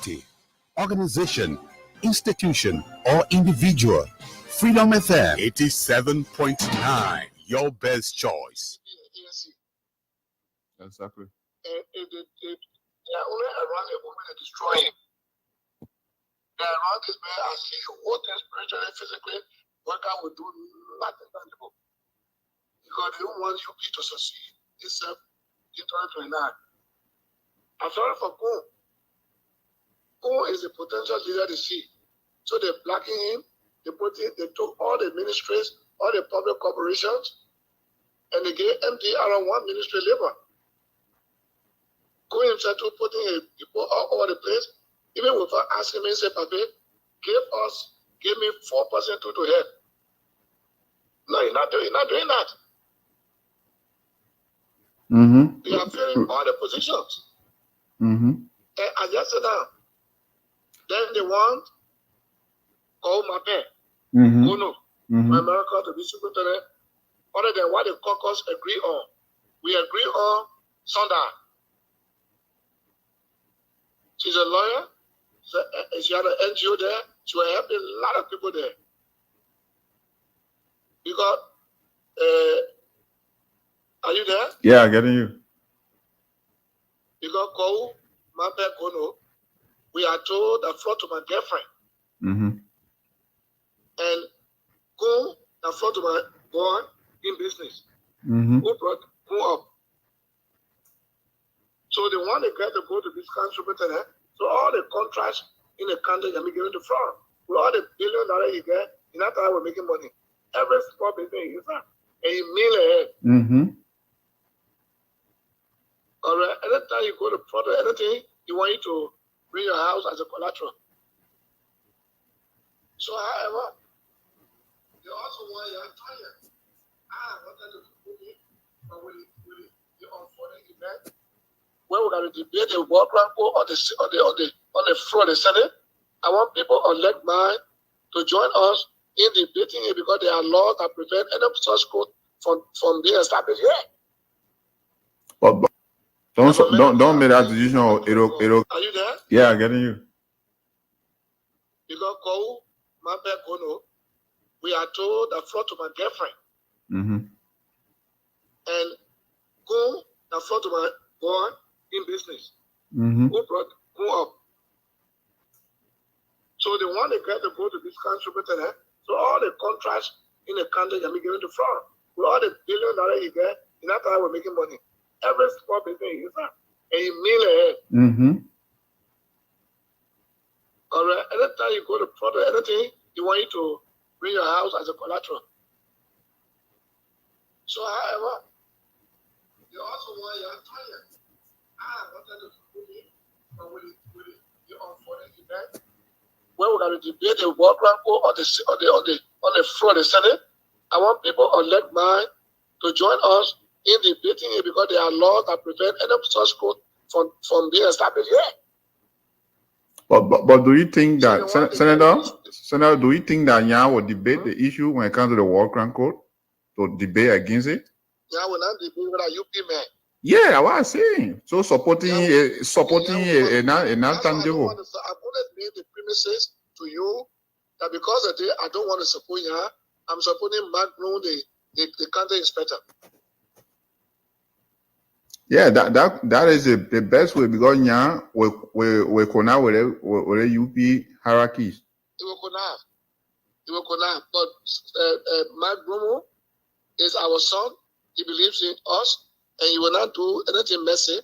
party, organization, institution, or individual. Freedom FM 87.9, your best choice. Exactly. They are only around the moment they destroy him. They are around this man as he hold them spiritually, physically, but God will do nothing tangible. Because they don't want you to succeed except in 2029. I'm sorry for Kun. Kun is a potential leader they see. So they're blocking him. They took all the ministries, all the public corporations, and they gave MDR one ministry labor. Kun himself to putting people all over the place, even without asking me, say, Papi, give me 4% to help. No, you're not doing that. Mm-hmm. They are filling all the positions. Mm-hmm. And as yesterday, then they want Mm-hmm. Gono, for America to be secretary, other than what the caucus agree on. We agree on Sunday. She's a lawyer. She had an NGO there. She was helping a lot of people there. Because, are you there? Yeah, getting you. Because Kou, Mape Gono, we are told that fraud to my girlfriend. Mm-hmm. And Kou, that fraud to my boy in business. Mm-hmm. Who brought Kou up? So they want the guy to go to this country, so all the contracts in the country can be given to fraud. With all the $1 billion you get, in that time we're making money. Every small business is that. And you meal ahead. Mm-hmm. All right. Anytime you go to product, anything, you want you to bring your house as a collateral. So, however, they also want you to tire. I wanted to put it, but with the unfortunate event, when we're going to debate the World Ranko on the floor of the Senate, I want people elect mine to join us in debating it because there are laws that prevent any such code from being established here. But don't make that decision. Are you there? Yeah, getting you. Because Kou, Mape Gono, we are told that fraud to my girlfriend. Mm-hmm. And Kou, that fraud to my boy in business. Mm-hmm. Who brought Kou up? So they want the guy to go to this country, so all the contracts in the country can be given to fraud. With all the $1 billion you get, in that time we're making money. Every small business is that. And you meal ahead. Mm-hmm. All right. Anytime you go to product, anything, you want you to bring your house as a collateral. So, however, they also want you to tire. I wanted to put it, but with the unfortunate event, when we're going to debate the World Ranko on the floor of the Senate, I want people elect mine to join us in debating it because there are laws that prevent any such code from being established here. But do you think that Senator, do you think that Yan will debate the issue when it comes to the World Crime Code to debate against it? Yan will not debate with a UP man. Yeah, what I'm saying. So supporting a non-tangible. I've always made the premises to you that because of the I don't want to support Yan, I'm supporting Mark Brown, the county inspector. Yeah, that is the best way because Yan we connect with the UP hierarchies. It will connect. But Mark Brown is our son. He believes in us, and he will not do anything messy.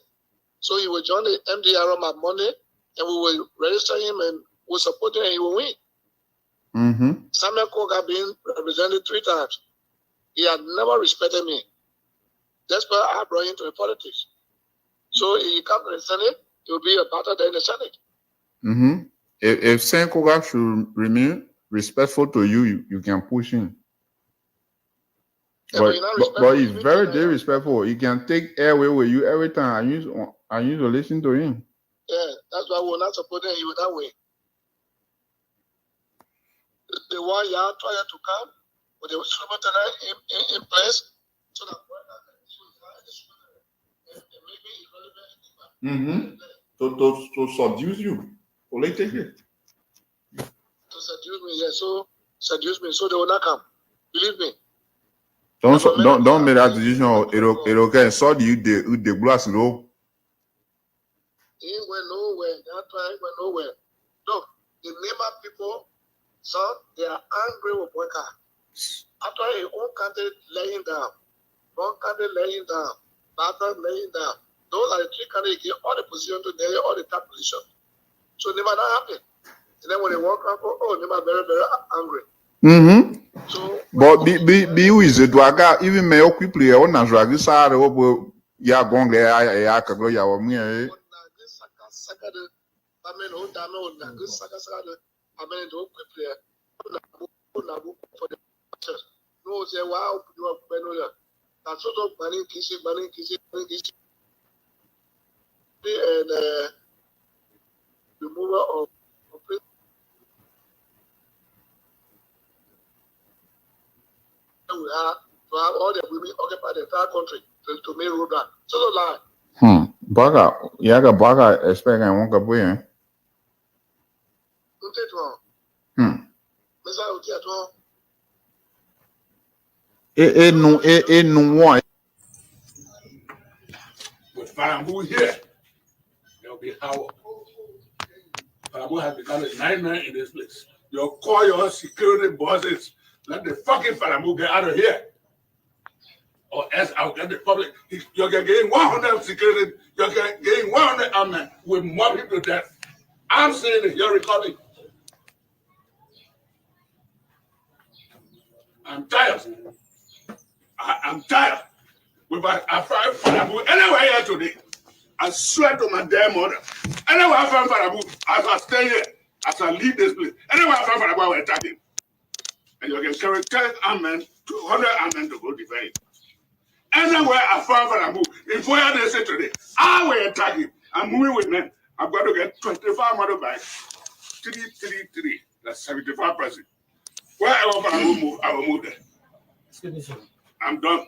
So he will join the MDR on Monday, and we will register him and we'll support him, and he will win. Mm-hmm. Samuel Cook has been represented 3 times. He had never respected me. That's why I brought him to the politics. So if he comes to the Senate, it will be a better than the Senate. Mm-hmm. If Saint Koga should remain respectful to you, you can push him. Yeah, but he's very disrespectful. He can take airway with you every time. I used to listen to him. Yeah, that's why we're not supporting you that way. The one y'all trying to come with the superintendent in place so that Mm-hmm. To subdue you. Will they take it? To seduce me, yeah. So seduce me, so they will not come. Believe me. Don't make that decision. It'll get so you the glass low. He went nowhere. That time went nowhere. Look, the Nema people, so they are angry with Boyka. After his own country laying down, one country laying down, Bata laying down. Those are the three countries get all the position to there, all the top position. So never that happened. And then when they walk out, oh, never very, very angry. So, but be who is it? Even me quickly on as ragi sare obo ya gong ya ka go ya o mi e. Saka de amen o da no na go saka de amen do quickly na go for the church. No say wow you are benola. That's sort of banning kisi and removal of we have to have all the women occupy the entire country to make road run. So no lie. Baga, yaga baga expect I won't go boy. No one. With Farambu here, there'll be Howard. Farambu has become a nightmare in this place. You call your security bosses, let the fucking Farambu get out of here. Or else I'll get the public. You're getting 100 security, you're getting 100 armed with more people to death. I'm saying it, you're recording. I'm tired. I'm tired. If I find Farambu anywhere here today, I swear to my damn mother, anywhere I find Farambu, as I stay here, as I leave this place, anywhere I find Farambu, I will attack him. And you can carry 10 armed, 200 armed to go defend him. Anywhere I find Farambu, in 4 years they say today, I will attack him. I'm moving with men. I've got to get 25 motorbikes, 333, that's 75%. Wherever Farambu move, I will move there. Excuse me, sir. I'm done.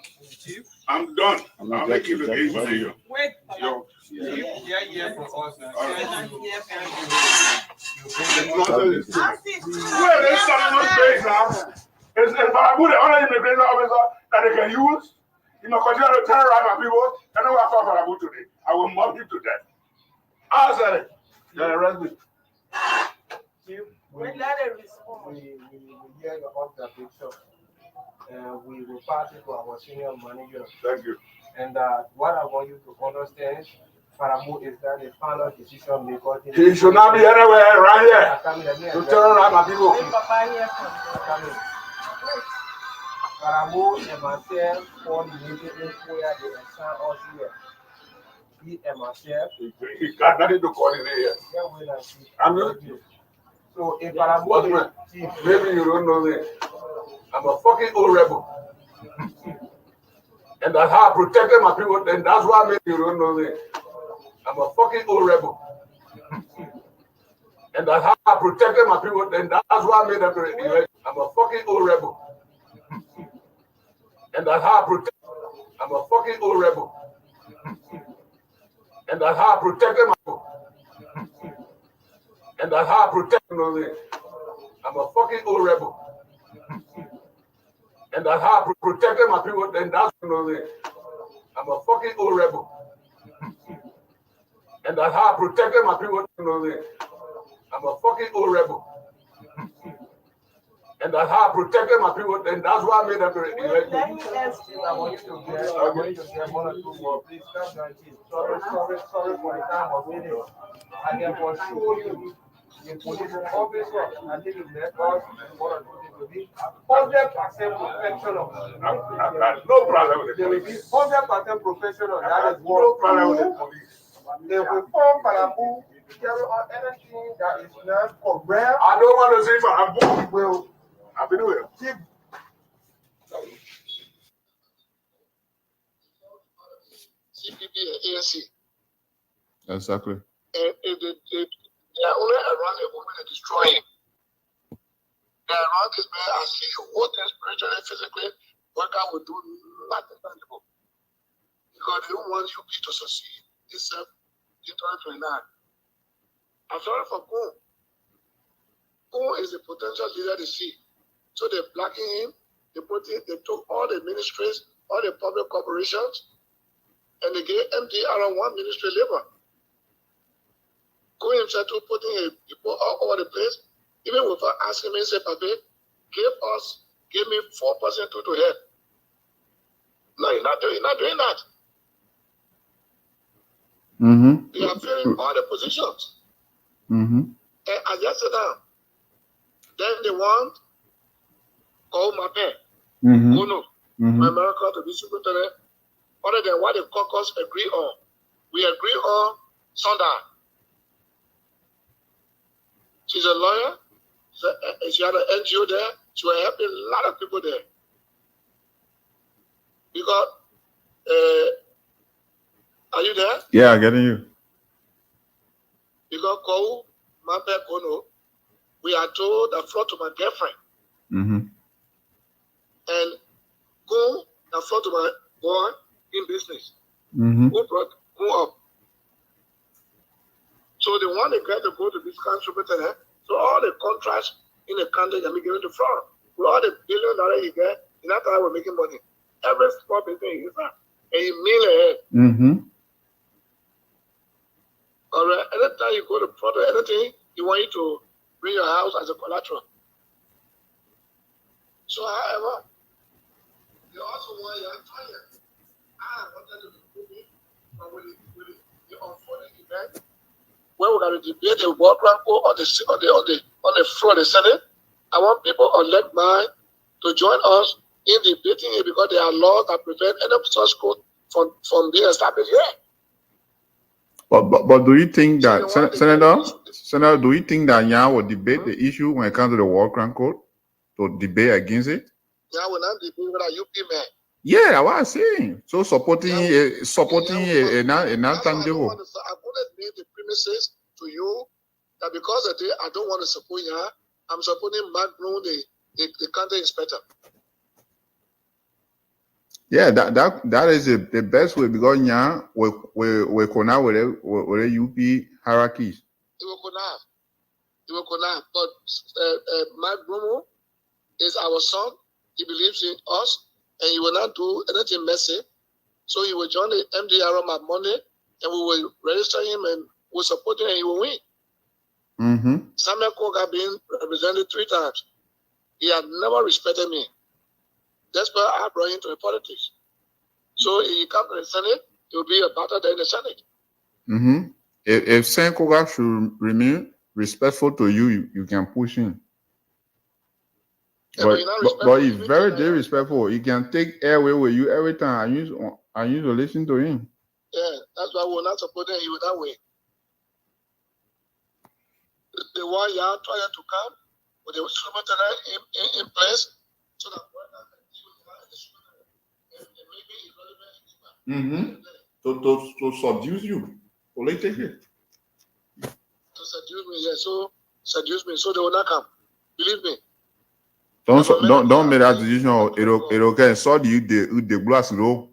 I'm done. I'll make you the game for you. Wait. Yo. Yeah, for us now. Where is someone's face now? Is Farambu the only immigration officer that they can use? You know, continue to terrorize my people. I know what Farambu today. I will mob you to death. I said it. You're arrest me. We hear your observation. We will pass it to our senior manager. Thank you. And what I want you to understand, Farambu is not a final decision maker. He should not be anywhere around here to terrorize my people. Farambu and myself for the meeting where they assign us here. He and myself. He got nothing to coordinate here. I'm not. So if Farambu, maybe you don't know this. I'm a fucking old rebel. And that's how I protected my people. And that's why maybe you don't know this. I'm a fucking old rebel. And that's how I protected my people. And that's why I made them elect. I'm a fucking old rebel. And that's how I protect. I'm a fucking old rebel. And that's how I protected my people. And that's how I protect them. I'm a fucking old rebel. And that's how I protected my people. And that's I'm a fucking old rebel. And that's how I protected my people. I'm a fucking old rebel. And that's how I protected my people. And that's why I made them elect me. I want you to get one or two more. Please come down. Sorry for the time of meeting. I can assure you, the police officer, I think it's their cause, one or two things will be 100% professional. No problem with They the will be police. 100% professional. That is No problem with one. the police. They will form Farambu, carry on anything that is not correct. I don't want to see Farambu. Will I've been doing it. keep CPP and ANC. Exactly. And if they are only around the women to destroy him. They are around this man as he hold them spiritually and physically, what God will do nothing tangible. Because they don't want you to succeed. This in 2029. I felt for Kun. Kun is the potential leader they see. So they're blocking him. They took all the ministries, all the public corporations, and they gave MDR one ministry labor. Kun himself to putting people all over the place, even without asking me, say, Papi, give me 4% to head. No, you're not doing that. Mm-hmm. They are filling all the positions. Mm-hmm. And I just said down. Then they want call my pay. Mm-hmm. Oh no. Mm-hmm. America to be superintendent. Other than what the caucus agree on. We agree on Sunday. She's a lawyer. She had an NGO there. She was helping a lot of people there. Because, are you there? Yeah, I'm getting you. Because Kou, Mape Kono, we are told that fraud to my girlfriend. Mm-hmm. And Kou, that fraud to my boy in business. Mm-hmm. Who brought Kou up? So they want the guy to go to this country, so all the contracts in the country can be given to fraud. With all the $1 billion you get, in that time we're making money. Every small business is that. And you meal ahead. Mm-hmm. All right. Anytime you go to product, anything, you want you to bring your house as a collateral. So, however, you also want your client. I wanted to do it, but with the unfortunate event, when we're going to debate the World Ranko on the floor of the Senate, I want people elect mine to join us in debating it because there are laws that prevent any such code from being established here. But do you think that, So Senator, do you think that Yan will debate the issue when it comes to the War Crime Code, to debate against it? Yeah, we're not debating with a UP man. Yeah, that's what I'm saying. So supporting a I only non-tangible. made the premises to you that because of the, I don't want to support you, I'm supporting Mark Brown, the county inspector. Yeah, that is the best way because Yan we connect with the UP hierarchies. It will connect. But Mark Brown is our son. He believes in us, and he will not do anything messy. So he will join the MDR on Monday, and we will register him and we'll support him, and he will win. Mm-hmm. Samuel Cook has been represented 3 times. He had never respected me. That's why I brought him to the politics. So if he comes to the Senate, it will be a battle there in the Senate. Mm-hmm. If Saint Koga should remain respectful to you, you can push him. Yeah, but he's very disrespectful. He can take airway with you every time. I used to listen to him. Yeah, that's why we will not support him that way. The one you are trying to come with the instrument in place so that to seduce you politically. To seduce me, yeah. So seduce me, so they will not come. Believe me. Don't make that decision. It can so you the glass low.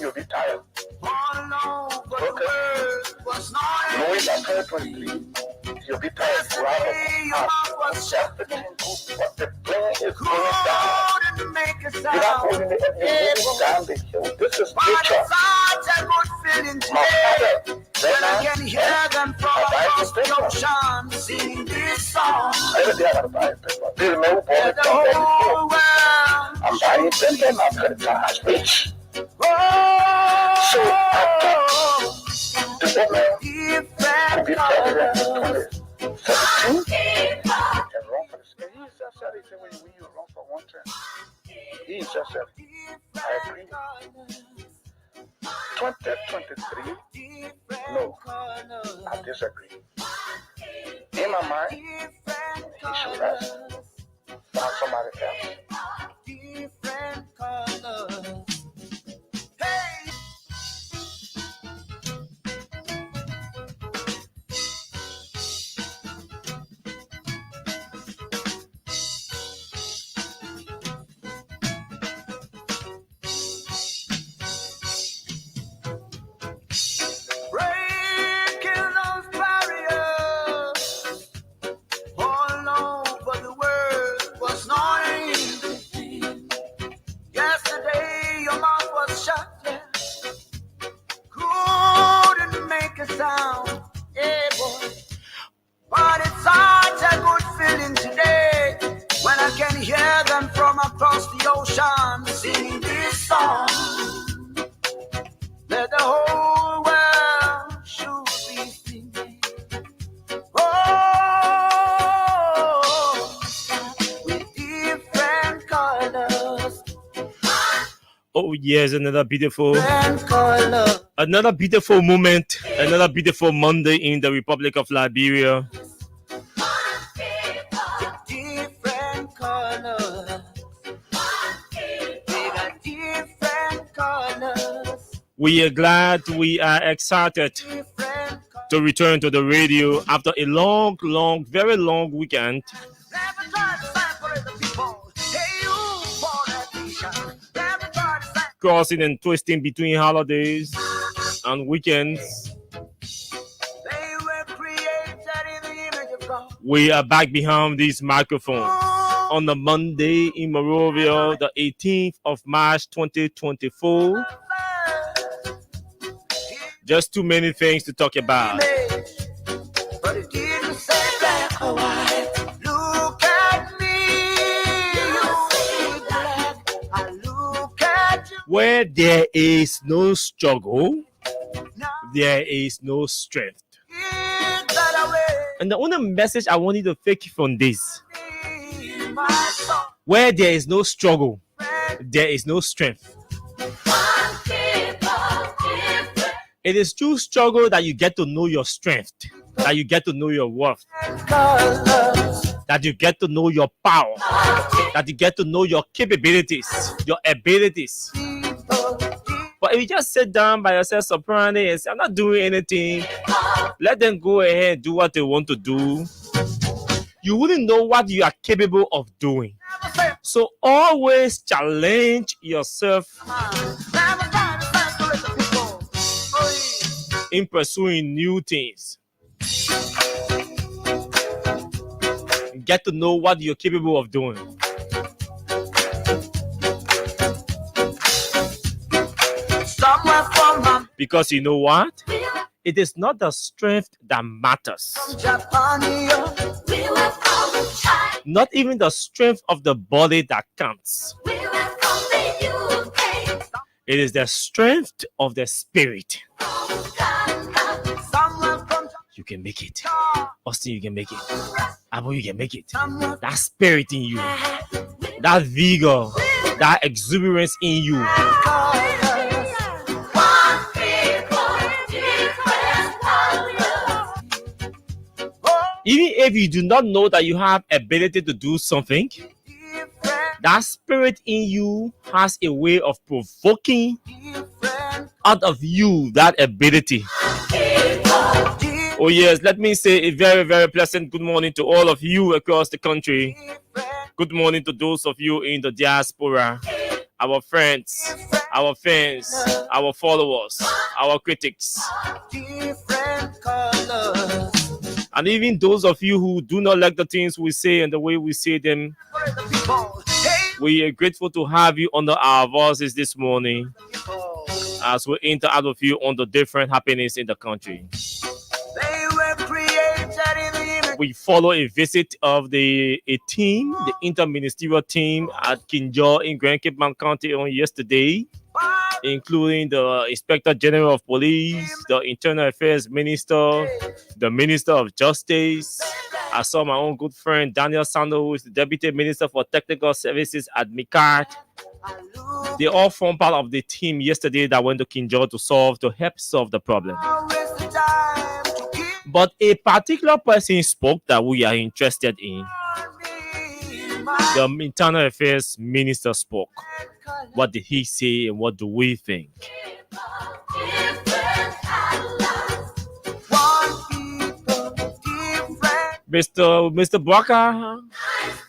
You'll be tired. Knowing that currently you'll be tired what the plane is going down. You're not holding it down the hill. This is nature. My father, every day I gotta buy a paper. There's no boy I'm buying them after the time I reach. So I get the woman to be president in 2017 and run for the state. He just said, he said, when you run for one term, he just said, I agree. 2023, no, I disagree. In my mind, he should somebody else. Different colors. Hey. Breaking those barriers all over the world was not easy. Yesterday your mouth was shut, yeah. Couldn't make a sound, yeah, boy. But it's such a good feeling today when I can hear them from across the ocean singing this song. That the whole world should be singing. Oh, with different colors. Oh yes, another beautiful Different colors. Another beautiful moment, another beautiful Monday in the Republic of Liberia. Different colors. They got different colors. We are glad, we are excited Different colors. to return to the radio after a long, very long weekend. Never try to separate the people. Hey, you politician. Never try to separate. Crossing and twisting between holidays and weekends. They were created in the image of God. We are back behind this microphone on the Monday in Monrovia, the 18th of March 2024. Just too many things to talk about. But it didn't say black or white. Look at me, you see black. I look at you Where there is no struggle, now. there is no strength. Take that away, And the only message I want you to take from this, my soul. where there is no struggle, there is no strength. It is through struggle that you get to know your strength, that you get to know your worth, Colors. that you get to know your power, that you get to know your capabilities, your abilities. People. But if you just sit down by yourself soprano and say, I'm not doing anything, let them go ahead and do what they want to do, you wouldn't know what you are capable of doing. Never say So always challenge yourself never try to separate the people. Oh, yeah. in pursuing new things. Get to know what you're capable of doing. Somewhere from my Because you know what? It is not the strength that matters. Japan, yeah. Not even the strength of the body that counts. It is the strength of the spirit. Somewhere from You can make it. Japan. Austin, you can make it. Abu, you can make it. Somewhere That spirit in you, that vigor, that exuberance in you. colors. Even if you do not know that you have ability to do something, Different, that spirit in you has a way of provoking different, out of you that ability. different. Oh yes, let me say a very pleasant good morning to all of you across the country. Good morning to those of you in the diaspora, our friends, our fans, our followers, our critics, Different colors. and even those of you who do not like the things we say and the way we say them. For the people. Hey, We are grateful to have you under our voices this morning people. as we interact with you on the different happenings in the country. They were created in the image. We follow a visit of a team, the interministerial team at Kinjo in Grand Cape Mount County on yesterday, including the Inspector General of Police, the Internal Affairs Minister, the Minister of Justice. I saw my own good friend Daniel Sando, who is the Deputy Minister for Technical Services at MICART. They all formed part of the team yesterday that went to Kinjo to help solve the problem. But a particular person spoke that we are interested in. The Internal Affairs Minister spoke. What did he say and what do we think? Mr. Barker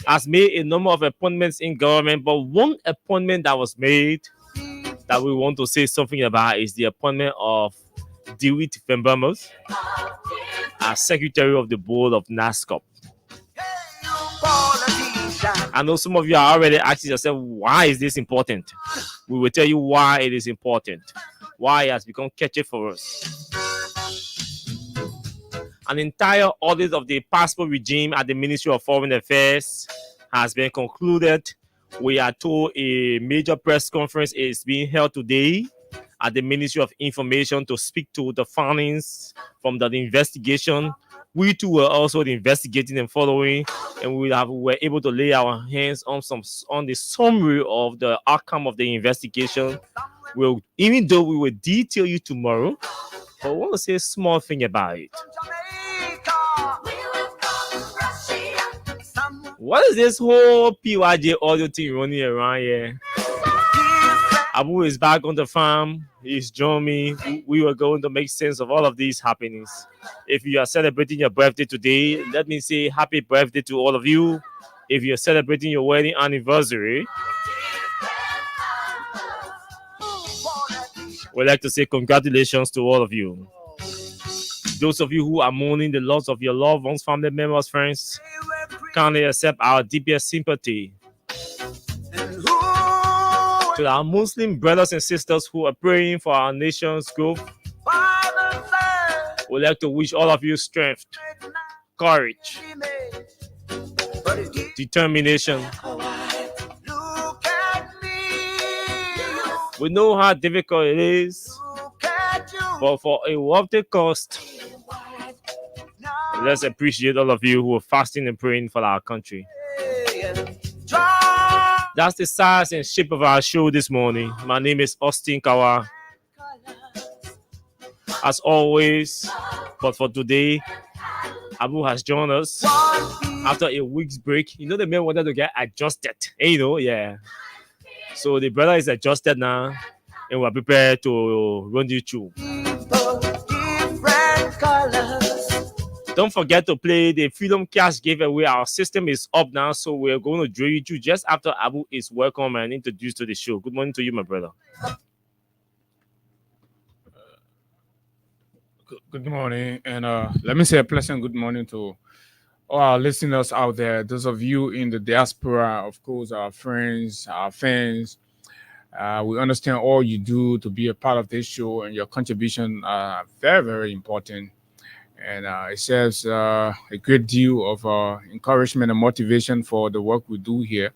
has made a number of appointments in government, but one appointment that was made that we want to say something about is the appointment of DeWitt Fembermuth as Secretary of the Board of NASCOP. I know some of you are already asking yourself, why is this important? We will tell you why it is important, why it has become catchy for us. An entire audit of the passport regime at the Ministry of Foreign Affairs has been concluded. We are told a major press conference is being held today at the Ministry of Information to speak to the findings from the investigation. We too were also investigating and following, and we were able to lay our hands on the summary of the outcome of the investigation. Even though we will detail you tomorrow, but I want to say a small thing about it. What is this whole PYJ audio thing running around here? Abu is back on the farm. He's joined me. We were going to make sense of all of these happenings. If you are celebrating your birthday today, let me say happy birthday to all of you. If you're celebrating your wedding anniversary, we'd like to say congratulations to all of you. Those of you who are mourning the loss of your loved ones, family members, friends, kindly accept our deepest sympathy. To our Muslim brothers and sisters who are praying for our nation's growth, we'd like to wish all of you strength, courage, determination. We know how difficult it is, but for a worthy cost, let's appreciate all of you who are fasting and praying for our country. That's the size and shape of our show this morning. My name is Austin Kawa. As always, but for today, Abu has joined us after a week's break. You know, the man wanted to get adjusted. Yeah. So the brother is adjusted now, and we're prepared to run you through. Don't forget to play the Freedom Cash giveaway. Our system is up now, so we're going to drill you through just after Abu is welcome and introduced to the show. Good morning to you, my brother. Good morning, and let me say a pleasant good morning to all our listeners out there. Those of you in the diaspora, of course, our friends, our fans. We understand all you do to be a part of this show, and your contribution are very, very important. And it serves a great deal of encouragement and motivation for the work we do here.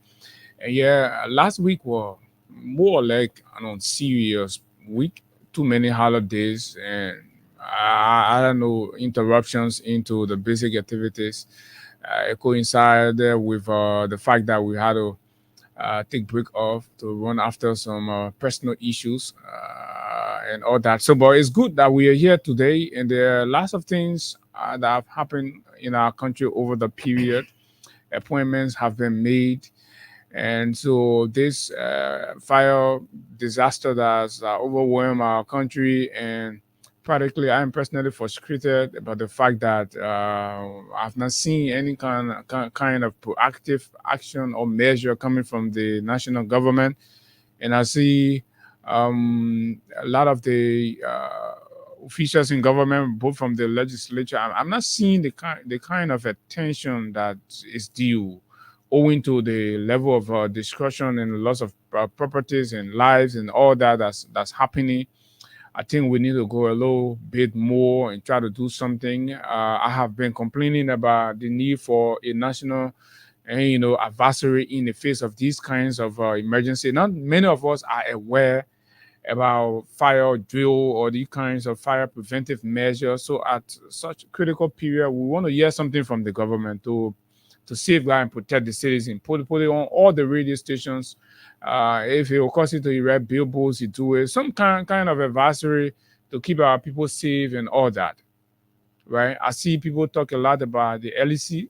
And yeah, last week was more like an serious week. Too many holidays and I don't know, interruptions into the basic activities. It coincided with the fact that we had to take break off to run after some personal issues and all that. So, but it's good that we are here today, and there are lots of things that have happened in our country over the period. Appointments have been made, and so this fire disaster that has overwhelmed our country, and practically I'm personally frustrated about the fact that I've not seen any kind of proactive action or measure coming from the national government, and I see a lot of the officials in government, both from the legislature. I'm not seeing the kind of attention that is due, owing to the level of destruction and loss of properties and lives and all that that's happening. I think we need to go a little bit more and try to do something. I have been complaining about the need for a national advisory in the face of these kinds of emergency. Not many of us are aware about fire drill or these kinds of fire preventive measures. So at such a critical period, we want to hear something from the government to safeguard and protect the citizens. Put it on all the radio stations. If it will cost you to erect billboards, you do it. Some kind of advisory to keep our people safe and all that, right? I see people talk a lot about the LEC,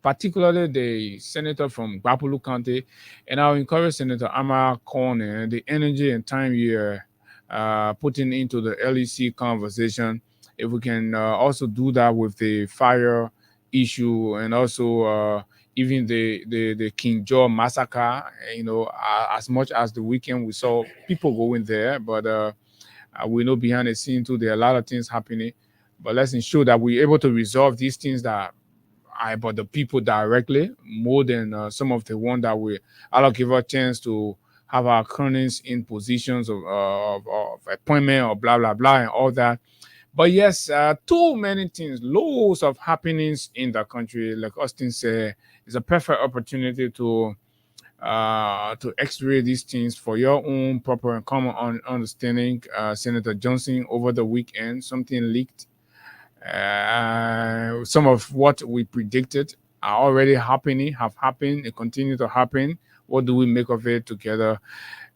particularly the senator from Bapulu County, and I'll encourage Senator Amara Corner the energy and time you're putting into the LEC conversation. If we can also do that with the fire issue and also even the King Jaw massacre, as much as the weekend we saw people going there, but we know behind the scene too there are a lot of things happening. But let's ensure that we're able to resolve these things that are about the people directly, more than some of the one that we I'll give a chance to have our cronies in positions of appointment or blah blah blah and all that. But yes, too many things, loads of happenings in the country. Like Austin said, it's a perfect opportunity to x-ray these things for your own proper and common understanding. Senator Johnson over the weekend, something leaked. Some of what we predicted are already happening, have happened, and continue to happen. What do we make of it together?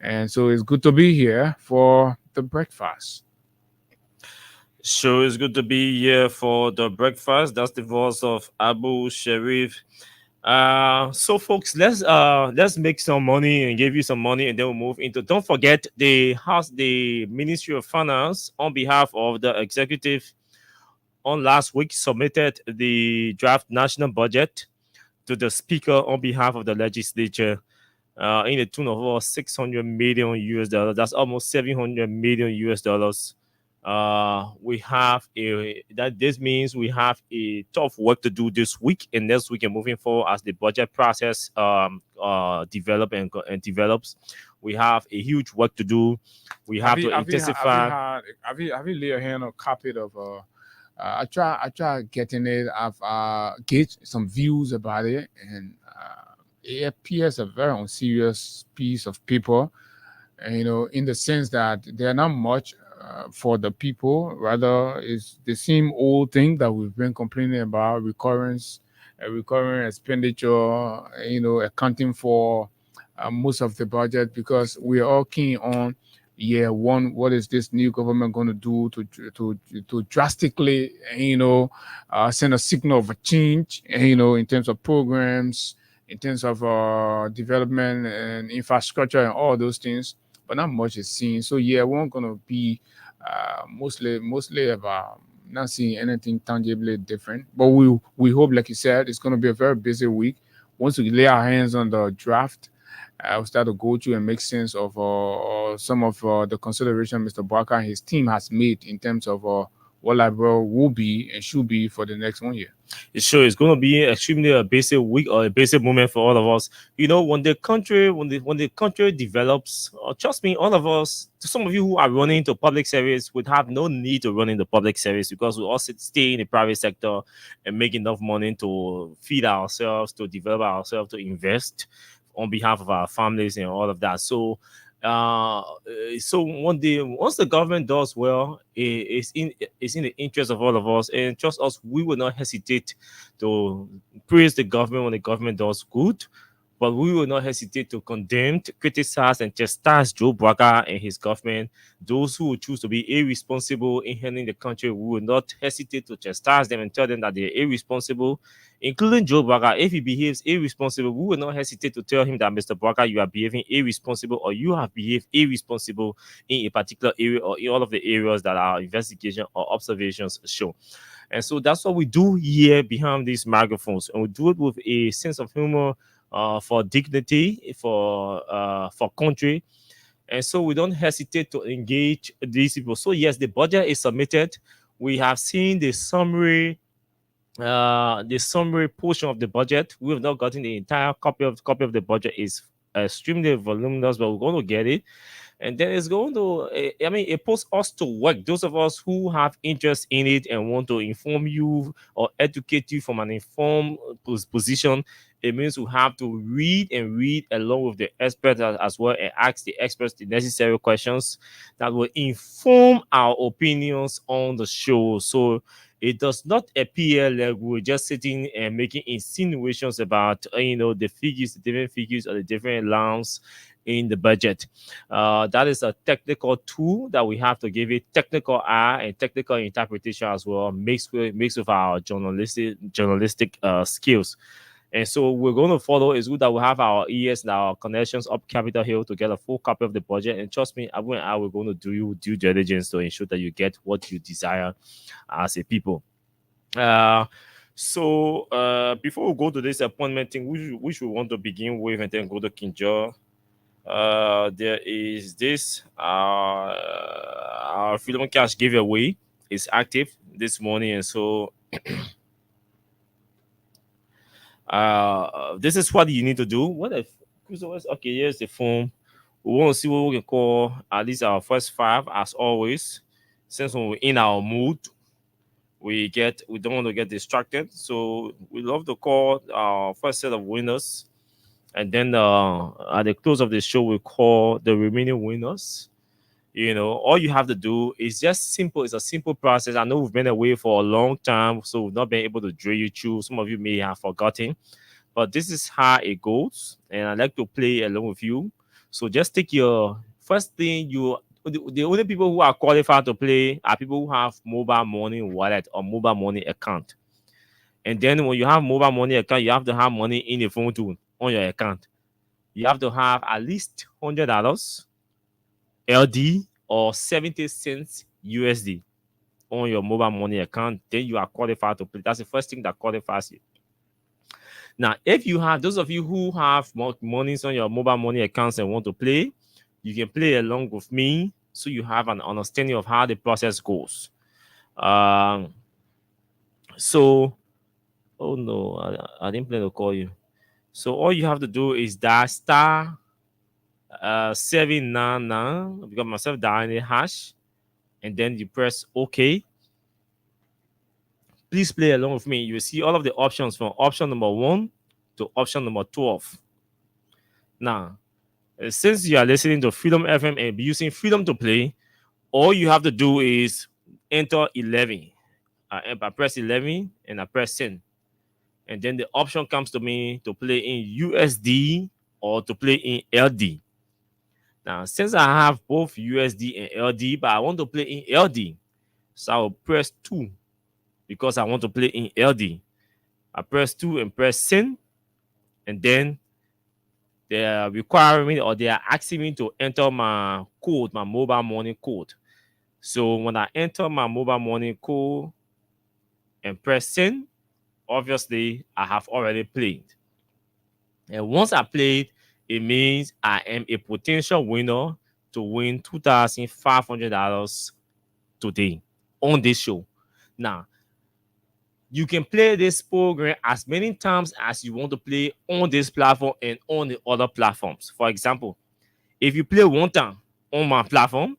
And so it's good to be here for the breakfast. Sure, it's good to be here for the breakfast. That's the voice of Abu Sharif. So folks, let's make some money and give you some money, and then we'll move into. Don't forget the Ministry of Finance, on behalf of the executive, on last week submitted the draft national budget to the speaker on behalf of the legislature. In the tune of over 600 million US dollars. That's almost 700 million US dollars. This means we have a tough work to do this week and next week and moving forward as the budget process develops. We have a huge work to do. We have to intensify. Have you laid your hand on a copy of I try getting it. I've gauged some views about it, and it appears a very unserious piece of paper, and, in the sense that they're not much for the people. Rather, it's the same old thing that we've been complaining about: recurring expenditure. Accounting for most of the budget, because we are all keen on year one. What is this new government going to do to drastically, send a signal of a change, in terms of programs, in terms of development and infrastructure and all those things, but not much is seen. So yeah, we're going to be mostly about not seeing anything tangibly different. But we hope, like you said, it's going to be a very busy week. Once we lay our hands on the draft, we'll start to go through and make sense of some of the consideration Mr. Barker and his team has made in terms of what Liberia will be and should be for the next 1 year. Sure, it's going to be extremely a basic week or a basic moment for all of us. When the country develops, trust me, all of us, some of you who are running into public service would have no need to run into public service, because we all stay in the private sector and make enough money to feed ourselves, to develop ourselves, to invest on behalf of our families and all of that. So one day, once the government does well, it's in the interest of all of us, and trust us, we will not hesitate to praise the government when the government does good, but we will not hesitate to condemn, to criticize, and chastise Joe Braga and his government. Those who choose to be irresponsible in handling the country, we will not hesitate to chastise them and tell them that they're irresponsible, including Joe Braga. If he behaves irresponsible, we will not hesitate to tell him that, Mr. Braga, you are behaving irresponsible, or you have behaved irresponsible in a particular area or in all of the areas that our investigation or observations show. And so that's what we do here behind these microphones, and we do it with a sense of humor, for dignity, for country. And so we don't hesitate to engage these people. So yes, the budget is submitted. We have seen the summary portion of the budget. We have not gotten the entire copy of the budget. Is extremely voluminous, but we're going to get it. And then it's going to, it puts us to work. Those of us who have interest in it and want to inform you or educate you from an informed position, it means we have to read along with the experts as well, and ask the experts the necessary questions that will inform our opinions on the show. So it does not appear like we're just sitting and making insinuations about, the figures, the different figures, or the different amounts in the budget. That is a technical tool that we have to give it technical eye and technical interpretation as well, mixed with our journalistic skills. And so we're going to follow. It's good that we have our ES and our connections up Capitol Hill to get a full copy of the budget. And trust me, Abu and I we're going to do you due diligence to ensure that you get what you desire as a people. Before we go to this appointment thing, which we want to begin with and then go to King Jaw, there is this our Freedom Cash giveaway is active this morning, and so this is what you need to do. What if okay, here's the form. We want to see what we can call at least our first 5 as always. Since when we're in our mood, we don't want to get distracted. So we love to call our first set of winners. And then at the close of the show, we call the remaining winners. You know, all you have to do is just simple. It's a simple process. I know we've been away for a long time, so we've not been able to drill you through. Some of you may have forgotten, but this is how it goes. And I like to play along with you. So just take your first thing. The only people who are qualified to play are people who have mobile money wallet or mobile money account. And then when you have mobile money account, you have to have money in the phone too on your account. You have to have at least $100 LD or 70 cents USD on your mobile money account. Then you are qualified to play. That's the first thing that qualifies you. Now, if you have those of you who have monies on your mobile money accounts and want to play, you can play along with me so you have an understanding of how the process goes. Oh no, I didn't plan to call you. So all you have to do is dial star 799. I've got myself dialing the hash, and then you press OK. Please play along with me. You will see all of the options from option number 1 to option number 12. Now, since you are listening to Freedom FM and using Freedom to play, all you have to do is enter 11. I press 11 and I press send. And then the option comes to me to play in USD or to play in LD. Now, since I have both USD and LD, but I want to play in LD, so I'll press 2 because I want to play in LD. I press 2 and press send, and then they are requiring me or they are asking me to enter my code, my mobile money code. So when I enter my mobile money code and press send, obviously I have already played. And once I played, it means I am a potential winner to win $2,500 today on this show. Now, you can play this program as many times as you want to play on this platform and on the other platforms. For example, if you play one time on my platform,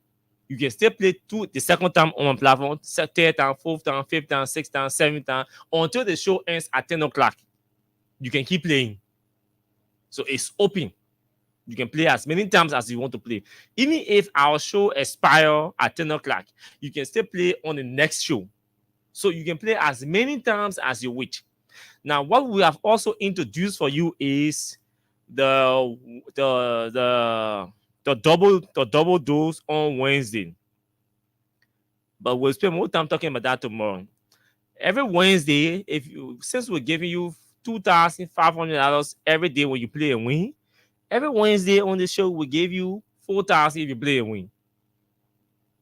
you can still play the second time on my platform, third time, fourth time, fifth time, sixth time, seventh time, until the show ends at 10 o'clock. You can keep playing. So it's open. You can play as many times as you want to play. Even if our show expires at 10 o'clock, you can still play on the next show. So you can play as many times as you wish. Now, what we have also introduced for you is the double dose on Wednesday. But we'll spend more time talking about that tomorrow. Every Wednesday, since we're giving you $2,500 every day when you play and win, every Wednesday on the show we give you $4,000 if you play and win.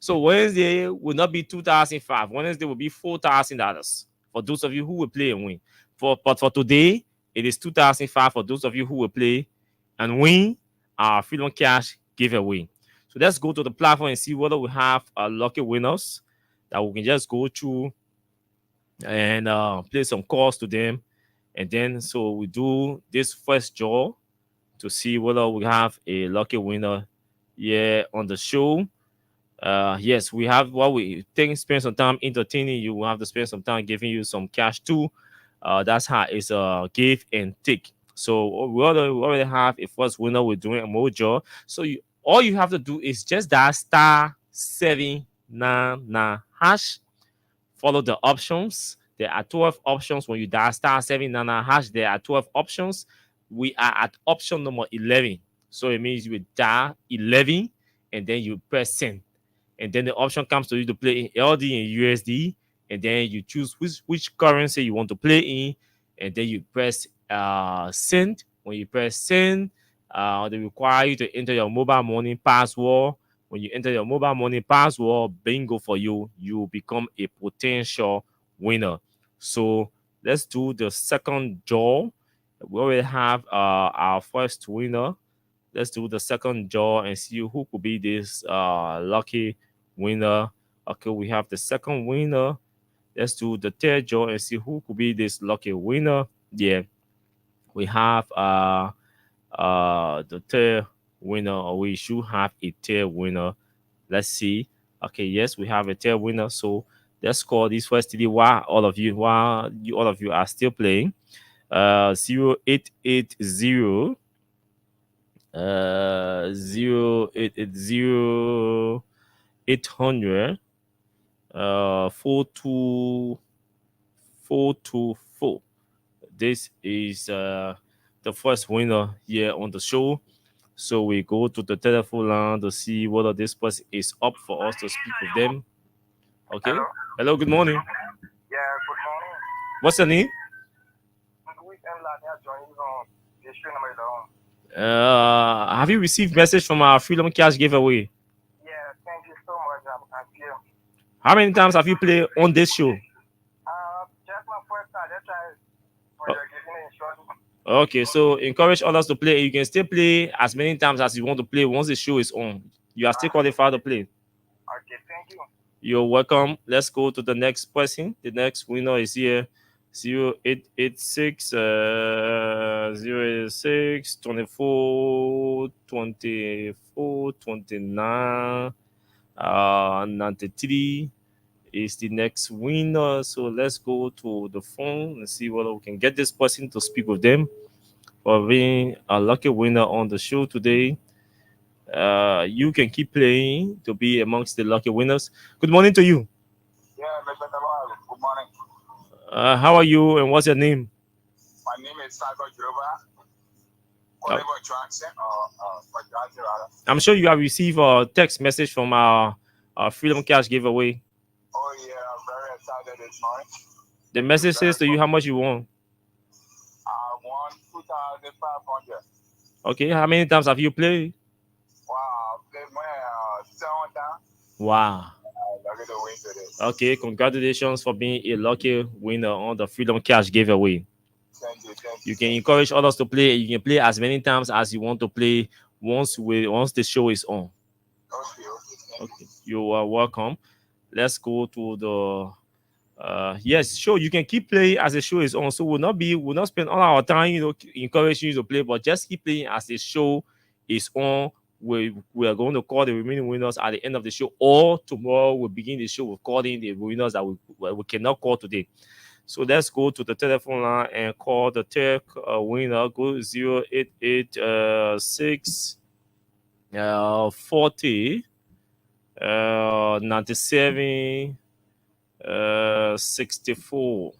So Wednesday will not be $2,500. Wednesday will be $4,000 for those of you who will play and win. But for today, it is $2,500 for those of you who will play and win our Freedom Cash giveaway. So let's go to the platform and see whether we have lucky winners that we can just go through and play some calls to them. And then so we do this first draw to see whether we have a lucky winner here on the show. Yes, we have what we think. Spend some time entertaining you. We have to spend some time giving you some cash too. That's how it's a give and take. So we already have a first winner. We're doing a more draw. So all you have to do is just dial star 799 hash. Follow the options. There are 12 options. When you dial star 799 hash, there are 12 options. We are at option number 11. So it means you will dial 11 and then you press send. And then the option comes to you to play in LD and USD. And then you choose which currency you want to play in. And then you press send. When you press send, they require you to enter your mobile money password. When you enter your mobile money password, bingo for you, you become a potential winner. So let's do the second draw. We already have our first winner. Let's do the second draw and see who could be this lucky winner. Okay, we have the second winner. Let's do the third draw and see who could be this lucky winner. Yeah, we have the third winner, or we should have a third winner. Let's see. Okay, yes, we have a third winner. So let's call this first three while all of you are still playing. 0880 0880 800 42424. This is the first winner here on the show. So we go to the telephone line to see whether this person is up for us to speak with them. Okay. Hello, good morning. Yeah, good morning. What's your name? Have you received message from our Freedom Cash giveaway? Yeah, thank you so much. Thank you. How many times have you played on this show? Just my first time. That's why you're giving it short. Okay, so encourage others to play. You can still play as many times as you want to play once the show is on. You are still qualified to play. Okay, thank you. You're welcome. Let's go to the next person. The next winner is here. 0886 086 24 24 29 93 is the next winner. So let's go to the phone and see whether we can get this person to speak with them for being a lucky winner on the show today. You can keep playing to be amongst the lucky winners. Good morning to you. Yeah, Mr. Tawal, good morning. How are you and what's your name? My name is Sago Jurova. I'm sure you have received a text message from our Freedom Cash giveaway. Oh yeah, I'm very excited this morning. The message says to you how much you won. I won 2,500. Okay, how many times have you played? Wow, I played more 7 times. Wow. Lucky to win today. Okay, congratulations for being a lucky winner on the Freedom Cash giveaway. Thank you. You can encourage others to play. You can play as many times as you want to play once the show is on. Okay. You are welcome. Let's go to the yes, sure. You can keep playing as the show is on. So we'll not spend all our time, encouraging you to play, but just keep playing as the show is on. We are going to call the remaining winners at the end of the show, or tomorrow we'll begin the show with calling the winners that we cannot call today. So let's go to the telephone line and call the third winner. Go 0886 40 97 64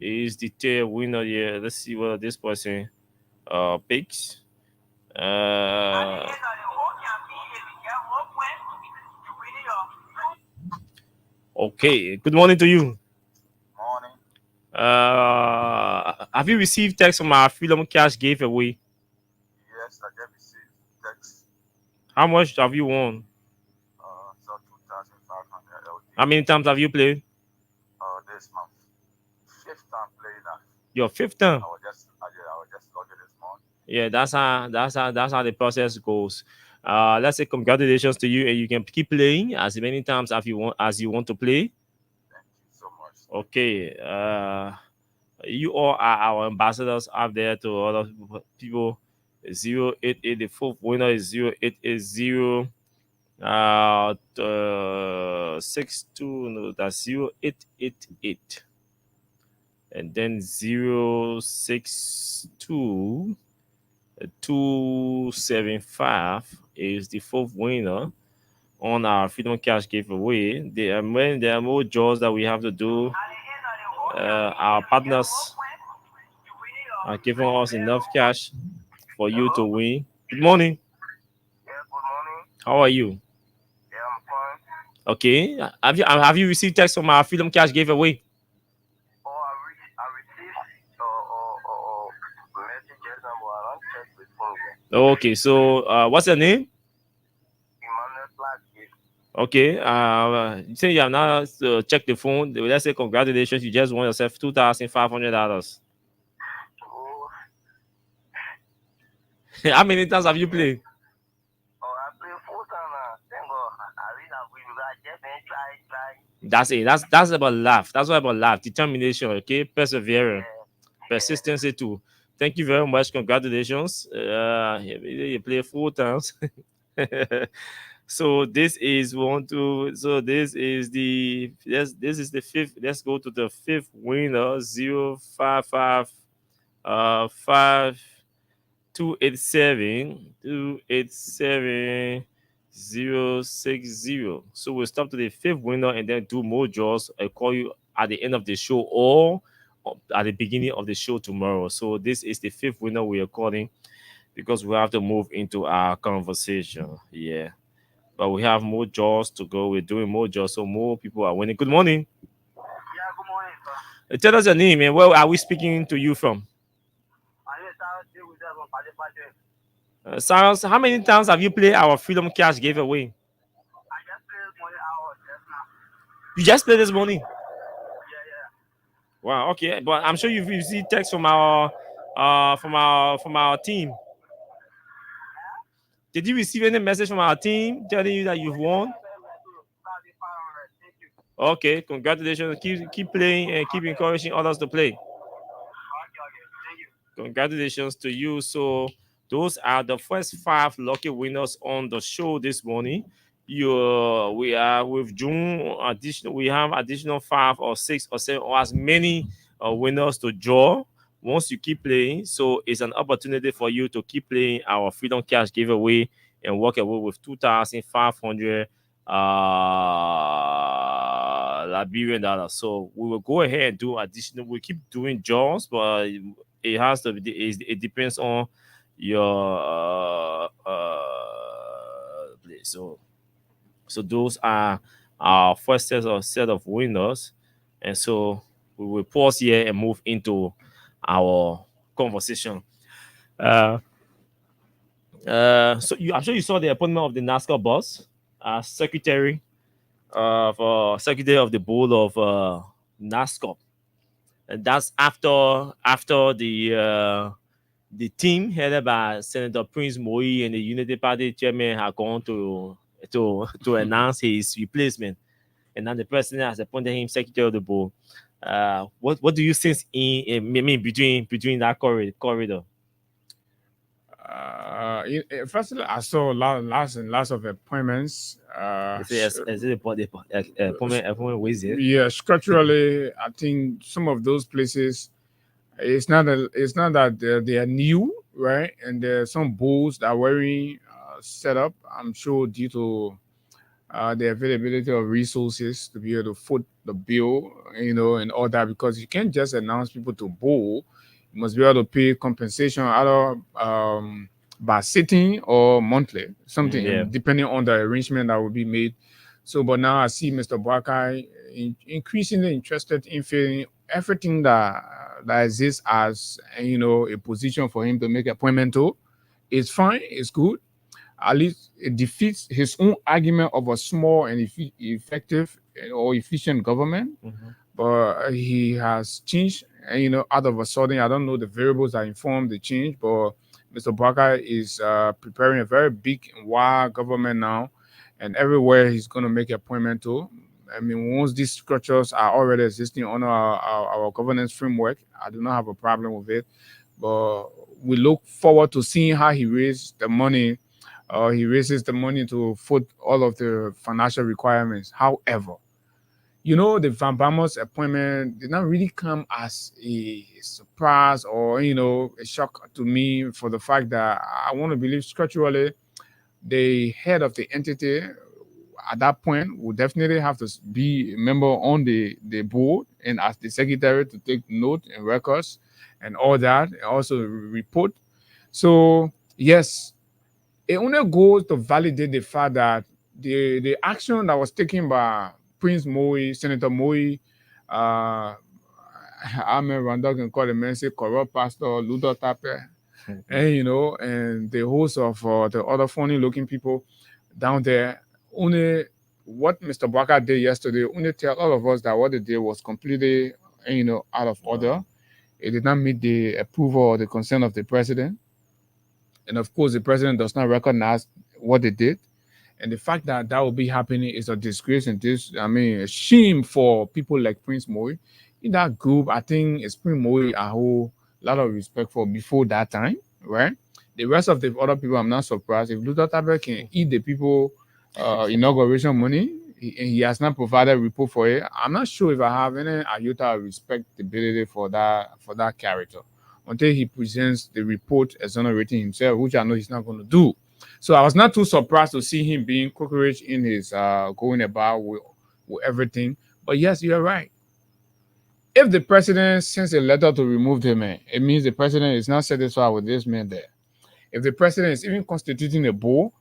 is the third winner here. Let's see what this person picks. Okay, good morning to you. Morning. Have you received text from our Freedom Cash giveaway? Yes, I just received text. How much have you won? So 2,500 LD. How many times have you played? This month. 5th time playing that. Your 5th time. I was just lucky this month. Yeah, that's how the process goes. Let's say congratulations to you, and you can keep playing as many times as you want to play. Thank you so much. Okay. You all are our ambassadors out there to other people. 088, the fourth winner is 0880 62, no, that's 0888, and then 062 275 is the fourth winner on our Freedom Cash giveaway. There are more draws that we have to do. Our partners are giving us enough cash for you to win. Good morning. Yeah, good morning. How are you? Yeah, I'm fine. Okay. Have you received text from our Freedom Cash giveaway? Oh, I received Okay, so what's your name? Okay, you say you have now checked the phone. Let's say congratulations, you just won yourself $2,500. How many times have you played? That's it. That's about laugh. That's what about laugh. Determination, okay, perseverance, persistency too. Thank you very much. Congratulations. You play 4 times. So this is one, two. So this is the this is the fifth. Let's go to the fifth winner. 055 5 287 287 060. So we'll stop to the fifth winner and then do more draws. I'll call you at the end of the show or at the beginning of the show tomorrow. So this is the fifth winner we are calling because we have to move into our conversation. Yeah. But we have more draws to go. We're doing more draws, so more people are winning. Good morning. Yeah, good morning, sir. Tell us your name and where are we speaking to you from? Cyrus, how many times have you played our Freedom Cash giveaway? I just played this morning hours just now. You just played this morning? Yeah. Wow, okay. But I'm sure you've received text from our team. Did you receive any message from our team telling you that you've won? Okay, congratulations. Keep playing and keep encouraging others to play. Congratulations to you. So those are the first 5 lucky winners on the show this morning. We are with June additional. We have additional 5 or 6 or 7 or as many winners to draw once you keep playing. So it's an opportunity for you to keep playing our Freedom Cash giveaway and walk away with 2,500 Liberian dollars. So we will go ahead and do additional. We keep doing draws, but it has to be. It depends on your place. So those are our first set of winners, and so we will pause here and move into our conversation. So I'm sure you saw the appointment of the NASCAR boss, secretary of the board of NASCAR, and that's after the team headed by Senator Prince Moi and the Unity Party chairman had gone to announce his replacement, and now the president has appointed him secretary of the board. What do you sense between that corridor? Firstly, I saw lots and lots of appointments. Yeah, structurally, I think some of those places, it's not that they are new, right? And there are some boards that are very set up. I'm sure due to the availability of resources to be able to foot the bill, and all that, because you can't just announce people to bowl. You must be able to pay compensation either by sitting or monthly, something depending on the arrangement that will be made. So, but now I see Mr. Boakai increasingly interested in filling everything that exists as a position for him to make appointment to. It's fine, it's good. At least it defeats his own argument of a small and effective or efficient government. Mm-hmm. But he has changed, out of a sudden. I don't know the variables that inform the change, but Mr. Boakai is preparing a very big and wide government now, and everywhere he's going to make appointment to. I mean, once these structures are already existing on our governance framework, I do not have a problem with it. But we look forward to seeing how he raises the money. He raises the money to foot all of the financial requirements. However, the Van Bamos appointment did not really come as a surprise or, a shock to me, for the fact that I want to believe structurally the head of the entity at that point will definitely have to be a member on the board and as the secretary to take note and records and all that, and also report. So, yes, it only goes to validate the fact that the action that was taken by Prince Moi, Senator Moi, Ahmed Randall can call the man, say corrupt pastor, Ludo Tape, And and the host of the other funny looking people down there, only what Mr. Baka did yesterday, only tell all of us that what they did was completely, out of order. It did not meet the approval or the consent of the president. And of course, the president does not recognize what they did. And the fact that that will be happening is a disgrace and a shame for people like Prince Moy. In that group, I think it's Prince Moy a whole lot of respect for before that time, right? The rest of the other people, I'm not surprised. If Luther Tabet can eat the people inauguration money, he has not provided a report for it. I'm not sure if I have any iota of respectability for that character until he presents the report exonerating himself, which I know he's not going to do. So I was not too surprised to see him being cockroach in his going about with everything. But yes, you're right. If the president sends a letter to remove the man, it means the president is not satisfied with this man there. If the president is even constituting a board,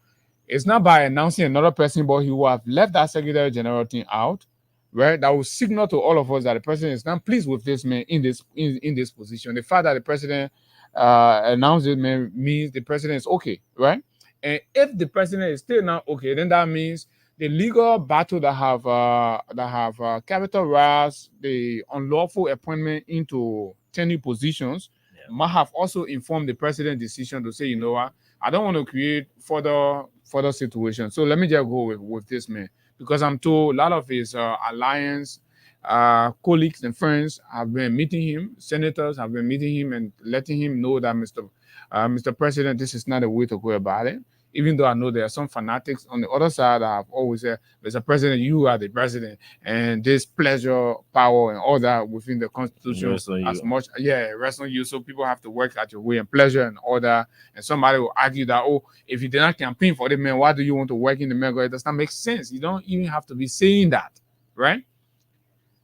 it's not by announcing another person, but he will have left that secretary general thing out, right? That will signal to all of us that the president is not pleased with this man in this position. The fact that the president announced it means the president is okay, right? And if the president is still not okay, then that means the legal battle that have characterized the unlawful appointment into tenure positions might have also informed the president's decision to say, you know what, I don't want to create further situations. So let me just go with this man, because I'm told a lot of his alliance colleagues and friends have been meeting him. Senators have been meeting him and letting him know that Mr. President, this is not a way to go about it. Even though I know there are some fanatics on the other side that have always said, Mr. President, you are the president, and this pleasure, power, and all that within the Constitution rests on you. So people have to work at your way and pleasure and order. And somebody will argue that, oh, if you did not campaign for the man, why do you want to work in the mega? It does not make sense. You don't even have to be saying that, right?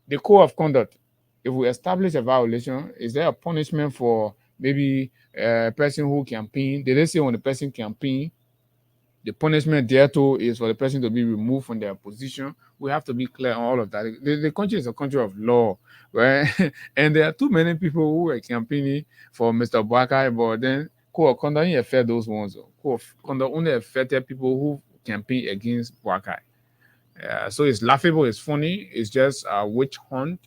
The code of conduct. If we establish a violation, is there a punishment for maybe a person who campaign? Did they say when the person campaign, the punishment thereto is for the person to be removed from their position? We have to be clear on all of that. The country is a country of law, right? And there are too many people who are campaigning for Mr. Baka, but then code of conduct only affect those ones. Code of conduct only affected people who campaign against Baka. So it's laughable, it's funny, it's just a witch hunt.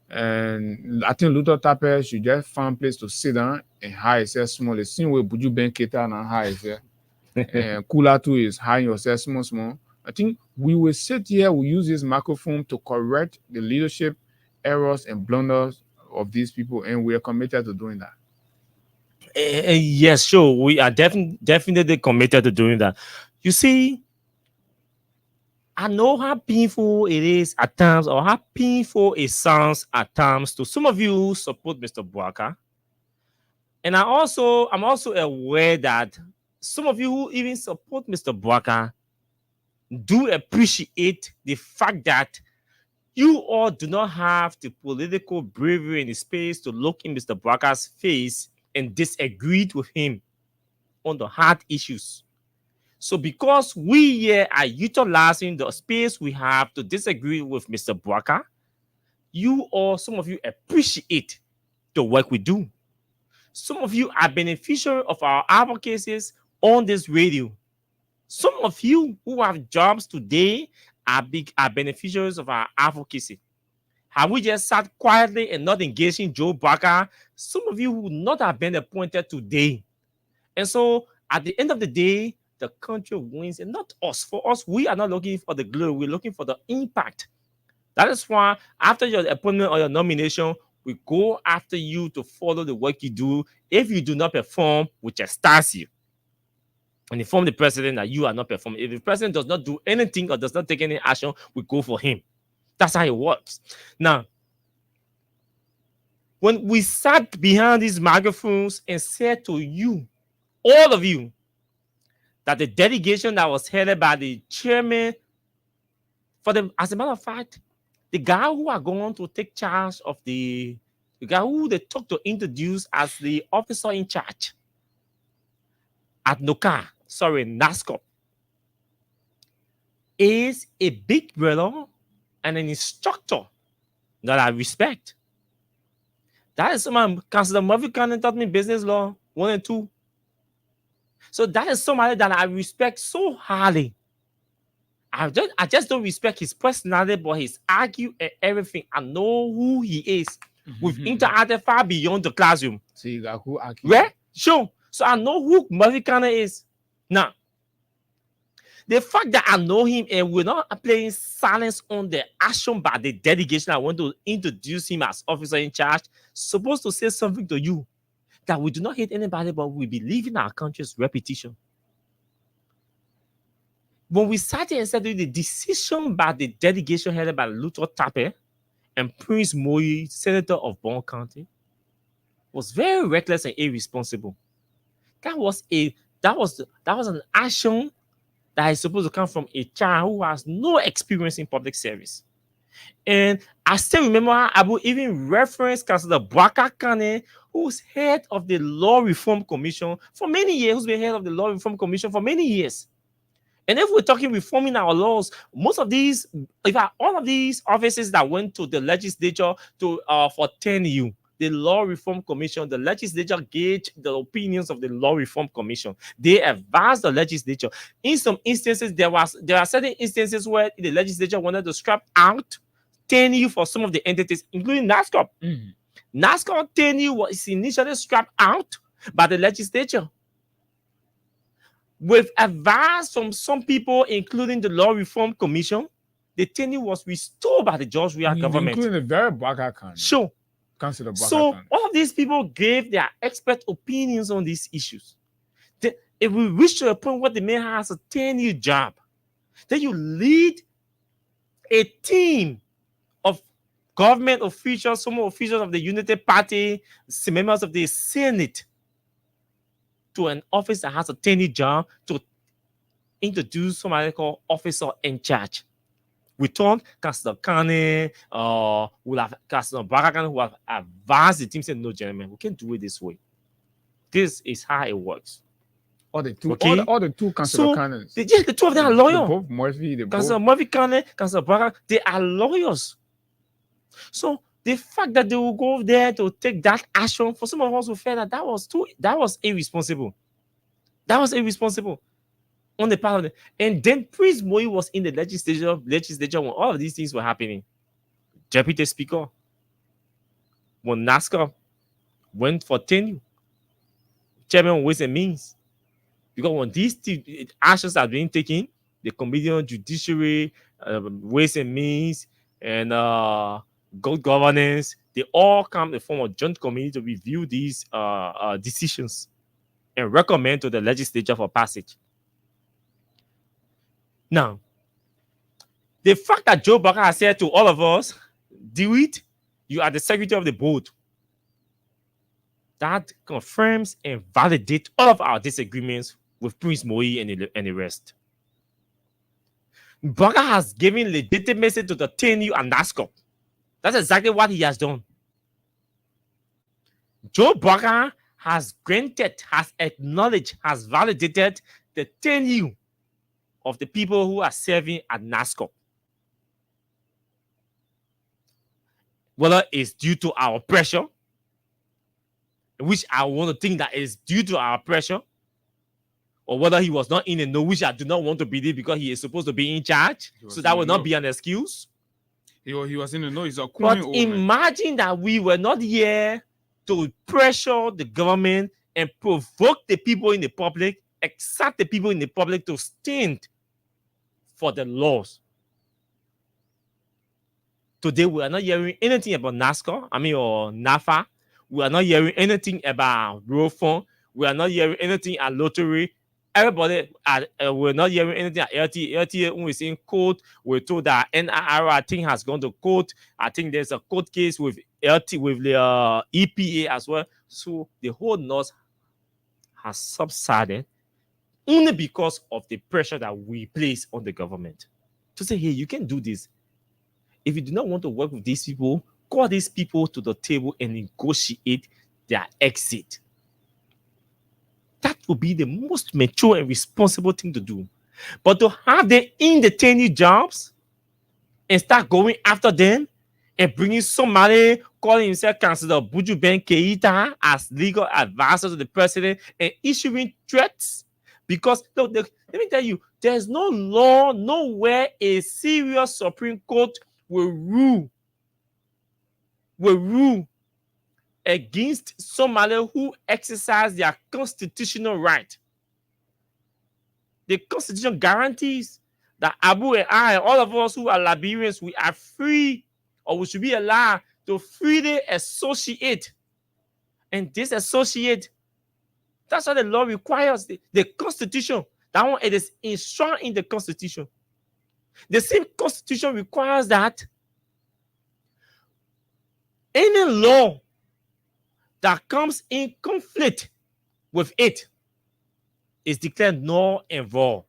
And I think Luther Tapper should just find a place to sit down and hide himself small. The same way Buju Ben Keita and hide himself. And Kula too is hiding yourself small. I think we will sit here, we use this microphone to correct the leadership errors and blunders of these people, and we are committed to doing that. Yes, sure. We are definitely committed to doing that. You see, I know how painful it is at times, or how painful it sounds at times to some of you who support Mr. Bouaka. And I'm also aware that some of you who even support Mr. Bouaka do appreciate the fact that you all do not have the political bravery and the space to look in Mr. Bouaka's face and disagree with him on the hard issues. So because we here are utilizing the space we have to disagree with Mr. Bouaka, some of you appreciate the work we do. Some of you are beneficiaries of our advocacies on this radio. Some of you who have jobs today are beneficiaries of our advocacy. Have we just sat quietly and not engaging Joe Bouaka? Some of you would not have been appointed today. And so at the end of the day, the country wins, and not us. For us, we are not looking for the glory. We're looking for the impact. That is why after your appointment or your nomination, we go after you to follow the work you do. If you do not perform, we chastise you and inform the president that you are not performing. If the president does not do anything or does not take any action, we go for him. That's how it works. Now, when we sat behind these microphones and said to you, all of you, that the delegation that was headed by the chairman, as a matter of fact, the guy who are going to take charge of the guy who they took to introduce as the officer in charge at NASCOP, is a big brother and an instructor that I respect. That is someone Councilor Murphy Cannon taught me business law. 1 and 2. So that is somebody that I respect so highly. I just don't respect his personality, but his argue and everything. I know who he is. We've interacted far beyond the classroom. So you got who argue? Right? Sure. So I know who Murphy Connor is. Now, the fact that I know him and we're not applying silence on the action by the delegation, I want to introduce him as officer in charge, supposed to say something to you that we do not hate anybody, but we believe in our country's reputation. When we sat here and said the decision by the delegation headed by Luther Tappe and Prince Moyi, Senator of Bond County, was very reckless and irresponsible. That was an action that is supposed to come from a child who has no experience in public service. And I still remember I will even reference Councillor Bwaka Kane, who's head of the Law Reform Commission for many years, who's been head of the Law Reform Commission for many years. And if we're talking reforming our laws, most of these, in fact, all of these offices that went to the legislature for 10U, the Law Reform Commission, the legislature gauged the opinions of the Law Reform Commission. They advised the legislature. In some instances, there are certain instances where the legislature wanted to scrap out 10U for some of the entities, including NASCOP. NASCOP 10U was initially scrapped out by the legislature. With advice from some people, including the Law Reform Commission, the 10U was restored by the George Weah government. Including the very Bwaka Kane. Sure. Councillor Bwaka So Kane. all of these people gave their expert opinions on these issues. If we reach to a point where the man has a 10-year job, then you lead a team of government officials, some officials of the Unity Party, some members of the Senate, to an office that has a 10-year job to introduce somebody called officer in charge. We thought Councillor Kane, will have Councillor Barakan who have advised the team, said, no, gentlemen, we can't do it this way. This is how it works. All the two, Okay. all the two Councillor So, Kanes. the two of them are loyal. Both Murphy, they both. Councillor Murphy Kane, Councillor Barakan, they are lawyers. So the fact that they will go there to take that action, for some of us who felt that was irresponsible. That was irresponsible on the part of them. And then Prince Moyi was in the legislature when all of these things were happening. Deputy Speaker, when NASCOP went for tenure, Chairman of Ways and Means. Because when these actions are being taken, the Committee on Judiciary, Ways and Means, and good governance, they all come in the form of joint committee to review these decisions and recommend to the legislature for passage. Now, the fact that Joe Baka has said to all of us, do it, you are the secretary of the board. That confirms and validates all of our disagreements with Prince Moyi and the rest. Baka has given legitimacy to the 10U and NASCOP. That's exactly what he has done. Joe Baka has granted, has acknowledged, has validated the 10U of the people who are serving at NASCOP. Whether it's due to our pressure, which I want to think that is due to our pressure, or whether he was not in the know, which I do not want to believe because he is supposed to be in charge. So that will not be an excuse. He was in the know. He's a But coin imagine that we were not here to pressure the government and provoke the people in the public, except the people in the public to stand for the laws. Today, we are not hearing anything about NASCOR, or NAFA. We are not hearing anything about road fund. We are not hearing anything at lottery. Everybody, we're not hearing anything at LTA. LTA, when we're seeing court, we're told that NIR, I think, has gone to court. I think there's a court case with LT, with the EPA as well. So the whole North has subsided only because of the pressure that we place on the government to say, hey, you can do this. If you do not want to work with these people, call these people to the table and negotiate their exit. That would be the most mature and responsible thing to do. But to have them in the 10-year jobs and start going after them and bringing somebody calling himself Councillor Buju Ben Keita as legal advisor to the president and issuing threats. Because look, let me tell you, there's no law nowhere a serious Supreme Court will rule against somebody who exercise their constitutional right. The Constitution guarantees that Abu and I, all of us who are Liberians, we are free, or we should be allowed to freely associate and disassociate. That's what the law requires. The Constitution, that one, it is enshrined in the Constitution. The same Constitution requires that any law that comes in conflict with it is declared null and void.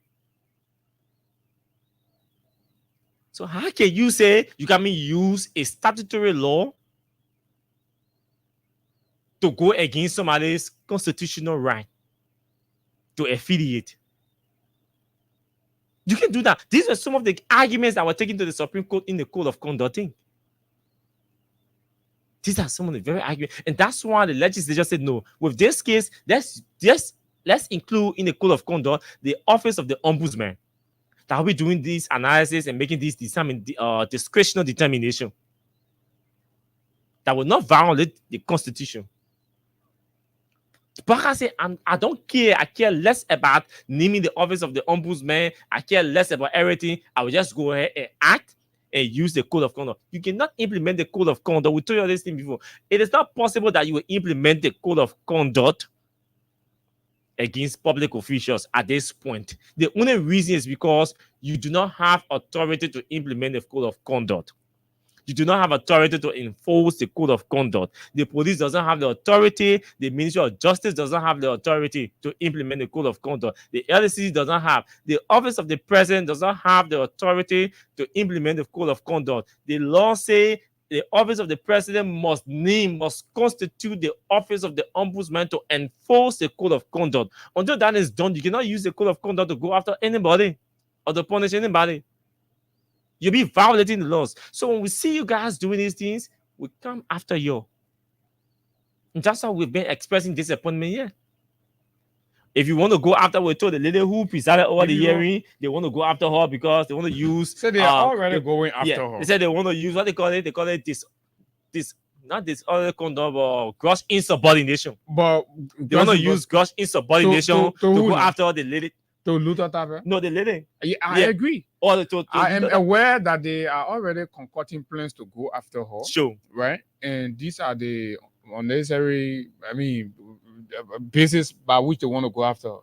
So how can you say you can use a statutory law to go against somebody's constitutional right to affiliate? You can do that. These are some of the arguments that were taken to the Supreme Court in the Code of Conducting. These are some of the very arguments. And that's why the legislature said, no, with this case, let's include in the Code of Conduct the Office of the Ombudsman that will be doing this analysis and making this discretional determination that will not violate the Constitution. But I say, I don't care. I care less about naming the Office of the Ombudsman. I care less about everything. I will just go ahead and act and use the Code of Conduct. You cannot implement the Code of Conduct. We told you this thing before. It is not possible that you will implement the Code of Conduct against public officials at this point. The only reason is because you do not have authority to implement the Code of Conduct. You do not have authority to enforce the Code of Conduct. The police doesn't have the authority. The Ministry of Justice doesn't have the authority to implement the Code of Conduct. The LCC doesn't have. The Office of the President doesn't have the authority to implement the Code of Conduct. The law says the Office of the President must constitute the Office of the Ombudsman to enforce the Code of Conduct. Until that is done, you cannot use the Code of Conduct to go after anybody or to punish anybody. You'll be violating the laws. So when we see you guys doing these things, we come after you. And that's how we've been expressing disappointment here. If you want to go after, we told the lady who presided over the hearing, they want to go after her because they want to use. So they are already going after her. They said they want to use what they call it. They call it not disorderly conduct, but gross insubordination. But they want to use gross insubordination to go after the lady. To Luther Tabe? No, the lady. I agree. I am aware that they are already concocting plans to go after her. Sure. Right? And these are the unnecessary, basis by which they want to go after her.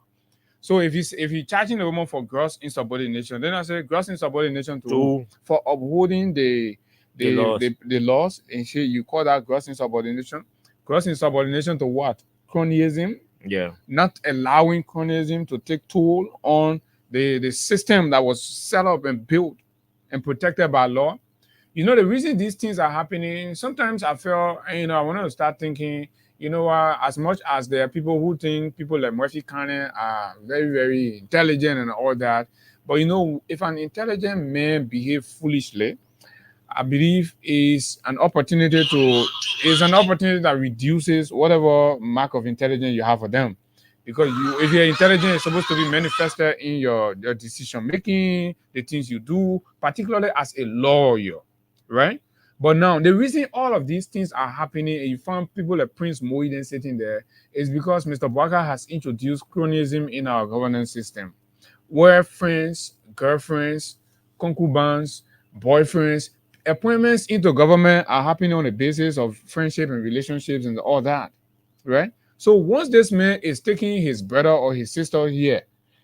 So if you're charging the woman for gross insubordination, then I say gross insubordination for upholding the laws, and you call that gross insubordination. Gross insubordination to what? Cronyism. Yeah. Not allowing cronyism to take toll on the system that was set up and built and protected by law. You know, the reason these things are happening, sometimes I feel, I want to start thinking, as much as there are people who think people like Murphy Carney are very, very intelligent and all that, but if an intelligent man behaves foolishly, I believe is an opportunity that reduces whatever mark of intelligence you have for them. Because if you're intelligent, it's supposed to be manifested in your decision making, the things you do, particularly as a lawyer, right? But now the reason all of these things are happening, and you found people like Prince Moiden sitting there, is because Mr. Bouaka has introduced cronyism in our governance system, where friends, girlfriends, concubines, boyfriends, appointments into government are happening on the basis of friendship and relationships and all that, right? So once this man is taking his brother or his sister here,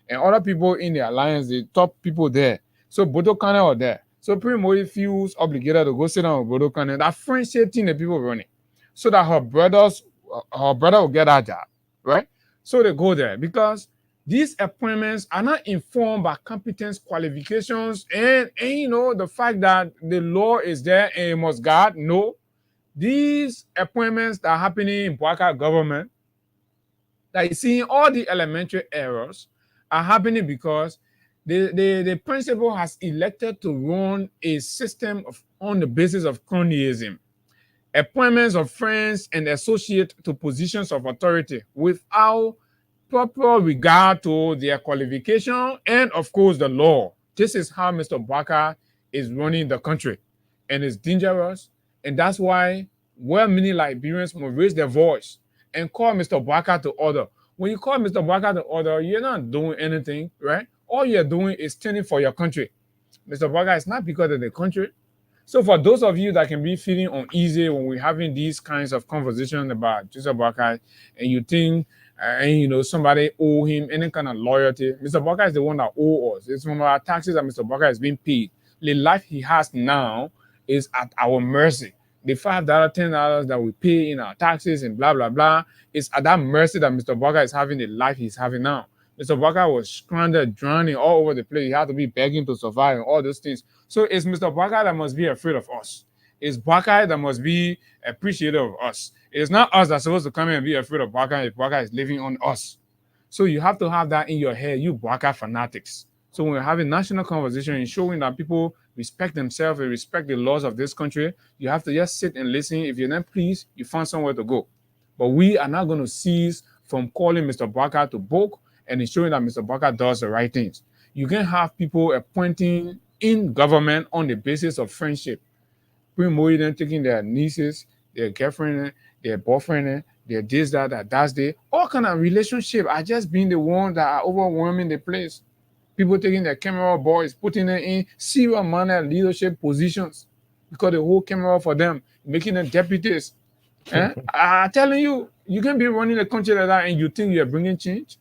and other people in the alliance, the top people there, so Bodo Kane are there. So Primo feels obligated to go sit down with Bodo Kane, that friendship thing the people running, so that her brother will get that job, right? So they go there because these appointments are not informed by competence, qualifications, and the fact that the law is there and it must guard. No, these appointments that are happening in Bouaka government, that you see all the elementary errors, are happening because the principal has elected to run a system of on the basis of cronyism, appointments of friends and associates to positions of authority without proper regard to their qualification and, of course, the law. This is how Mr. Baka is running the country, and it's dangerous. And that's why many Liberians will raise their voice and call Mr. Baka to order. When you call Mr. Baka to order, you're not doing anything, right? All you're doing is standing for your country. Mr. Baka is not because of the country. So for those of you that can be feeling uneasy when we're having these kinds of conversations about Mr. Baka, and you think, somebody owe him any kind of loyalty, Mr. Baka is the one that owes us. It's from our taxes that Mr. Baka is being paid. The life he has now is at our mercy. The $5, $10 that we pay in our taxes and blah, blah, blah, is at that mercy that Mr. Baka is having the life he's having now. Mr. Baka was stranded, drowning all over the place. He had to be begging to survive and all those things. So it's Mr. Baka that must be afraid of us. It's Baka that must be appreciative of us. It's not us that's supposed to come in and be afraid of Baka if Baka is living on us. So you have to have that in your head, you Baka fanatics. So when we're having national conversation and showing that people respect themselves and respect the laws of this country, you have to just sit and listen. If you're not pleased, you find somewhere to go. But we are not going to cease from calling Mr. Baka to book and ensuring that Mr. Baka does the right things. You can have people appointing in government on the basis of friendship. Pre-Moeden taking their nieces, their girlfriend, their boyfriend, their this, that, that's the all kind of relationship are just being the ones that are overwhelming the place. People taking their camera boys, putting them in serious manner leadership positions because the whole camera for them, making them deputies. I'm telling you, you can be running a country like that and you think you're bringing change.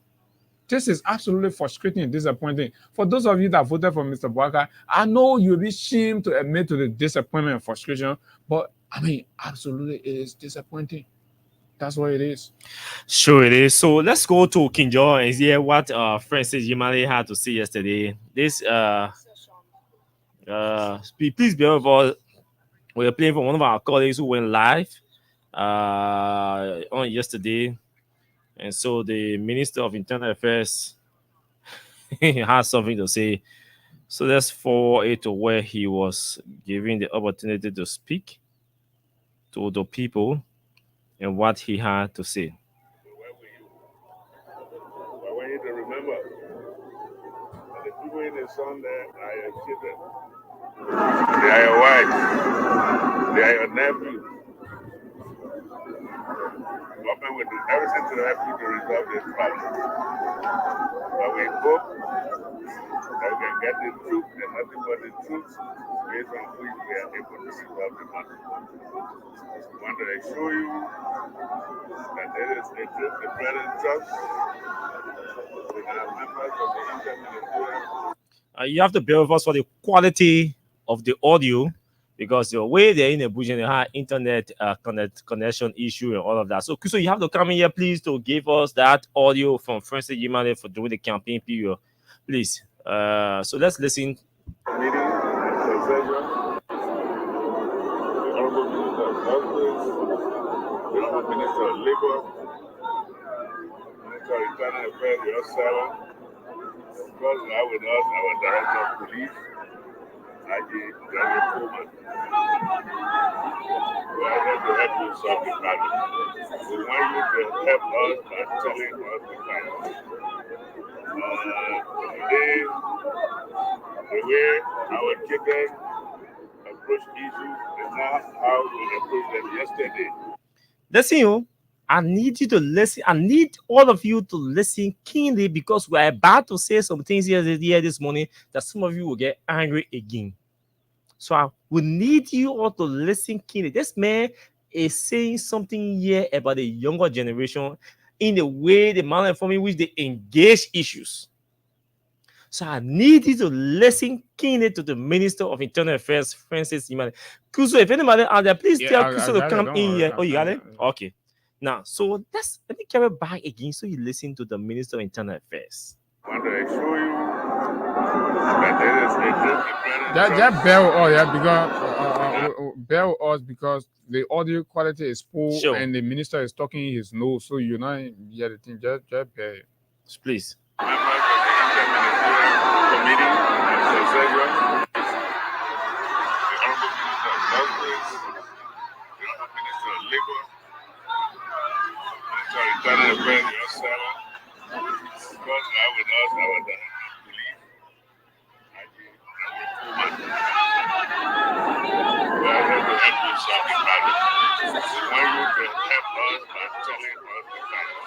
This is absolutely frustrating and disappointing. For those of you that voted for Mr. Baka, I know you'll be ashamed to admit to the disappointment and frustration, but I mean, absolutely, it is disappointing. That's what it is. Sure it is. So let's go to Kinjo and hear what Francis Yimale had to say yesterday. This please be able. We're playing for one of our colleagues who went live on yesterday, and so the Minister of Internal Affairs has something to say. So let's forward it to where he was giving the opportunity to speak to the people and what he had to say. Where were you? I want you to remember that the people in the sun there are your children. They are your wife. They are your nephews. Government will do everything to help you to resolve this problem. But we hope that we can get the truth and nothing but the truth based on which we are able to resolve the matter. We want to assure you that there is a truth the President Trump with our members of the interministerial. You have to bear with us for the quality of the audio because the way they're in Abuja, they have internet connection issue and all of that. So you have to come in here, please, to give us that audio from Francis Yimale for during the campaign period, please. So let's listen. Meeting and session. The Honorable Minister of Justice, the Honorable Minister of Labor, Minister of Internal Affairs, your servant. Of course, we have with us our Director of Police, IG Daniel Coleman. We are here to help you solve the problem. We want you to help us by telling us the facts. Today, the way our children approach issues is not how we approached them yesterday. Listen, I need you to listen. I need all of you to listen keenly because we're about to say some things here this morning that some of you will get angry again. So I will need you all to listen keenly. This man is saying something here about the younger generation in the way, the manner in which they engage issues. So I need you to listen keenly to the Minister of Internal Affairs, Francis Yimale. Kuso, if anybody out there, please tell Kuso to come in here. Oh, you got it? Okay. Now, so let me carry back again so you listen to the Minister of Internal Affairs. I want to assure you that there is a different. That bear with us because the audio quality is poor and the minister is talking his nose, so you're not hear the thing. Just bear it. Please. Members of the Interministerial Committee and Session, the Honorable Minister of Eternal praise yourself. God God with us, our belief. We are here to help you solve the problem. We want you to help us by telling us the problem.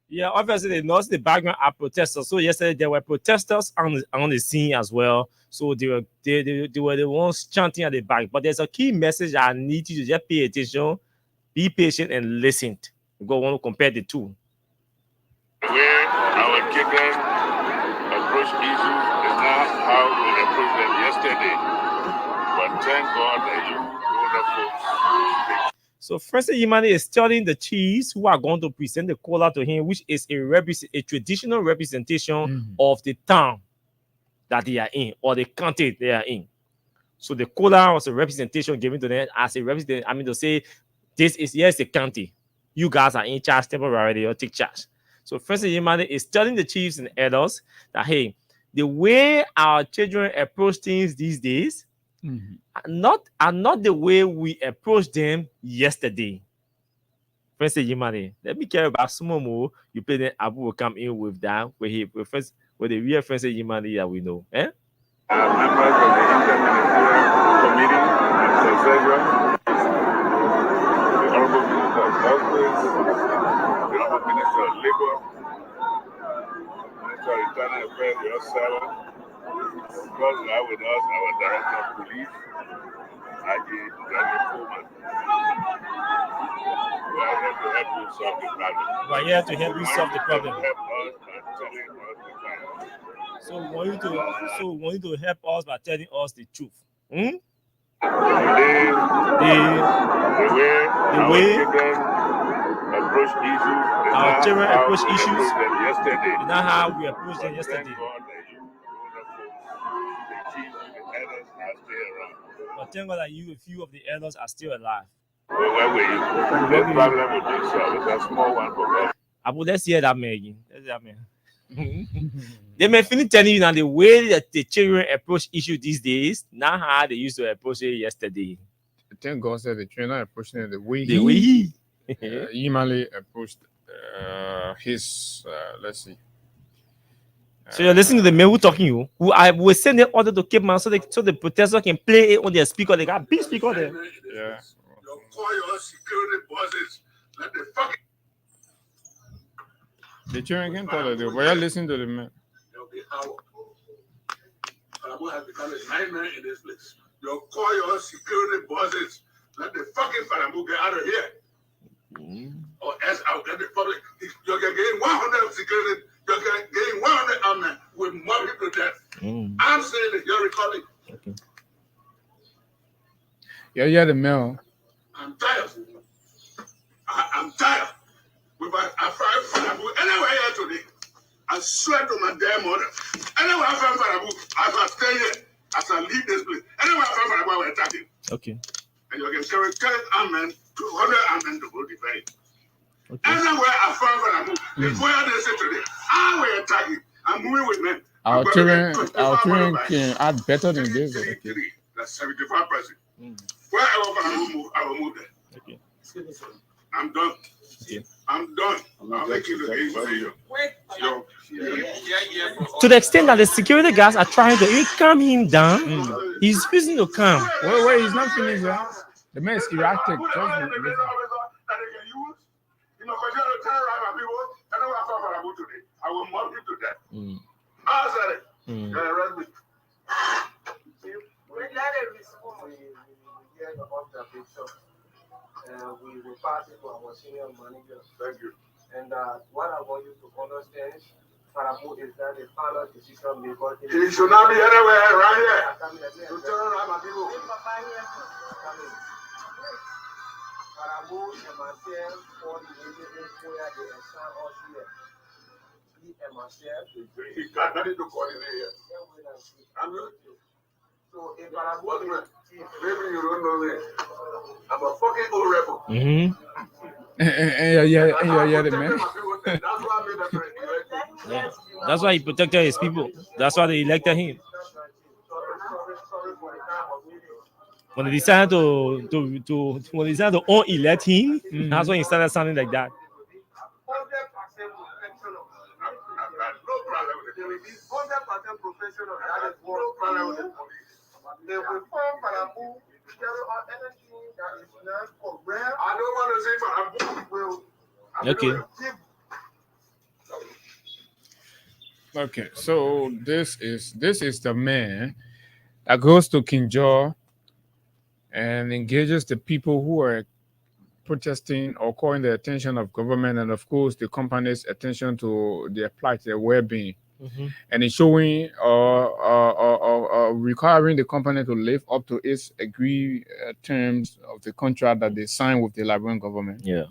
Yeah, obviously they noticed the background are protesters. So yesterday there were protesters on the scene as well. So they were the ones chanting at the back. But there's a key message I need you to just pay attention, be patient, and listen. Go want to compare the two. Where our children approach issues is not how we approached them yesterday. But thank God that you older folks. So Francis Yimane is telling the chiefs who are going to present the kola to him, which is a traditional representation of the town that they are in or the county they are in. So the kola was a representation given to them as a representative. I mean, to say this is yes the county. You guys are in charge temporarily or take charge. So Francis Yimane is telling the chiefs and elders that hey, the way our children approach things these days are not the way we approached them yesterday. Francis Yimane, let me care about some more. You play then Abu will come in with that where he with the real Francis Yimane that we know. Members of the Interministerial Committee and Succession, the Honorable Minister of Justice, the Honorable Minister of Labor, Minister of Internal Affairs, yourself, God God with us, our Director of Police, Haji Daniel Coleman. We are here to help you solve the problem. We are here to help you solve the problem. Help us by telling us the problem. So we want you to help us by telling us the truth. The way our children approach issues yesterday. Is not how we approached them yesterday. But thank God that a few of the elders are still alive. Well, where were you? The problem with this is a small one for us. Abu, let's hear that man again. Let's hear that man. They may finish telling you now the way that the children approach issue these days, not how they used to approach it yesterday. Thank God said the children are approaching it the way Yimane approached his let's see. So you're listening to the men who talking you, who I will send the order to keep man so the protesters can play it on their speaker. They got big speaker there. Yeah. Call your security bosses. Let the fucking the children can tell you, but you're listening to the man. Farabu has become a nightmare in this place. You call your security bosses. Let the fucking Farabu get out of here. Or else I'll get the public. You're getting 100 security. You're getting 100 armed with more people to death. I'm saying that you're recalling. Okay. Yeah, the mail. I'm tired. I'm tired. I find Farabu anywhere here today. I swear to my damn mother. Anywhere I find Farabu, as I stay here, as I leave this place, anywhere I find Farabu, I will attack him. Okay. And you can carry 10 armed, 200 armed to go defend. Okay. Anywhere I find Farabu, before they say today, I will attack him. I'm moving with men. Our children can add better than this. Okay. That's 75%. Wherever Farabu move, I will move there. Okay. I'm done. Okay. I'm done. I'll make you the game for you. To the extent that the security guards are trying to calm him down, he's refusing to calm. Wait, he's not finished yet. The man is erratic. You know, because you're a terror of people, I know I thought about today. I will mob you to death. I said it. You're arrest me. We hear about the picture. We will pass it to our senior managers. Thank you. And what I want you to understand, Farabu is that the final decision maker. He should not be anywhere right here. To turn around my people. Farabu and myself, for the individuals where they assign us here. He and myself. He got nothing to coordinate here. I'm not. So if Farabu, maybe you don't know this. I'm a fucking old rebel. Yeah, the man. That's why I made that friend. Yeah. That's why he protected his people. That's why they elected him. sorry for the time of meeting. When they decided to elect him, that's when he started sounding like that. 100% professional. No problem with the police. 100% professional. That is No what problem with the police. they will form Parabu. Carry on anything that is not correct. I don't want to say Parabu. Will Okay. give. Okay, so this is the man that goes to Kinjor and engages the people who are protesting or calling the attention of government and of course the company's attention to their plight, their well-being, and it's showing requiring the company to live up to its agreed terms of the contract that they signed with the Liberian government. Yeah.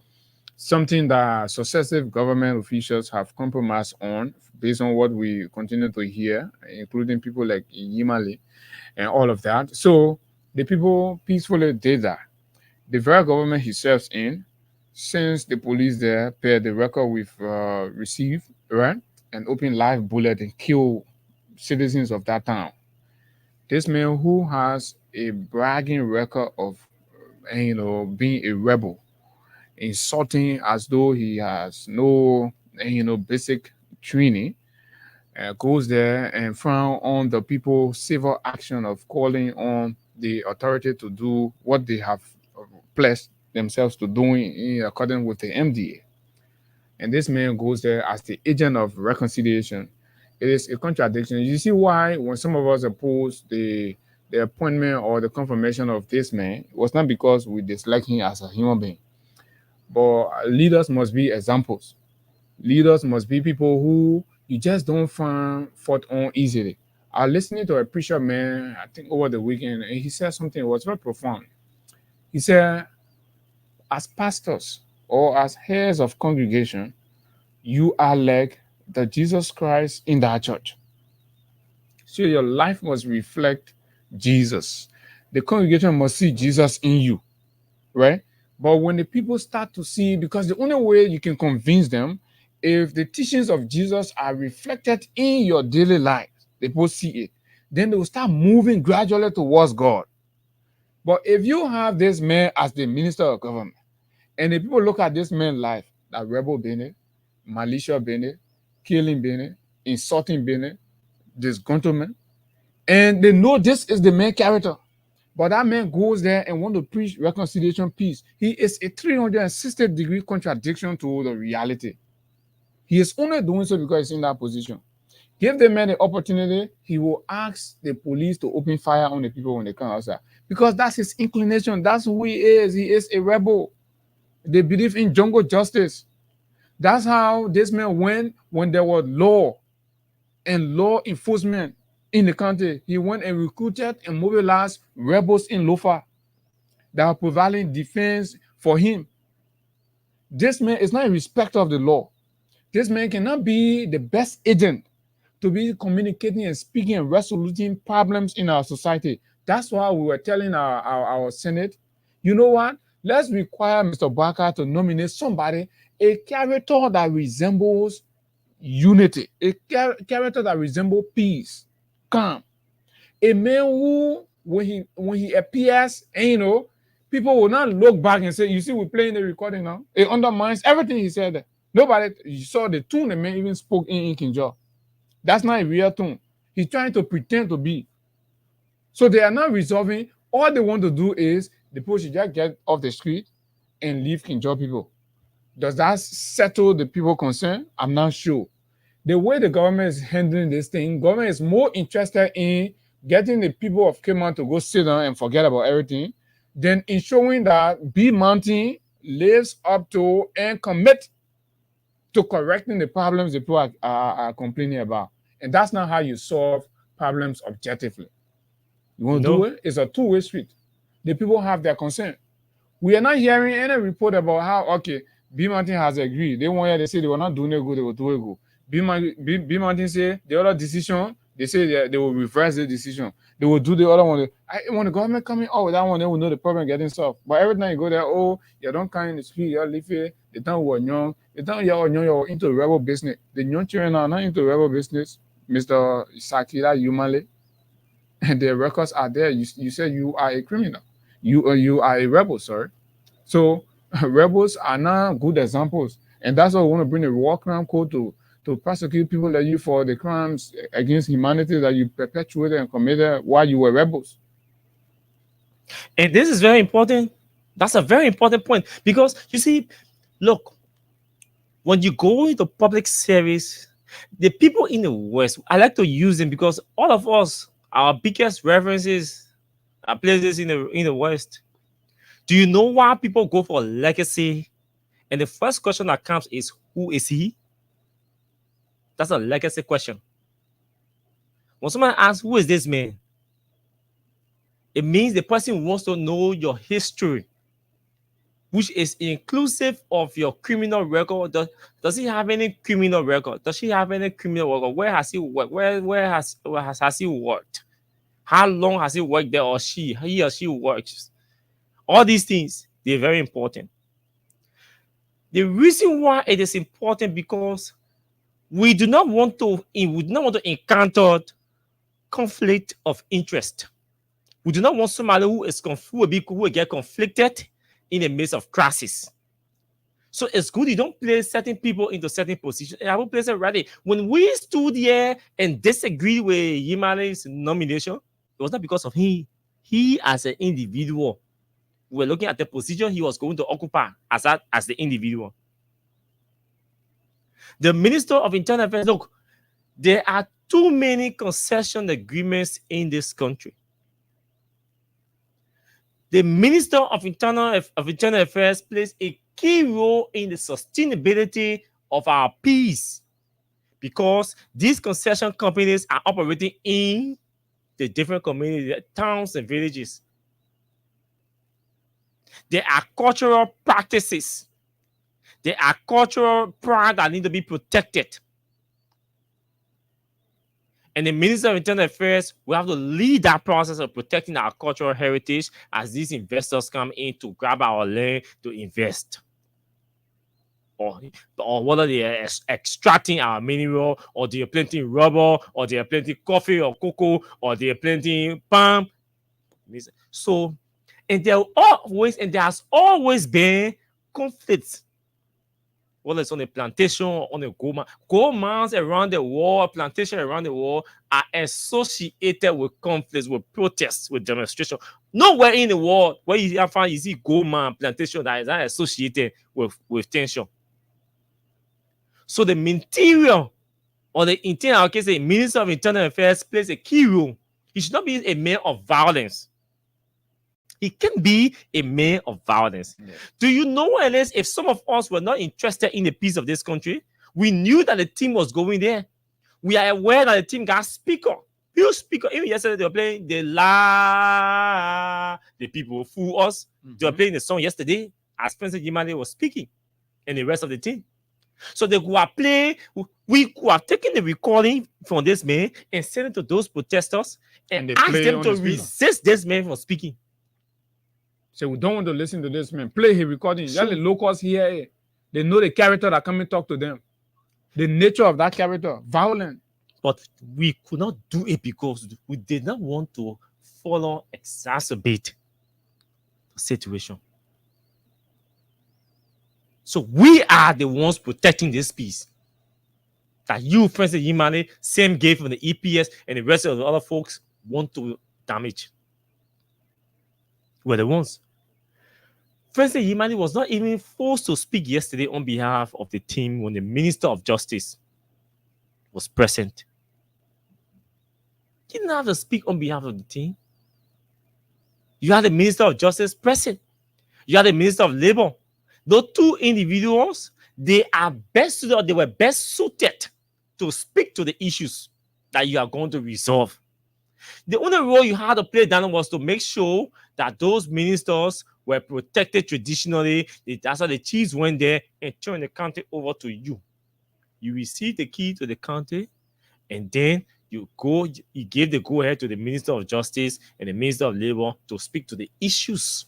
Something that successive government officials have compromised on based on what we continue to hear, including people like Yimali and all of that. So the people peacefully did that. The very government he serves in, since the police there paid the record we've received, right, and open live bullet and kill citizens of that town. This man who has a bragging record of, being a rebel, insulting as though he has no, basic training, goes there and frown on the people's civil action of calling on the authority to do what they have pledged themselves to doing in accordance with the MDA. And this man goes there as the agent of reconciliation. It is a contradiction. You see why when some of us oppose the appointment or the confirmation of this man, it was not because we dislike him as a human being. But leaders must be examples. Leaders must be people who you just don't find fault on easily. I was listening to a preacher man, I think over the weekend, and he said something that was very profound. He said, as pastors or as heads of congregation, you are like the Jesus Christ in that church. So your life must reflect Jesus. The congregation must see Jesus in you, right? But when the people start to see, because the only way you can convince them, if the teachings of Jesus are reflected in your daily life, they both see it, then they will start moving gradually towards God. But if you have this man as the minister of government, and the people look at this man's life, that rebel being militia being killing being insulting being disgruntlement, and they know this is the main character, but that man goes there and want to preach reconciliation, peace. He is a 360-degree contradiction to the reality. He is only doing so because he's in that position. Give the man the opportunity, he will ask the police to open fire on the people when they come outside. Because that's his inclination. That's who he is. He is a rebel. They believe in jungle justice. That's how this man went when there was law and law enforcement in the country. He went and recruited and mobilized rebels in Lofa that are providing defense for him. This man is not a respecter of the law. This man cannot be the best agent to be communicating and speaking and resoluting problems in our society. That's why we were telling our Senate, you know what? Let's require Mr. Barker to nominate somebody, a character that resembles unity, a character that resembles peace, calm. A man who, when he appears, and people will not look back and say, you see, we're playing the recording now. It undermines everything he said. Nobody, you saw the tune the man even spoke in Kinjor. That's not a real tune. He's trying to pretend to be. So they are not resolving. All they want to do is the people should just get off the street and leave Kinjor people. Does that settle the people concerned? I'm not sure. The way the government is handling this thing, government is more interested in getting the people of Cayman to go sit down and forget about everything than in showing that B Mountain lives up to and commit to correcting the problems the people are complaining about. And that's not how you solve problems objectively. You want to do it? It's a two-way street. The people have their concern. We are not hearing any report about how, okay, B Mountain has agreed. They say they were not doing it good, they will do it good. B Mountain say the other decision, they say they will reverse the decision. They will do the other one. When the government coming out with that one, they will know the problem getting solved. But every time you go there, you don't come in the street, you live here, they don't want young, they don't you're into rebel business. The young children are not into rebel business. Mr. Sakira Yumale, and the records are there. You said you are a criminal. you are a rebel, sir. So rebels are not good examples, and that's why we want to bring the war crime code to prosecute people like you for the crimes against humanity that you perpetuated and committed while you were rebels. And this is very important. That's a very important point because you see, look, when you go into public service, the people in the West, I like to use them because all of us, our biggest references are places in the West. Do you know why people go for legacy? And the first question that comes is, who is he? That's a legacy question. When someone asks, who is this man? It means the person wants to know your history, which is inclusive of your criminal record. Does he have any criminal record? Does she have any criminal record? Where has he worked? Where has he worked? How long has he worked there, or he or she works? All these things, they're very important. The reason why it is important because we do not want to encounter conflict of interest. We do not want somebody who will get conflicted in the midst of crisis. So it's good you don't place certain people into certain positions. And I will place it ready. When we stood here and disagreed with Yimale's nomination, it was not because of him. He as an individual, we were looking at the position he was going to occupy as the individual. The Minister of Internal Affairs, look, there are too many concession agreements in this country. The Minister of Internal Affairs plays a key role in the sustainability of our peace because these concession companies are operating in the different communities, towns and villages. There are cultural practices. There are cultural pride that need to be protected. And the Minister of Internal Affairs will have to lead that process of protecting our cultural heritage as these investors come in to grab our land to invest. Or whether they are extracting our mineral, or they are planting rubber, or they are planting coffee or cocoa, or they are planting palm. So, and there has always been conflicts. Whether it's on a plantation or on a gold mine. Gold mines around the world, plantations around the world are associated with conflicts, with protests, with demonstration. Nowhere in the world where you see gold mine plantation that is not associated with tension. So the material or the internal case, the Minister of Internal Affairs plays a key role. He should not be a man of violence. He can be a man of violence. Yeah. Do you know what it is? If some of us were not interested in the peace of this country, we knew that the team was going there. We are aware that the team got speaker. Few speaker. Even yesterday they were playing the people fool us. Mm-hmm. They were playing the song yesterday as President Yimale was speaking, and the rest of the team. So they were playing. We were taking the recording from this man and send it to those protesters and ask them to resist this man from speaking. So we don't want to listen to this man. Play his recording. Sure. The locals here, they know the character that come and talk to them. The nature of that character, violent. But we could not do it because we did not want to exacerbate the situation. So we are the ones protecting this peace. That you, President Yimale, same gave from the EPS and the rest of the other folks want to damage. We're the ones. President Yimale was not even forced to speak yesterday on behalf of the team when the Minister of Justice was present. He didn't have to speak on behalf of the team. You had the Minister of Justice present. You had the Minister of Labor. Those two individuals, they were best suited to speak to the issues that you are going to resolve. The only role you had to play down was to make sure that those ministers were protected traditionally. That's why the chiefs went there and turned the country over to you. You received the key to the country, and then you gave the go-ahead to the Minister of Justice and the Minister of Labor to speak to the issues.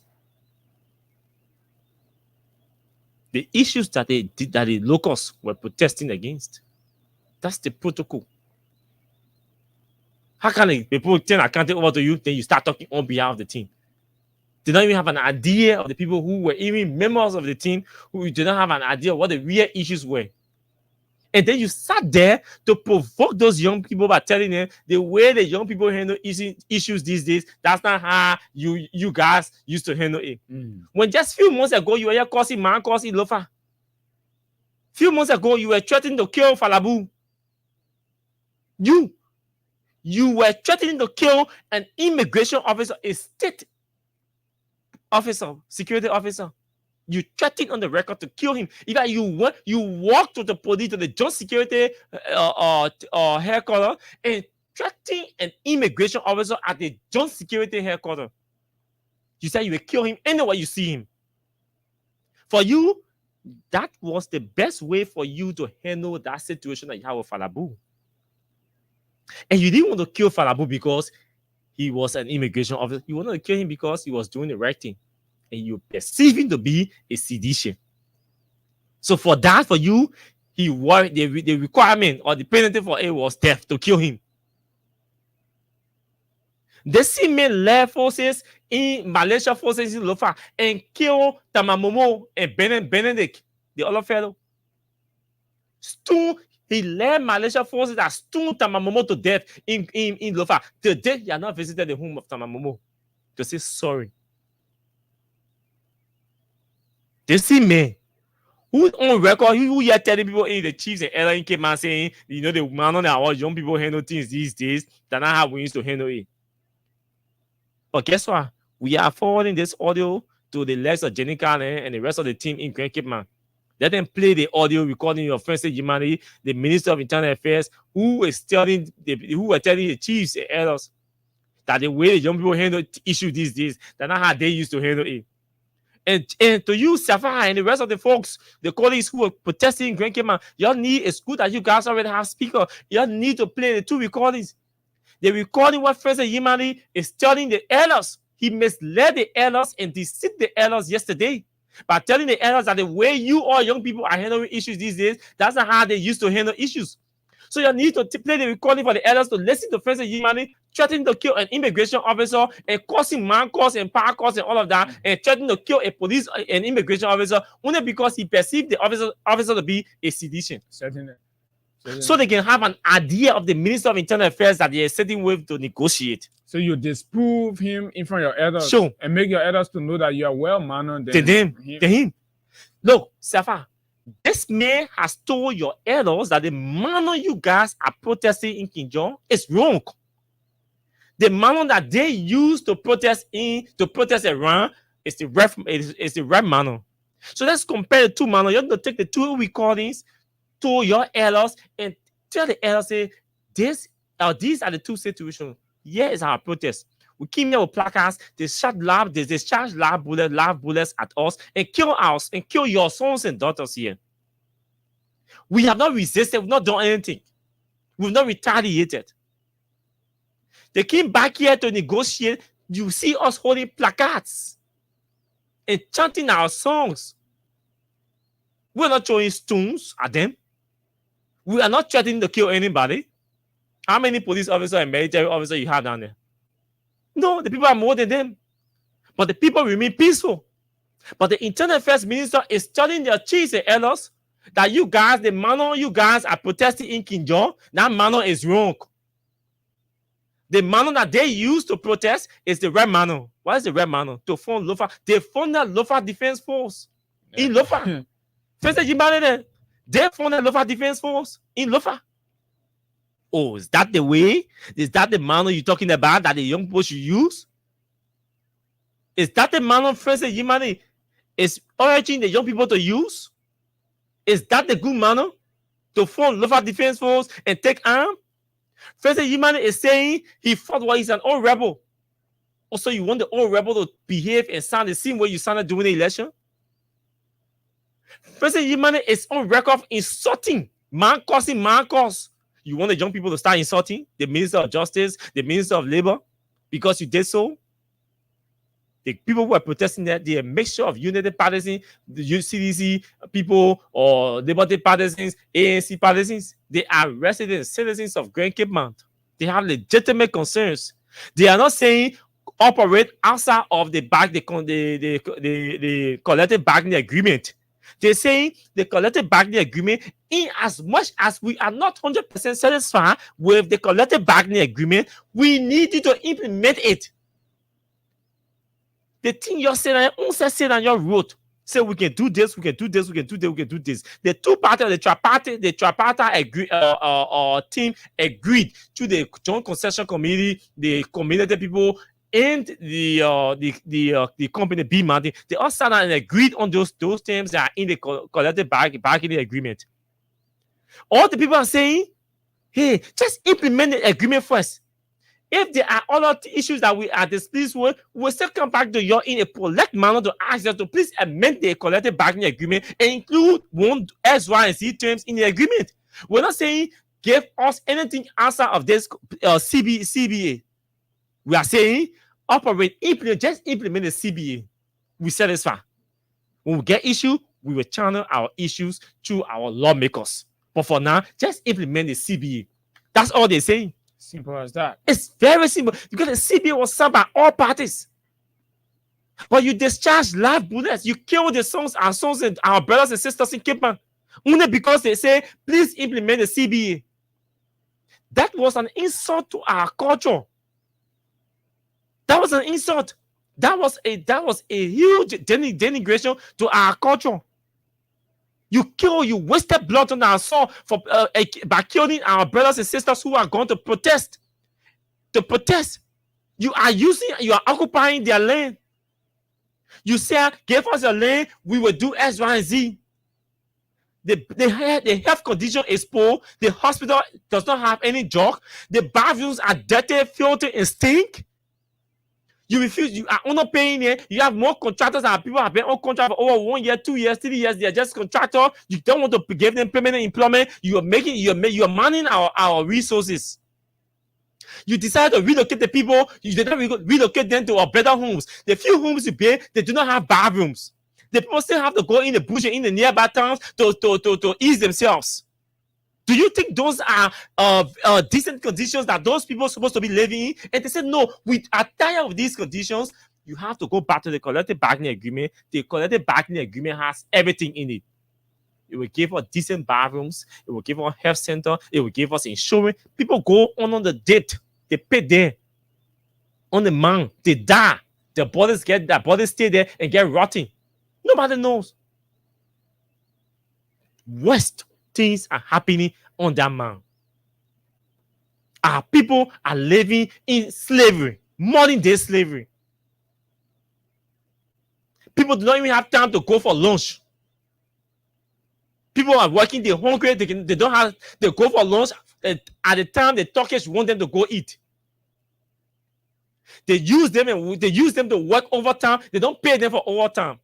The issues that the locals were protesting against. That's the protocol. How can the people turn a country over to you, then you start talking on behalf of the team? They don't even have an idea of the people who were even members of the team who did not have an idea of what the real issues were. And then you sat there to provoke those young people by telling them the way the young people handle issues these days, that's not how you guys used to handle it. When just few months ago, you were here causing man, causing Lofa. Few months ago, you were threatening to kill Falabu. You were threatening to kill an immigration officer, a state officer, security officer. You threatened on the record to kill him. In fact, you walked to the police, to the joint security headquarters, and threatened an immigration officer at the joint security headquarters. You said you will kill him anywhere you see him. For you, that was the best way for you to handle that situation that you have with Falabu. And you didn't want to kill Falabu because he was an immigration officer. You wanted to kill him because he was doing the right thing. And you perceive him to be a sedition. So for that, for you, the requirement or the penalty for it was death, to kill him. The same men led forces in Malaysia, forces in Lofa, and killed Tamamomo and Benedict, the other fellow. He led Malaysia forces that stoned Tamamomo to death in Lofa. Today, he has not visited the home of Tamamomo to say sorry. They see me. Who on record, who you telling people in the Chiefs and airline came out saying, the man on our young people handle things these days, that's not how we used to handle it. But guess what? We are forwarding this audio to the legs of Jenny Carlin and the rest of the team in Grand Cape, man. Let them play the audio recording of Francis Jimani, the Minister of Internal Affairs, who were telling the Chiefs and elders that the way the young people handle issues these days, that's not how they used to handle it. And to you, Safar, and the rest of the folks, the colleagues who are protesting in Grand Cape, y'all need, it's good that you guys already have speaker. Y'all need to play the two recordings. The recording what Francis Jimani is telling the elders. He misled the elders and deceived the elders yesterday by telling the elders that the way you all young people are handling issues these days, that's not how they used to handle issues. So you need to play the recording for the elders to listen to Francis Jimani threatening to kill an immigration officer and causing man cause and power cause and all of that, and threatening to kill an immigration officer only because he perceived the officer to be a sedition. Certainly. So they can have an idea of the Minister of Internal Affairs that they are sitting with to negotiate. So you disprove him in front of your elders, sure, and make your elders to know that you are well-mannered than him. Look, Safa, this man has told your elders that the manner you guys are protesting in Kinjong is wrong. The manner that they use to protest Iran is the right manner. So let's compare the two manners. You have to take the two recordings to your elders and tell the elders, say, these are the two situations. Here is our protest. We came here with placards. They discharge live bullets at us and kill us and kill your sons and daughters here. We have not resisted. We've not done anything. We've not retaliated. They came back here to negotiate. You see us holding placards and chanting our songs. We're not throwing stones at them. We are not threatening to kill anybody. How many police officers and military officers you have down there? No, the people are more than them. But the people remain peaceful. But the Internal Affairs Minister is telling their chiefs and elders that you guys, the manner you guys are protesting in Kinjong, that manner is wrong. The manner that they use to protest is the right manner. What is the right manner? To form Lofa. They formed that Lofa Defense Force in Lofa. First, they formed that Lofa Defense Force in Lofa. Oh, is that the way? Is that the manner you're talking about that the young people should use? Is that the manner Francis Jimani is urging the young people to use? Is that the good manner to form Lofa Defense Force and take arm? Francis Jimani is saying he fought while he's an old rebel. Also, you want the old rebel to behave and sound the same way you sounded during the election? Francis Jimani is on record of insulting man cause. You want the young people to start insulting the Minister of Justice, the Minister of Labor, because you did so? The people who are protesting that, they are a mixture of United Partisans, the UCDC people, or Liberty Partisans, ANC Partisans. They are resident citizens of Grand Cape Mount. They have legitimate concerns. They are not saying operate outside of the collective bargaining agreement. They're saying the collective bargaining agreement, in as much as we are not 100% satisfied with the collective bargaining agreement, we need you to implement it. The thing you're saying, say on your road, say we can do this, we can do this, we can do this, we can do this. The two parties, the tripartite team agreed to the joint concession committee, the community people, and the company B Mountain. They all sat down and agreed on those terms that are in the collective bargaining agreement. All the people are saying, hey, just implement the agreement first. If there are other issues that we are displeased with, we'll still come back to you in a polite manner to ask you to please amend the collective bargaining agreement and include one X, Y, and Z terms in the agreement. We're not saying give us anything outside of this CBA. We are saying just implement the CBA. We satisfy. When we get issue, we will channel our issues to our lawmakers. But for now, just implement the CBA. That's all they're saying. Simple as that. It's very simple because the CBA was signed by all parties. But you discharge live bullets. You kill our sons and our brothers and sisters in Cape Town only because they say, please implement the CBA. That was an insult to our culture. That was an insult. That was a huge denigration to our culture. You wasted blood on our soul by killing our brothers and sisters who are going to protest. You are occupying their land. You say, give us a land, we will do X, Y, and Z. The health condition is poor. The hospital does not have any drug. The bathrooms are dirty, filthy, and stink. You refuse. You are underpaying it. You have more contractors and people have been on contract for over 1 year, 2 years, 3 years. They are just contractors. You don't want to give them permanent employment. You are manning our resources. You decide to relocate the people. You did not relocate them to our better homes. The few homes you pay, they do not have bathrooms. The people still have to go in the bush and in the nearby towns to ease themselves. Do you think those are decent conditions that those people are supposed to be living in? And they said, no, we are tired of these conditions. You have to go back to the collective bargaining agreement. The collective bargaining agreement has everything in it. It will give us decent bathrooms. It will give us health center. It will give us insurance. People go on the date. They pay there. On the man, they die. Their bodies stay there and get rotting. Nobody knows. Worst things are happening on that man. Our people are living in slavery, modern day slavery. People do not even have time to go for lunch. People are working, they're hungry, they go for lunch at the time the Turkish want them to go eat. They use them to work overtime. They don't pay them for overtime.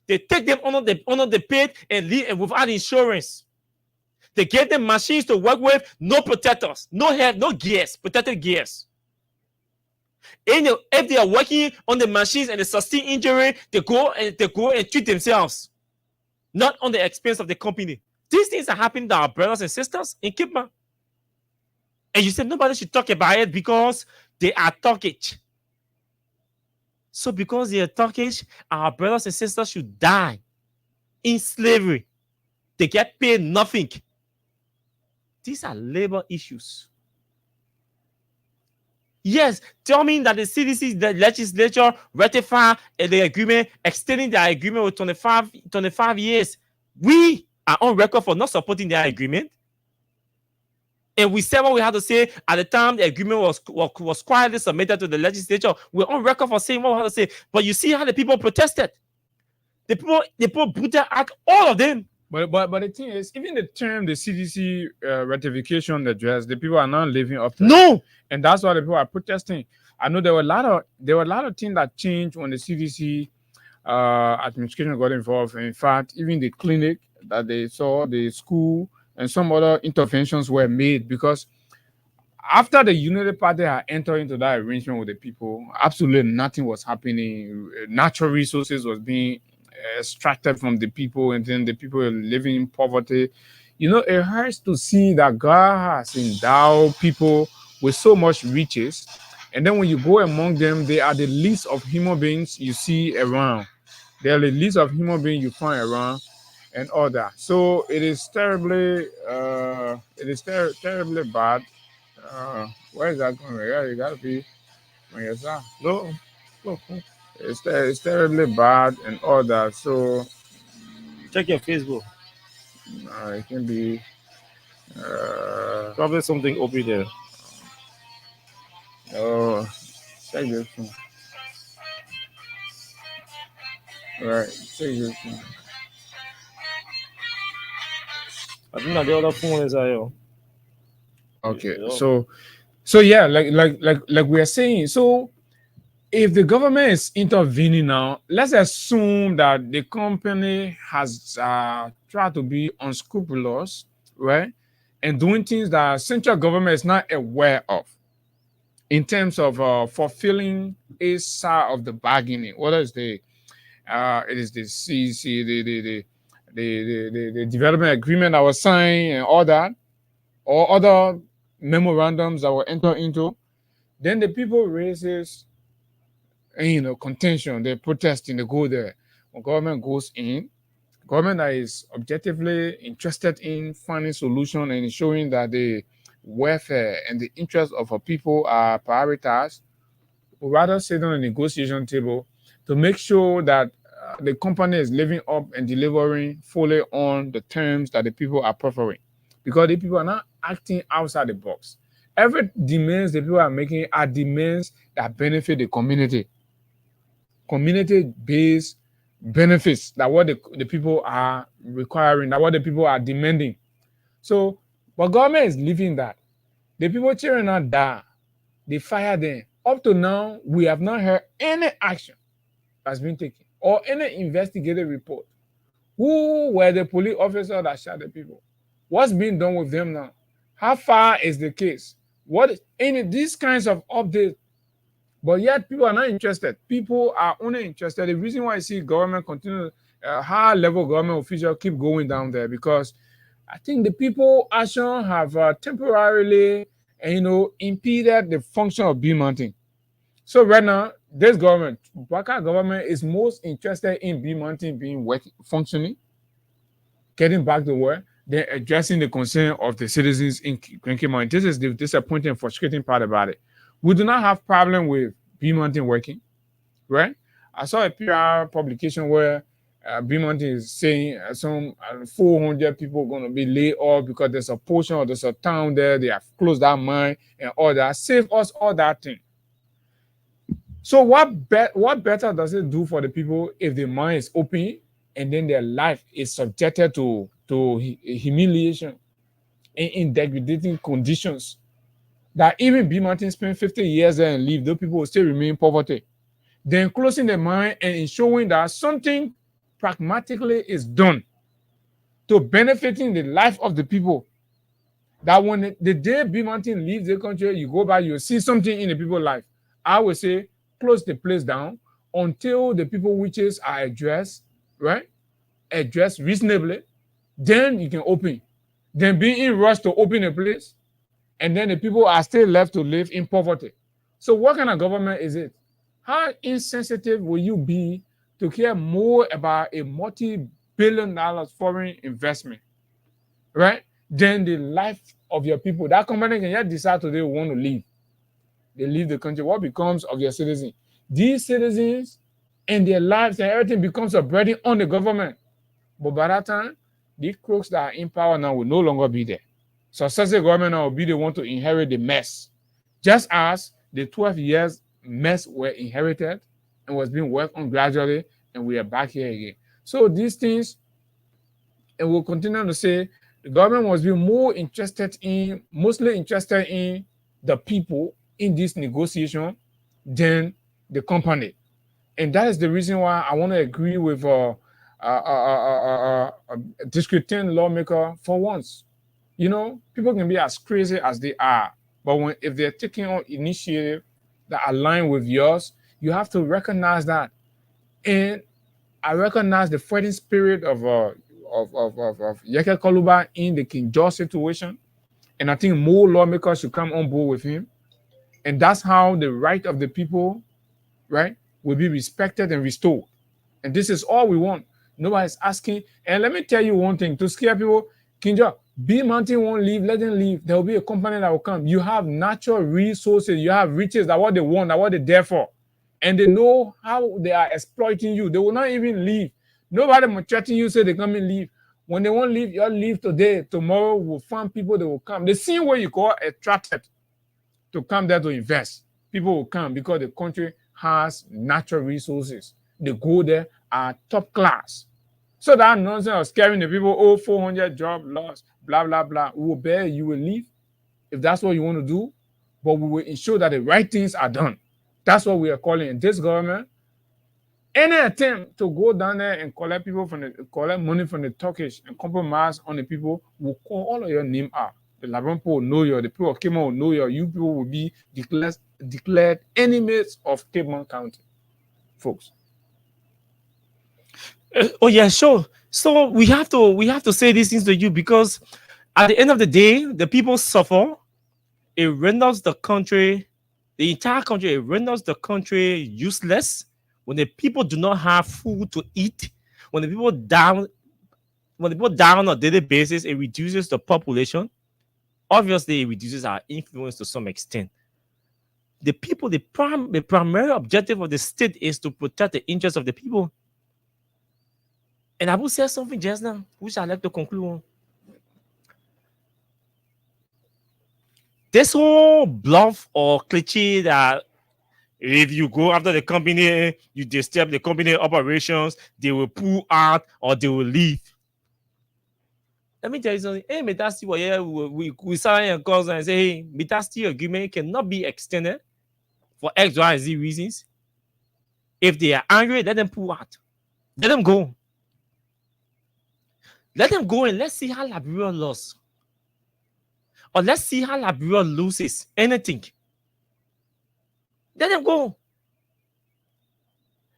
They take them under the paid and leave without insurance. They get them machines to work with, no protectors, no head, no gears, protected gears. And if they are working on the machines and they sustain injury, they go and treat themselves, not on the expense of the company. These things are happening to our brothers and sisters in Cape Town. And you said nobody should talk about it because they are Turkish. So because they are Turkish, our brothers and sisters should die in slavery. They get paid nothing. These are labor issues. Yes, tell me that the CDC, the legislature, ratified the agreement, extending the agreement with 25 years. We are on record for not supporting that agreement. And we said what we had to say at the time the agreement was quietly submitted to the legislature. We're on record for saying what we had to say. But you see how the people protested. The people brutal act, all of them. But the thing is, even the term the CDC ratification address, the people are not living up to it. No, and that's why the people are protesting. I know there were a lot of things that changed when the CDC administration got involved. In fact, even the clinic that they saw, the school, and some other interventions were made because after the Unity Party had entered into that arrangement with the people, absolutely nothing was happening. Natural resources was being extracted from the people, and then the people are living in poverty. You know, it hurts to see that God has endowed people with so much riches, And then when you go among them, they are the least of human beings you see around. They are the least of human beings you find around, and all that. So it is terribly, terribly bad. Where is that going? Yeah, you gotta be. Yes, sir. No. No. It's terribly bad and all that. So Check your Facebook. it can be. Probably something open there. Oh, check this one. Right, check this one. I think that the other phone is here. Okay, Yeah. so yeah, like we are saying. So if the government is intervening now, let's assume that the company has tried to be unscrupulous, right, and doing things that central government is not aware of, in terms of fulfilling a side of the bargaining. What is the it is the CC, the development agreement that was signed and all that, or other memorandums that were entered into. Then the people raises, contention. They're protesting. They go there. When government goes in, government that is objectively interested in finding solution and ensuring that the welfare and the interests of our people are prioritized, would rather sit on a negotiation table to make sure that the company is living up and delivering fully on the terms that the people are preferring, because the people are not acting outside the box. Every demands the people are making are demands that benefit the community-based benefits, that what the people are requiring, that what the people are demanding. So, but government is leaving that. The people cheering out that, they fire them. Up to now, we have not heard any action that's been taken or any investigative report. Who were the police officers that shot the people? What's being done with them now? How far is the case? What in these kinds of updates? But yet people are not interested. People are only interested. The reason why I see government continue, high level government officials keep going down there, because I think the people action have temporarily, impeded the function of Bill Mountain. So right now, this government, Baka government, is most interested in Bill Mountain being functioning, getting back to work, then addressing the concern of the citizens in Grand Mountain. This is the disappointing and frustrating part about it. We do not have problem with Bill Mountain working, right? I saw a PR publication where Bill Mountain is saying some 400 people are going to be laid off because there's a portion or there's a town there, they have closed that mine and all that. Save us all that thing. So what better does it do for the people if the mine is open and then their life is subjected to humiliation and in degrading conditions, that even Bill Mountain spent 50 years there and leave, those people will still remain in poverty? Then closing the mine and ensuring that something pragmatically is done to benefiting the life of the people. That when the day Bill Mountain leaves the country, you go back, you see something in the people's life. I would say close the place down until the people witches are addressed, right? Addressed reasonably. Then you can open. Then being in rush to open a place, and then the people are still left to live in poverty. So what kind of government is it? How insensitive will you be to care more about a multi-billion-dollar foreign investment, right, than the life of your people? That company can just decide today want to leave. They leave the country. What becomes of your citizens? These citizens and their lives and everything becomes a burden on the government. But by that time, the crooks that are in power now will no longer be there. Successive government now will be the one to inherit the mess. Just as the 12 years mess were inherited and was being worked on gradually, and we are back here again. So these things, and we'll continue to say, the government must be mostly interested in the people in this negotiation than the company. And that is the reason why I want to agree with a District 10 lawmaker for once. People can be as crazy as they are, but if they're taking on initiative that align with yours, you have to recognize that. And I recognize the fighting spirit of Yeke Koluba in the King George situation, and I think more lawmakers should come on board with him And that's how the right of the people, right, will be respected and restored. And this is all we want. Nobody's asking. And let me tell you one thing, to scare people, Kinja, B Mountain won't leave, let them leave. There will be a company that will come. You have natural resources, you have riches, that what they want, that what they're there for. And they know how they are exploiting you. They will not even leave. Nobody will threaten you, say they come and leave. When they won't leave, you'll leave today. Tomorrow we'll find people that will come. The same way you call attracted to come there to invest. People will come because the country has natural resources. They go there are top class. So that nonsense of scaring the people, oh, 400 job loss, blah, blah, blah. We will bear, you will leave if that's what you want to do. But we will ensure that the right things are done. That's what we are calling in this government. Any attempt to go down there and collect money from the Turkish and compromise on the people will call all of your name out. The Laban people will know you, the people of Cape Mount will know you, you people will be declared enemies of Cape Mount County, folks. Oh yeah, sure. So we have to say these things to you because at the end of the day, the people suffer. It renders the country, the entire country, it renders the country useless. When the people do not have food to eat, when the people down on a daily basis, it reduces the population. Obviously, it reduces our influence to some extent. The people, the primary objective of the state is to protect the interests of the people. And Abu said something just now, which I'd like to conclude on. This whole bluff or cliche that if you go after the company, you disturb the company operations, they will pull out or they will leave. Let me tell you something. Hey, Metasti, we sign a cause and say, hey, Metasti agreement cannot be extended for X, Y, and Z reasons. If they are angry, let them pull out. Let them go. Let them go and let's see how Liberia lost. Or let's see how Liberia loses anything. Let them go.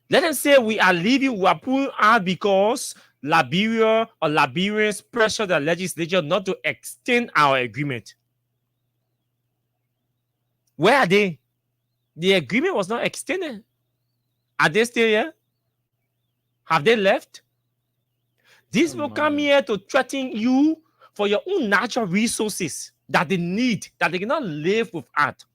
Let them say we are leaving, we are pulling out because Liberia or Liberians pressure the legislature not to extend our agreement. Where are they? The agreement was not extended. Are they still here? Have they left? These will come here to threaten you for your own natural resources that they need, that they cannot live without.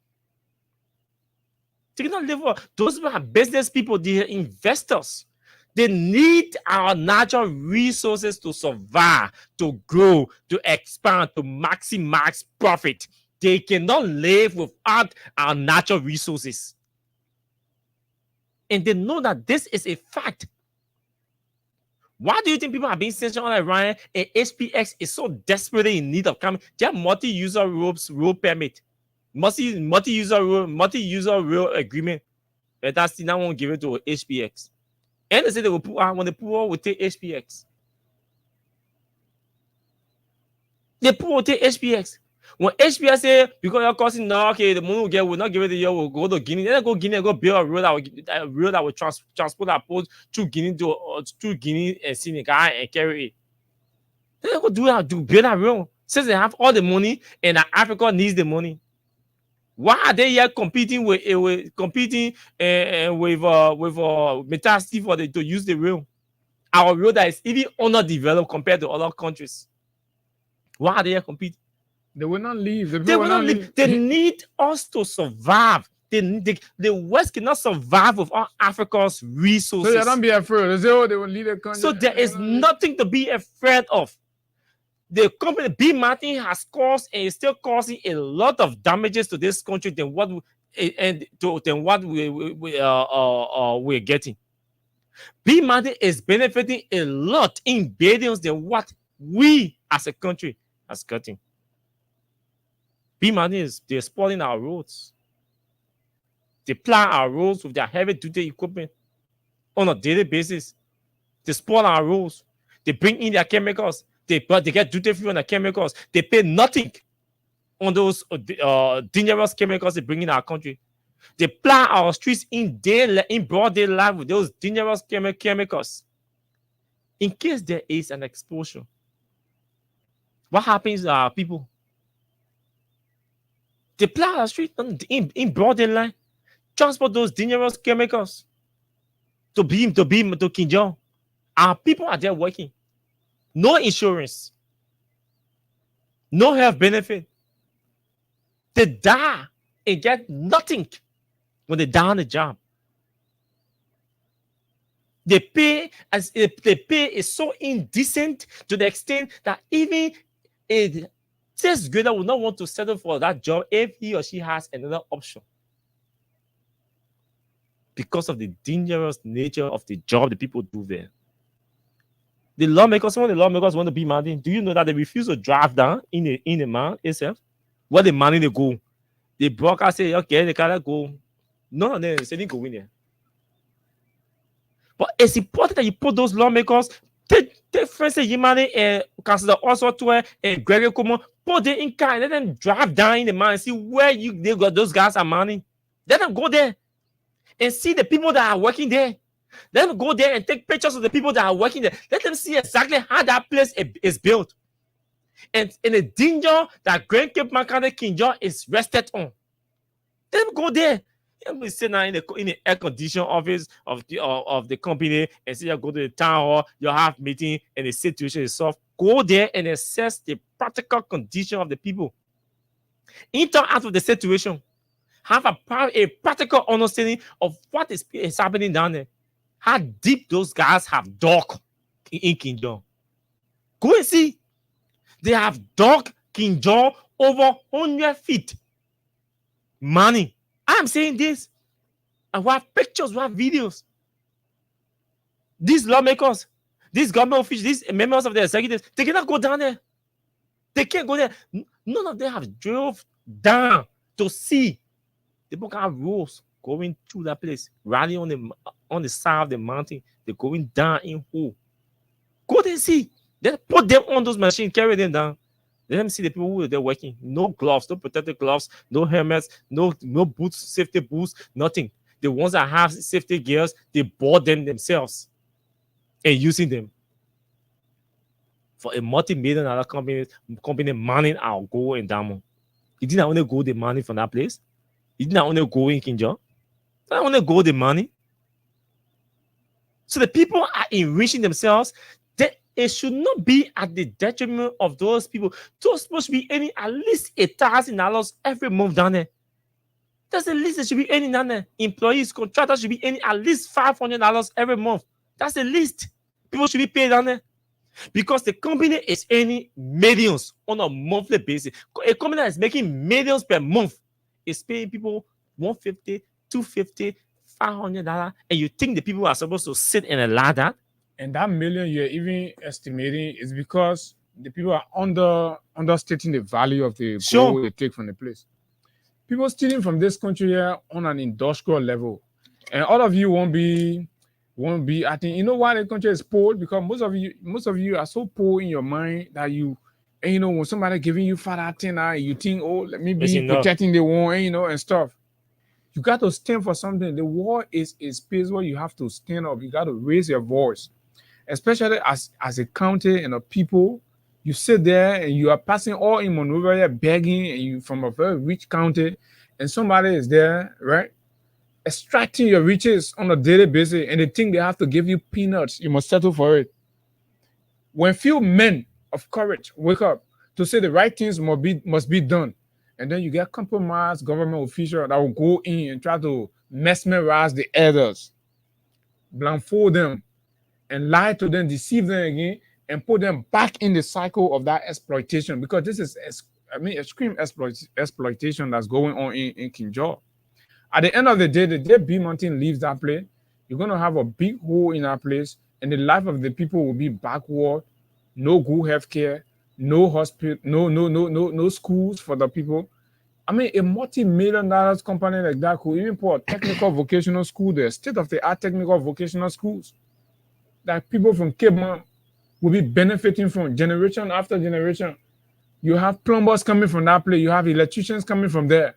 They cannot live without. Those people are business people, they are investors. They need our natural resources to survive, to grow, to expand, to maximize profit. They cannot live without our natural resources. And they know that this is a fact. Why do you think people are being censored on Ryan and HPX is so desperately in need of coming? They have multi-user rule permit, multi-user rule agreement. But that's still not won't give it to HPX. And they say they will put out when the poor will take HPX. The poor will take HPX. When HPX say because you're costing now, okay, the money will get will not give it to you, we'll go to Guinea. Then go Guinea and go build a road that will transport our post to Guinea to Guinea and Senegal and carry it. Then they go do that to build a road. Since they have all the money and Africa needs the money. Why are they here competing with Metasti for to use the rail? Our road that is even underdeveloped compared to other countries. Why are they here competing? They will not leave. They will not leave. They need us to survive. The West cannot survive without Africa's resources. So don't be afraid. They say, oh, they will leave the country. So there is nothing to be afraid of. The company B Martin has caused and is still causing a lot of damages to this country than what we're getting. B Martin is benefiting a lot in billions than what we as a country has gotten. B Martin they're spoiling our roads. They plow our roads with their heavy duty equipment on a daily basis. They spoil our roads. They bring in their chemicals. They get duty free on the chemicals. They pay nothing on those dangerous chemicals they bring in our country. They plow our streets in broad daylight with those dangerous chemicals. In case there is an explosion, what happens to our people? They plow the street in broad daylight, transport those dangerous chemicals to Kinjo. Our people are there working. No insurance, no health benefit. They die and get nothing when they die on the job. The pay is so indecent to the extent that even a sales grader will not want to settle for that job if he or she has another option, because of the dangerous nature of the job the people do there. The lawmakers, some of the lawmakers want to be mountain. Do you know that they refuse to drive down in the mount itself? Where the money they go? The broker say, okay, they cannot go. None of them say they go in there. But it's important that you put those lawmakers, take Francis Yimani and Councilor Oswald and Gregory Como, put them in car and let them drive down in the mine and see where they got those guys are money. Let them go there and see the people that are working there. Let them go there and take pictures of the people that are working there. Let them see exactly how that place is built. And in the danger that Grand Cape County Kinjo is rested on. Let them go there. You sit now in the air conditioned office of the company and say you go to the town hall, you have meeting and the situation is solved. Go there and assess the practical condition of the people. Interact with the situation. Have a practical understanding of what is happening down there. How deep those guys have dug in Kinjo. Go and see. They have dug Kinjo over 100 feet. Money. I'm saying this. And we have pictures, we have videos. These lawmakers, these government officials, these members of the executives, they cannot go down there. They can't go there. None of them have drove down to see. They both have rules going through that place, rally on the side of the mountain. They're going down in hole. Go there and see. Then put them on those machines, carry them down. Let them see the people who are there working. No gloves, no protective gloves, no helmets, no boots, safety boots, nothing. The ones that have safety gears, they bought them themselves and using them. For a multi-million-dollar company mining our gold in Diamond. You did not only go the money from that place. You did not only go in Kinjo. You did not only go the money. So the people are enriching themselves. It should not be at the detriment of those people. Those supposed to be earning at least $1,000 every month down there. That's the least they should be earning down there. Employees, contractors should be earning at least $500 every month. That's the least people should be paid down there. Because the company is earning millions on a monthly basis. A company that is making millions per month is paying people $150, $250, $500, and you think the people are supposed to sit and allow that? And that million you're even estimating is because the people are understating the value of the gold they take from the place. People stealing from this country here on an industrial level, and all of you won't be. I think you know why the country is poor, because most of you are so poor in your mind that when somebody giving you fat thing, you think, oh, let me be protecting the war, and stuff. You got to stand for something. The war is a space where you have to stand up. You got to raise your voice. Especially as a county and a people, you sit there and you are passing all in Monrovia begging, and you from a very rich county, and somebody is there, right, extracting your riches on a daily basis, and they think they have to give you peanuts. You must settle for it. When few men of courage wake up to say the right things must be done, and then you get compromised government officials that will go in and try to mesmerize the elders, blindfold them, and lie to them, deceive them again, and put them back in the cycle of that exploitation. Because this is, extreme exploitation that's going on in Kinjo. At the end of the day B Mountain leaves that place, you're going to have a big hole in that place, and the life of the people will be backward, no good health care, no hospital, no schools for the people. A multi-million-dollar company like that could even put a technical vocational school there, state-of-the-art technical vocational schools that people from Cape Mount will be benefiting from generation after generation. You have plumbers coming from that place. You have electricians coming from there.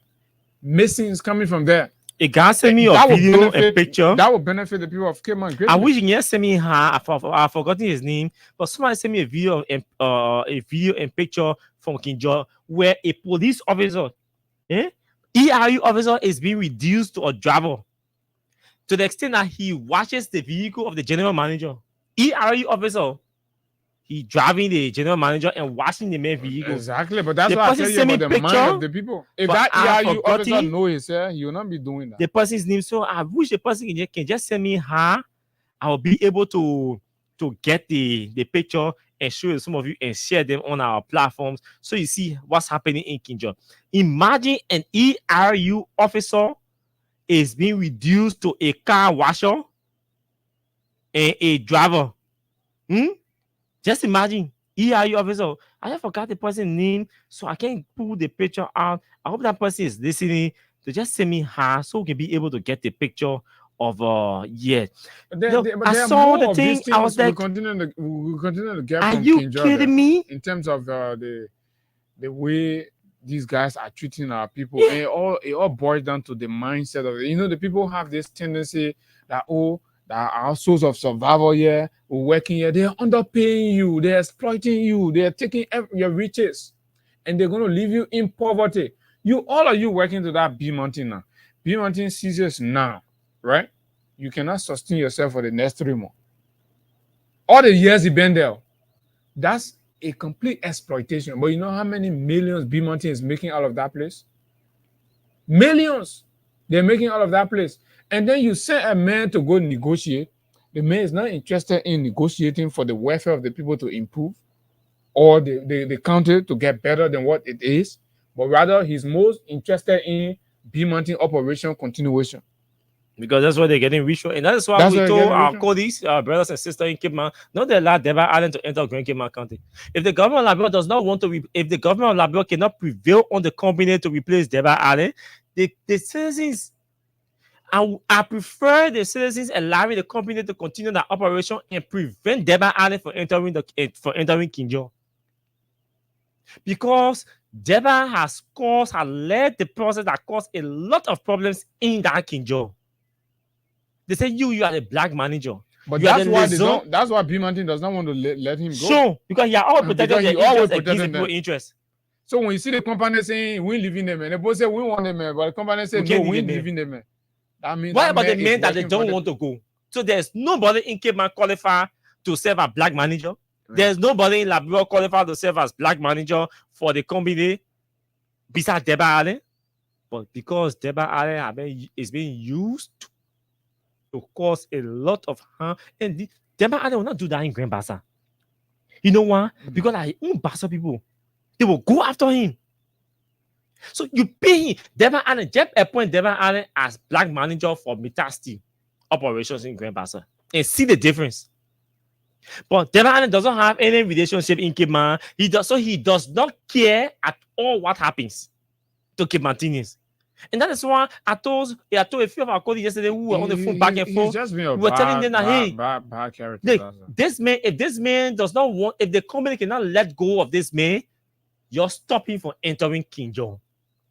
Masons coming from there. A guy sent me a video and picture. That will benefit the people of Cape Mount greatly. I wish you sent me I've forgotten his name, but somebody sent me a video and picture from Kinjo where a police officer ERU officer is being reduced to a driver to the extent that he washes the vehicle of the general manager. ERU officer, he driving the general manager and washing the main vehicle. Exactly, but that's The why I person tell you send me about the mind picture, of the people. If but that I ERU officer forgot it. know himself, he will not be doing that. The person's name. So I wish the person can just send me her. I will be able to get the picture and show you some of you and share them on our platforms so you see what's happening in Kinjo. Imagine an ERU officer is being reduced to a car washer and a driver. Just imagine ERU officer. I just forgot the person's name, so I can't pull the picture out. I hope that person is listening to just send me her so we can be able to get the picture of yeah. But I there are saw more the of thing. these I was things like, we continue to get are from you King Jordan kidding me? in terms of the way these guys are treating our people. And it all boils down to the mindset of it. You know, the people have this tendency that that our source of survival here, we're working here, they're underpaying you, they're exploiting you, they're taking your riches, and they're going to leave you in poverty. All of you working to that B Mountain now. B Mountain ceases now, right? You cannot sustain yourself for the next 3 months. All the years you've been there, that's a complete exploitation. But you know how many millions B Mountain is making out of that place? Millions. They're making out of that place. And then you send a man to go negotiate. The man is not interested in negotiating for the welfare of the people to improve or the country to get better than what it is, but rather he's most interested in B Mountain operation continuation. Because that's where they're getting rich. And that is why we told our colleagues, our brothers and sisters in Cape Mount, not to allow Deba Island to enter Grand Cape Mount County. If the government of Liberia does not want to, if the government of Liberia cannot prevail on the company to replace Deba Island, the citizens, I prefer the citizens allowing the company to continue that operation and prevent Deba Island from entering Kinjo. Because Deba has led the process that caused a lot of problems in that Kinjo. They say you are the black manager. But that's why B Mountain does not want to let him go. Sure, because you are always protecting their interests against the people's interests. So when you see the company saying we leaving them, and they both say we want them, but the company says no, we leaving them. That means what about the men that they don't want to go? So there's nobody in Cape Mount qualified to serve as black manager. Right. There's nobody in Liberia qualified to serve as black manager for the company besides Deba Island. But because Deba Island is being used to cause a lot of harm, and Deba Island will not do that in Grand Bassa. You know why? Because like Bassa people, they will go after him. So you pay him. Deba Island, just appoint Deba Island as black manager for Metasti operations in Grand Bassa and see the difference. But Deba Island doesn't have any relationship in Cape Mount. He does not care at all what happens to Cape Mountaineers. And that is why I told a few of our colleagues yesterday who were on the phone back and forth. We were telling them that bad character. This man, if this man does not want, if the company cannot let go of this man, you're stopping from entering Kinjo.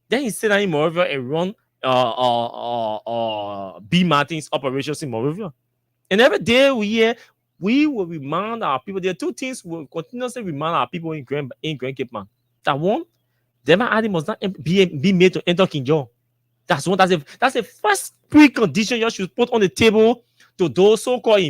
Then he said that in Monrovia and run B Martin's operations in Monrovia. And every day we will remind our people. There are two things we will continuously remind our people in Grand Cape Mount. That one, Deba Island must not be made to enter Kinjo. That's one. That's the first precondition you should put on the table to those so-called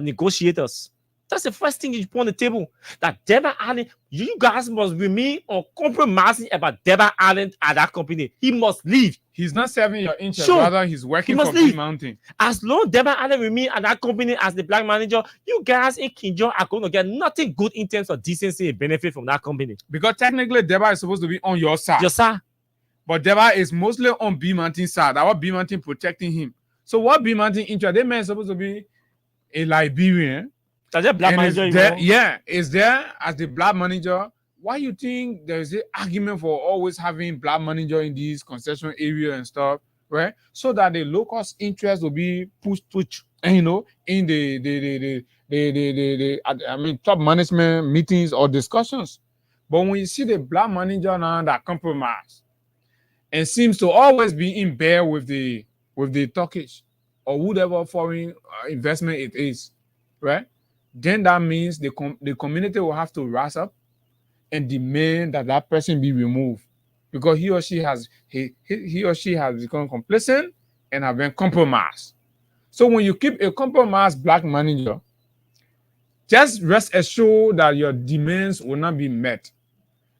negotiators. That's the first thing you put on the table. That Deba Island, you guys must remain uncompromising about Deba Island at that company. He must leave. He's not serving your interest. Rather, he's working for B Mountain. As long as Deba Island remain at that company as the black manager, you guys in Kinjo are going to get nothing good in terms of decency and benefit from that company. Because technically, Deba is supposed to be on your side. Your side. But Deba is mostly on B Mountain's side. That's what B Mountain protecting him. So what B Mountain interest? That man is supposed to be a Liberian. Black manager, is there as the black manager. Why you think there's an argument for always having black manager in these concession area and stuff, right? So that the local interest will be pushed, and in the top management meetings or discussions. But when you see the black manager now that compromise and seems to always be in bed with the Turkish or whatever foreign investment it is, right? Then that means the community will have to rise up and demand that that person be removed because he or she has become complacent and have been compromised. So when you keep a compromised black manager, just rest assured that your demands will not be met.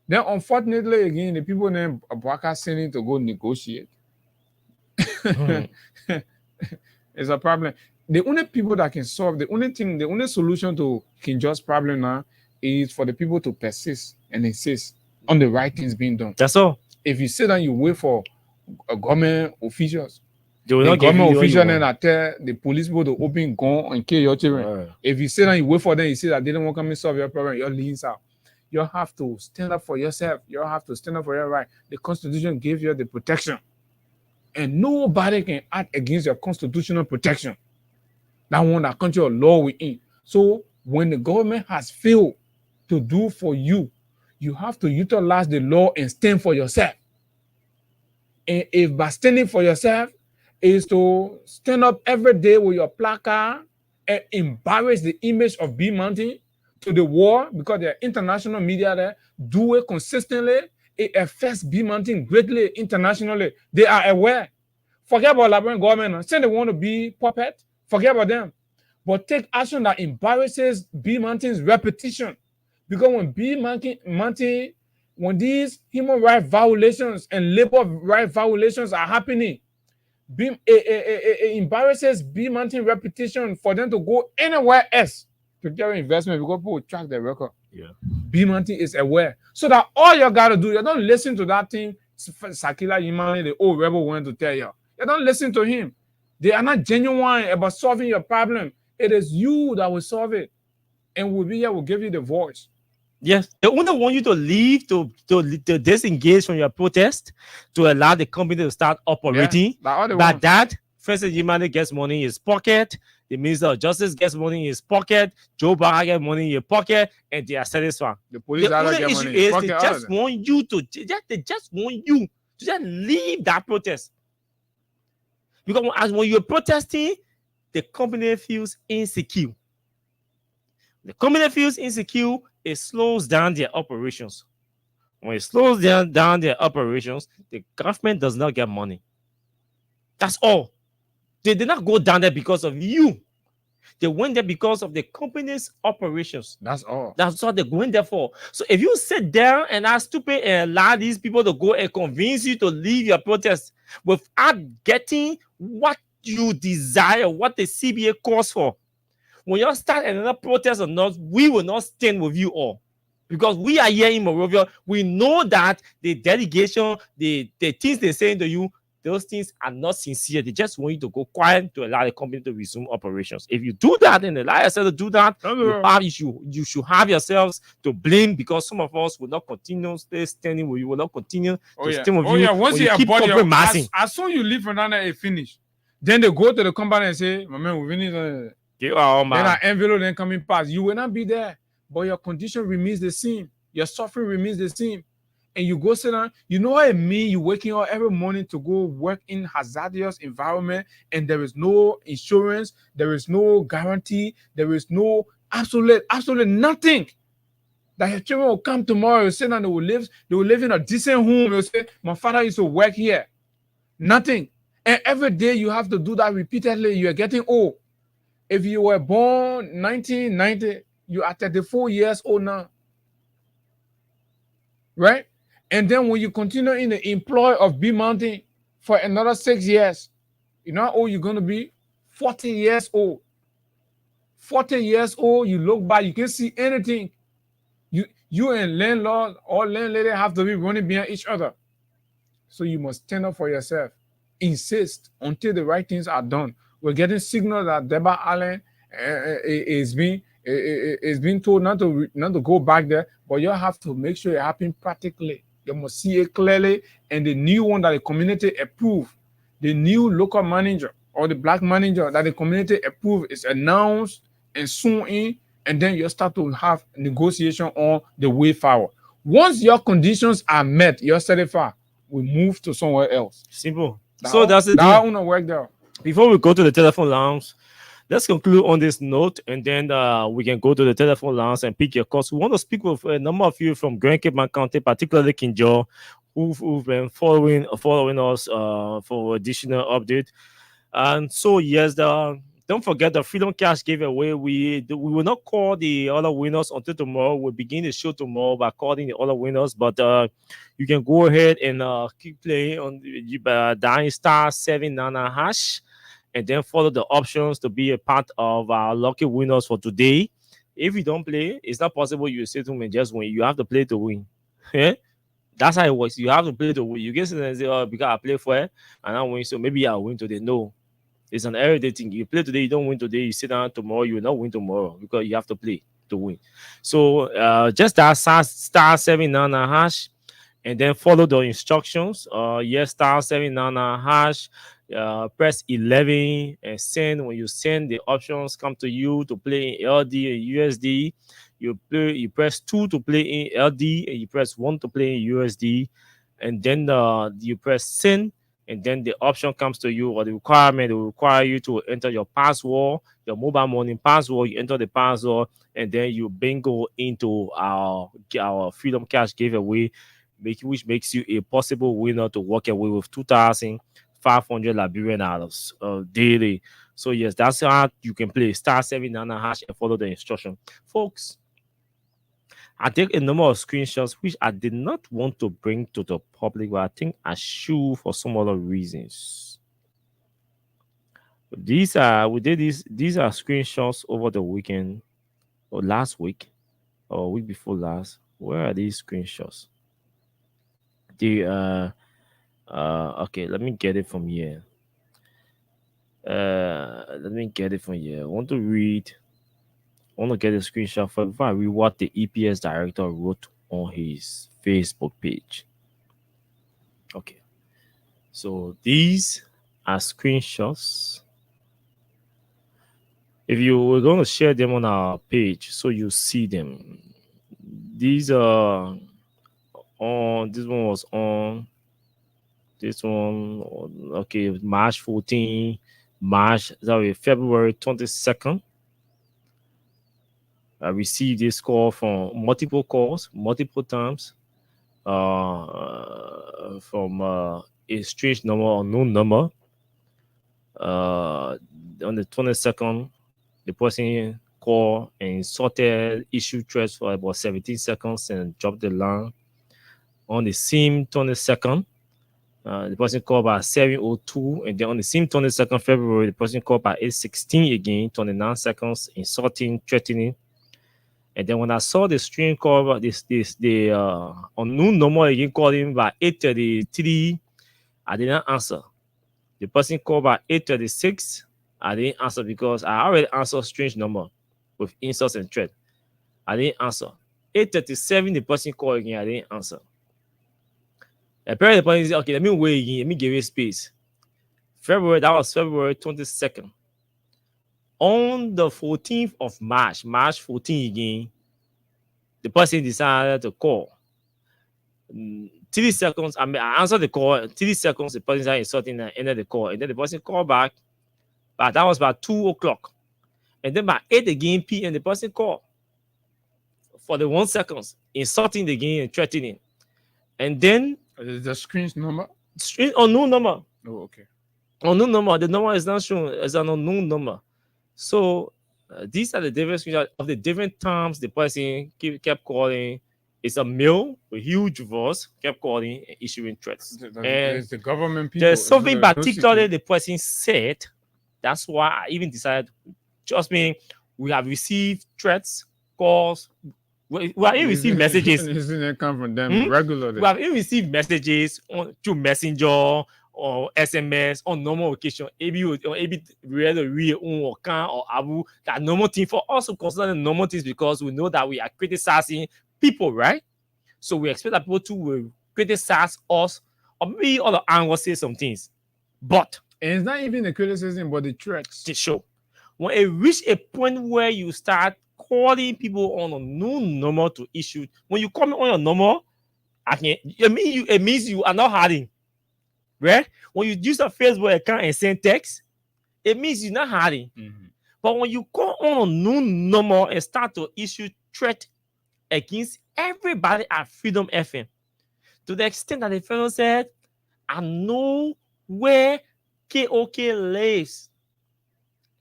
Then, unfortunately, again, the people named Abuaka sending to go negotiate. It's a problem. The only people that can solve the only solution to King George's problem now is for the people to persist and insist on the right things being done. That's all. If you sit down, you wait for government officials. They will The not give you government what you official want. then I tell the police people to open gun and kill your children. Right. If you sit down, you wait for them, you see that they don't want to come and solve your problem, your leans out. You have to stand up for yourself. You have to stand up for your right. The Constitution gives you the protection. And nobody can act against your constitutional protection. That one that country of law within. So when the government has failed to do for you, you have to utilize the law and stand for yourself. And if by standing for yourself is to stand up every day with your placard and embarrass the image of B Mountain to the world, because there are international media there, do it consistently, it affects B Mountain greatly internationally. They are aware. Forget about Liberian government. Say they want to be puppet, forget about them. But take action that embarrasses B Mountain's reputation. Because when B Mountain, when these human rights violations and labor rights violations are happening, it embarrasses B Mountain reputation for them to go anywhere else to get investment because people track their record. Yeah. B Mountain is aware. So that all you gotta do, you don't listen to that thing Sakila Imani, the old rebel, went to tell you. You don't listen to him. They are not genuine about solving your problem. It is you that will solve it. And we'll be here, we'll give you the voice. Yes, they only want you to leave, to disengage from your protest, to allow the company to start operating. Yeah, but that President Yimane gets money in his pocket, the Minister of Justice gets money in his pocket, Joe Biden gets money in his pocket, and they are satisfied. The police the only get issue money. is Pocket, they just want you to just leave that protest. Because when you're protesting, the company feels insecure. The company feels insecure, it slows down their operations. When it slows down their operations, the government does not get money. That's all. They did not go down there because of you. They went there because of the company's operations. That's all. That's what they went there for. So if you sit down and are stupid and allow these people to go and convince you to leave your protest without getting what you desire, what the CBA calls for, when you start another protest or not, we will not stand with you all. Because we are here in Monrovia, we know that the delegation, the things they're saying to you, those things are not sincere. They just want you to go quiet to allow the company to resume operations. If you do that and allow yourself to do that, you should have yourselves to blame because some of us will not continue standing with you, will not continue to stand with you. Once you keep compromising. As soon as you leave from down there, it finish. Then they go to the company and say, my man, we finish. Then an envelope then coming past. You will not be there, but your condition remains the same. Your suffering remains the same. And you go sit down, you know what it means? You waking up every morning to go work in hazardous environment, and there is no insurance, there is no guarantee, there is no absolutely nothing. That your children will come tomorrow, you sit down, they will live in a decent home. They'll say, my father used to work here. Nothing. And every day you have to do that repeatedly. You are getting old. If you were born 1990, you are 34 years old now. Right? And then when you continue in the employ of B Mountain for another 6 years, you know how old you're going to be? 40 years old. 40 years old, you look back, you can't see anything. You and landlord or landlady have to be running behind each other. So you must stand up for yourself. Insist until the right things are done. We're getting signals that Deba Allen is being told not to go back there, but you have to make sure it happens practically. You must see it clearly, and the new one that the community approved, the new local manager or the black manager that the community approved is announced and soon in, and then you start to have negotiation on the way forward. Once your conditions are met, you're certified, we move to somewhere else. Simple. That's it. That won't work there. Before we go to the telephone lounge, let's conclude on this note, and then we can go to the telephone lines and pick your calls. We want to speak with a number of you from Grand Cape County, particularly Kinjo, who've been following us for additional update. And so yes, don't forget the Freedom Cash giveaway. We will not call the other winners until tomorrow. We'll begin the show tomorrow by calling the other winners. But you can go ahead and keep playing on dialing *799#, and then follow the options to be a part of our lucky winners for today. If you don't play, it's not possible you sit home and just win. You have to play to win. That's how it works. You have to play to win. You get and say, "Oh, because I play for it and I win, so maybe I'll win today." No. It's an everyday thing. You play today, you don't win today. You sit down tomorrow, you will not win tomorrow because you have to play to win. So just that *799#, and then follow the instructions. Yes, *799#. Press 11 and send. When you send, the options come to you to play in LD and USD. You press 2 to play in LD, and you press 1 to play in USD, and then you press send. And then the option comes to you, or the requirement will require you to enter your password, your mobile money password. You enter the password, and then you bingo into our Freedom Cash giveaway, which makes you a possible winner to walk away with 2,500 Liberian dollars daily. So yes, that's how you can play *799# and follow the instruction, folks. I take a number of screenshots which I did not want to bring to the public, but I think I should for some other reasons. These are screenshots over the weekend or last week or week before last. Where are these screenshots? Okay, let me get it from here. I want to get a screenshot before I read what the EPS director wrote on his Facebook page. Okay. So these are screenshots. If you were going to share them on our page so you see them. These are on, this one was on, this one, okay, March 14, February 22nd. I received this call from multiple times from a strange number, unknown number. On the 22nd, the person called and insulted, issued threats for about 17 seconds and dropped the line. On the same 22nd, the person called by 7:02, and then on the same 22nd February, the person called by 8:16 again, 29 seconds, insulting, threatening. And then when I saw the string call, the unknown number again calling by 8:33, I didn't answer. The person called by 8:36, I didn't answer because I already answered strange number with insults and threat. I didn't answer. 8:37, the person called again, I didn't answer. Apparently, the person said, okay, let me wait again, let me give it space. That was February 22nd. On the 14th of March 14 again, the person decided to call. 30 seconds, I answered the call. 30 seconds, the person started insulting and ended the call. And then the person called back, but that was about 2 o'clock. And then by 8 again p.m., the person called for the 1 second, insulting again and threatening. And then the screen's number? Unknown number. Oh, okay. Unknown number. The number is not shown as an unknown number. So these are the different screenshots of the different times the person kept calling. It's a male with huge voice, kept calling and issuing threats. And the government people. There's something particularly the person said. That's why I even decided, just me, we have received threats, calls. We have even received messages. It come from them regularly. We have even received messages through Messenger or SMS on normal occasion. Maybe really or Abu, that normal thing for us to consider the normal things because we know that we are criticizing people, right? So we expect that people to will criticize us or maybe other angles say some things. But and it's not even the criticism, but the threats. To show. When it reach a point where you start calling people on a new number to issue, when you call me on your number, it means you are not hiding. Right? When you use a Facebook account and send text, it means you're not hiding. Mm-hmm. But when you go on Noon No More and start to issue threat against everybody at Freedom FM, to the extent that the fellow said, I know where KOK lives.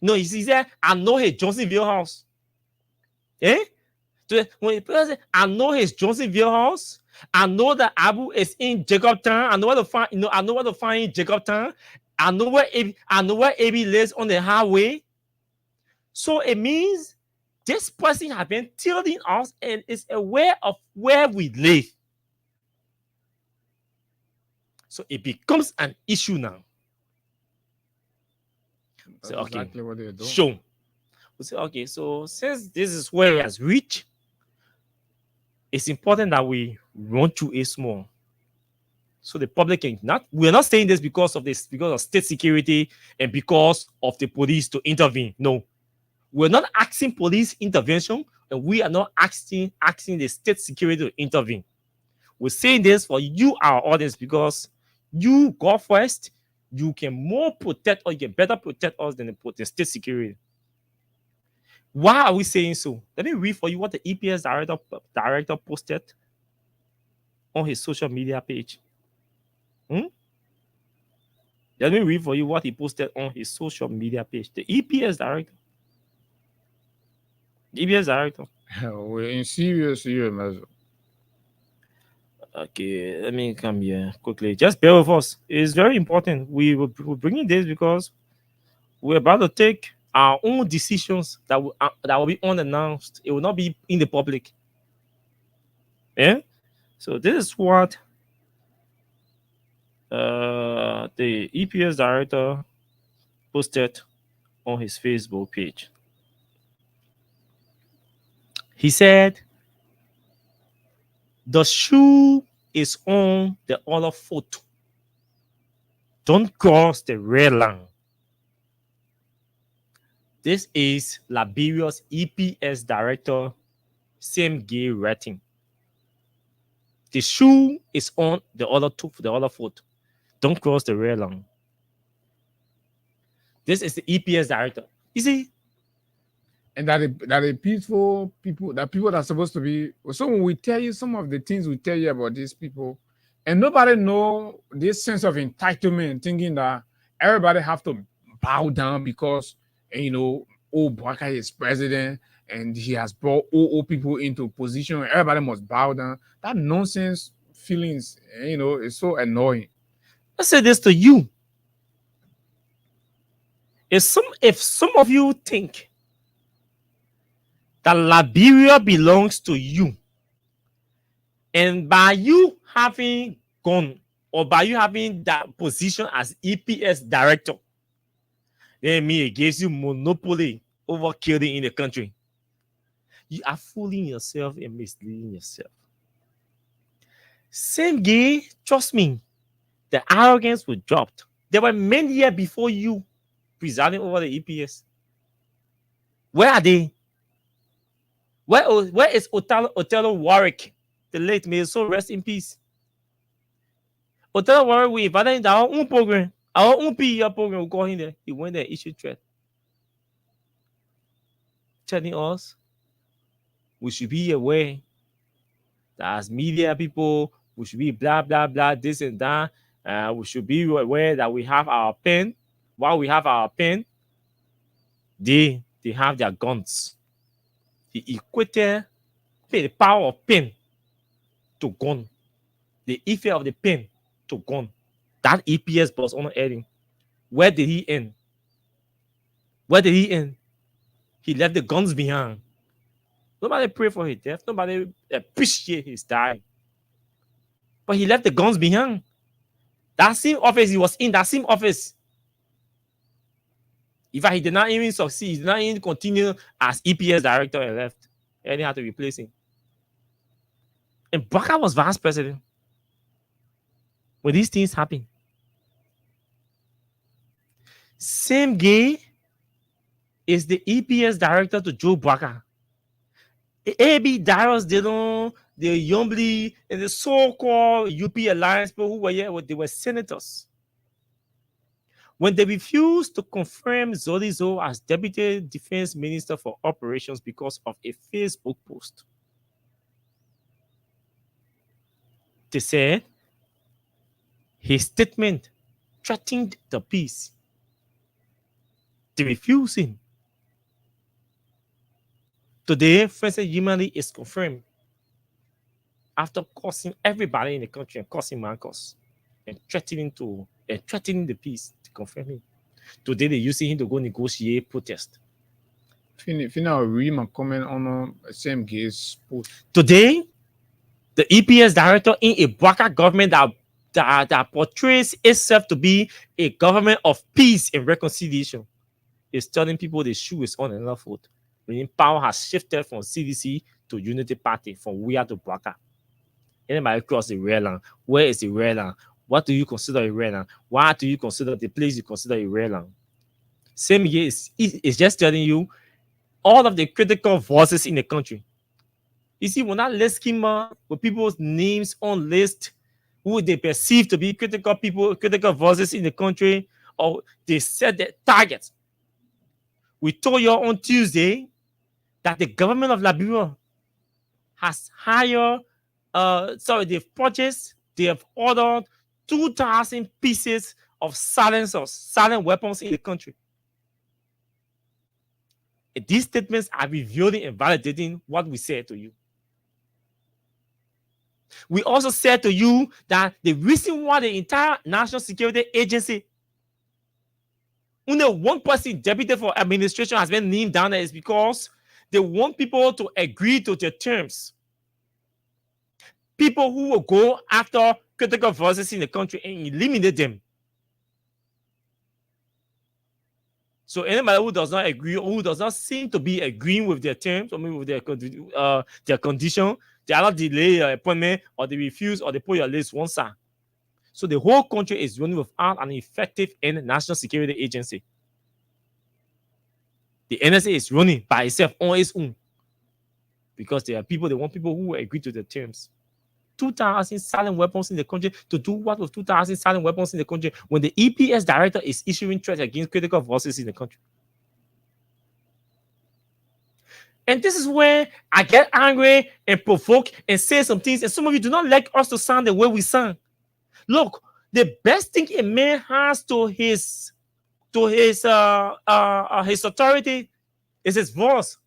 No, he said, I know his Johnsonville house. Eh? When the person said, I know his Johnsonville house, I know that Abu is in Jacobtown. I know where to find, I know where to find Jacobtown. I know where AB lives on the highway. So it means this person has been tilting us and is aware of where we live. So it becomes an issue now. That's So, okay, exactly what they're doing. sure. We say, okay, so since this is where it has reached, it's important that we run through it small. So the public can we're not saying this because of state security and because of the police to intervene. No, we're not asking police intervention, and we are not asking the state security to intervene. We're saying this for you, our audience, because you go first. You can more protect, or you can better protect us than the state security. Why are we saying so? Let me read for you what the EPS director posted on his social media page. Let me read for you what he posted on his social media page. The EPS director. We're in serious measure. Okay, let me come here quickly. Just bear with us. It's very important. We're bringing this because we're about to take our own decisions that will be unannounced. It will not be in the public. Yeah. So this is what the EPS director posted on his Facebook page. He said, the shoe is on the other foot. Don't cross the red line. This is Liberia's EPS director, Sam Gay Ratting. The shoe is on the other foot. Don't cross the red line. This is the EPS director. You see? And that the peaceful people, that people that are supposed to be. So when we tell you some of the things we tell you about these people, and nobody know this sense of entitlement, thinking that everybody have to bow down because Bouaka is president and he has brought all people into position. Everybody must bow down. That nonsense feelings, is so annoying. Let's say this to you. If some of you think that Liberia belongs to you, and by you having gone, or by you having that position as EPS director, then it gives you monopoly over killing in the country. You are fooling yourself and misleading yourself. Same day, trust me, the arrogance was dropped. There were many years before you presiding over the EPS. Where are they? Where is Otello Warwick, the late? May his soul rest in peace. Otello Warwick, we invited in our own program, our own PER program. We call him there. He went there and issued threat, telling us we should be aware that as media people, we should be blah blah blah, this and that. We should be aware that we have our pen. While we have our pen, they have their guns. He equated the power of pen to gun, the effect of the pen to gun. That EPS was on adding. Where did he end? He left the guns behind. Nobody prayed for his death. Nobody appreciated his dying. But he left the guns behind. That same office he was in, that same office. In fact, he did not even succeed. He did not even continue as EPS director and left. And they had to replace him. And Bouaka was vice president when these things happened. Same guy is the EPS director to Joe Bouaka. AB Darius Dillon, the Yombly, and the so-called UP Alliance people who were here, they were senators. when they refused to confirm Zolizo as Deputy Defense Minister for Operations because of a Facebook post. They said his statement threatened the peace. They refused him. Today, Francis Yimali is confirmed after causing everybody in the country and causing Marcos and threatening the peace to confirm him. Today, they're using him to go negotiate protest. I'll read my comment on the same case post. Today, the EPS director in a Bwaka government that portrays itself to be a government of peace and reconciliation is telling people the shoe is on another foot. Meaning power has shifted from CDC to Unity Party, from Wia to Bwaka. Anybody cross the red line? Where is the red line? What do you consider a red line? Why do you consider the place you consider a red line? Same here is just telling you all of the critical voices in the country. You see, when that list came out with people's names on list, who they perceive to be critical people, critical voices in the country, or they set their targets. We told you on Tuesday that the government of Liberia has they have ordered 2,000 pieces of silent weapons in the country. And these statements are revealing and validating what we said to you. We also said to you that the reason why the entire National Security Agency, only one person deputy for administration has been named down there, is because they want people to agree to their terms. People who will go after critical voices in the country and eliminate them. So anybody who does not agree, or who does not seem to be agreeing with their terms, or maybe with their condition, they either delay your appointment, or they refuse, or they put your list one side. So the whole country is running without an effective national security agency. The NSA is running by itself on its own because there are people, they want people who agree to the terms. 2,000 silent weapons in the country. To do what with 2,000 silent weapons in the country when the EPS director is issuing threats against critical voices in the country? And this is where I get angry and provoke and say some things, and some of you do not like us to sound the way we sound. Look, the best thing a man has to his authority is his voice.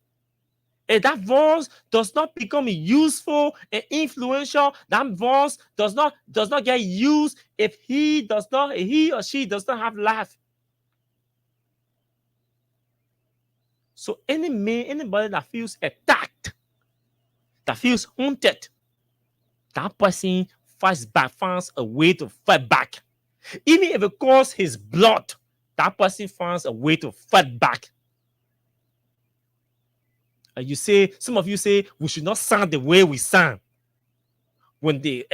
And that voice does not become useful and influential. That voice does not get used if he or she does not have life. So anybody that feels attacked, that feels haunted, that person finds a way to fight back. Even if it costs his blood, that person finds a way to fight back. And some of you say we should not sound the way we sound. When the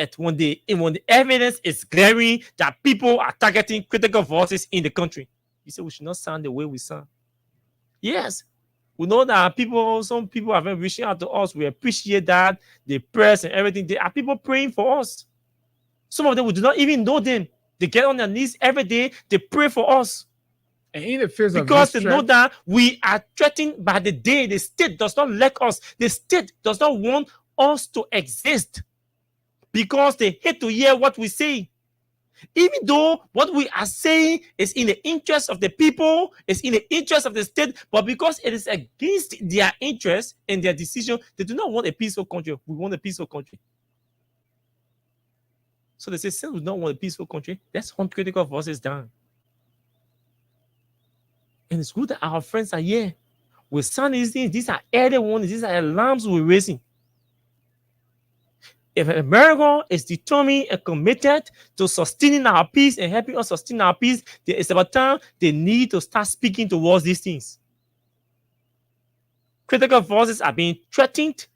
evidence is glaring that people are targeting critical voices in the country, you say we should not sound the way we sound. Yes, we know that some people have been reaching out to us. We appreciate that, the press and everything. There are people praying for us. Some of them we do not even know them. They get on their knees every day. They pray for us. And in the face because of they know that we are threatened by the day. The state does not like us. The state does not want us to exist because they hate to hear what we say. Even though what we are saying is in the interest of the people, is in the interest of the state, but because it is against their interest and their decision, they do not want a peaceful country. We want a peaceful country. So they say, since we don't want a peaceful country, let's hunt critical voices down. And it's good that our friends are here. We're sounding these things. These are early warnings. These are alarms we're raising. If America is determined and committed to sustaining our peace and helping us sustain our peace, it's about time they need to start speaking towards these things. Critical voices are being threatened.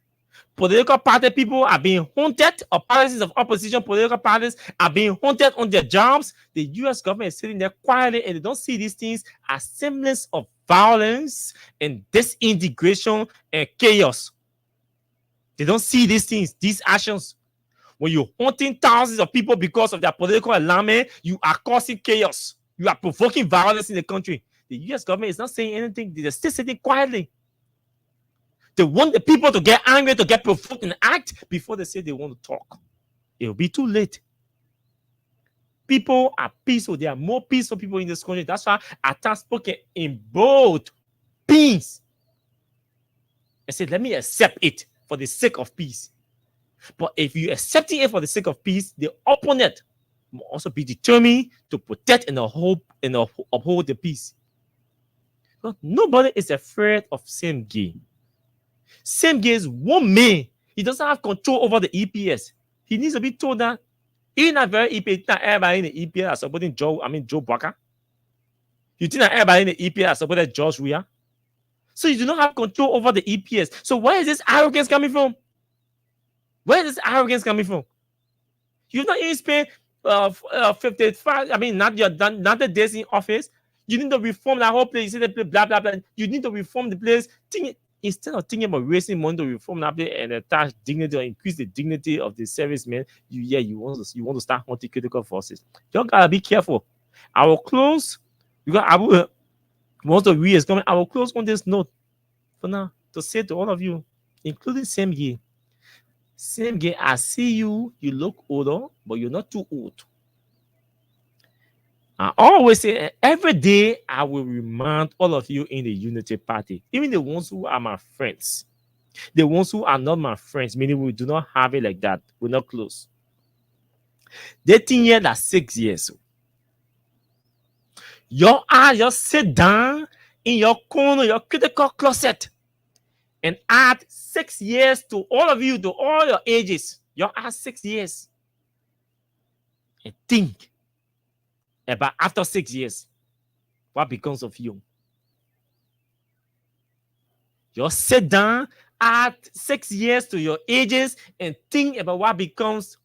Political party people are being haunted, or parties of opposition political parties are being haunted on their jobs. The U.S. government is sitting there quietly and they don't see these things as semblance of violence and disintegration and chaos. They don't see these things, these actions. When you're haunting thousands of people because of their political alignment, you are causing chaos. You are provoking violence in the country. The US government is not saying anything. They're still sitting quietly. They want the people to get angry, to get provoked and act before they say they want to talk. It will be too late. People are peaceful. There are more peaceful people in this country. That's why Atta spoke in bold peace. I said, let me accept it for the sake of peace. But if you accept it for the sake of peace, the opponent will also be determined to protect and uphold the peace. But nobody is afraid of Sam Gay. Sam Gay is one man. He doesn't have control over the EPS. He needs to be told that he's not very EPS. Not everybody in the EPS are supporting Joe Barker. You think that everybody in the EPS are supporting George Weah? So you do not have control over the EPS. So where is this arrogance coming from? Where is this arrogance coming from? You've not even spent 55. I mean, not the days in office. You need to reform that whole place. You see the place, blah blah blah. You need to reform the place. Instead of thinking about raising money to reform that place and attach dignity or increase the dignity of the servicemen, you want to start hunting critical forces. You gotta be careful. I will close because most of you is coming. I will close on this note for now to say to all of you, including Sam Gay. Sam Gay, I see you. You look older, but you're not too old. I always say every day I will remind all of you in the Unity Party, even the ones who are my friends, the ones who are not my friends, meaning we do not have it like that. We're not close. They think here that 6 years. You just sit down in your corner, your critical closet, and add 6 years to all of you, to all your ages. You add 6 years. And think about after 6 years, what becomes of you? You sit down, add 6 years to your ages, and think about what becomes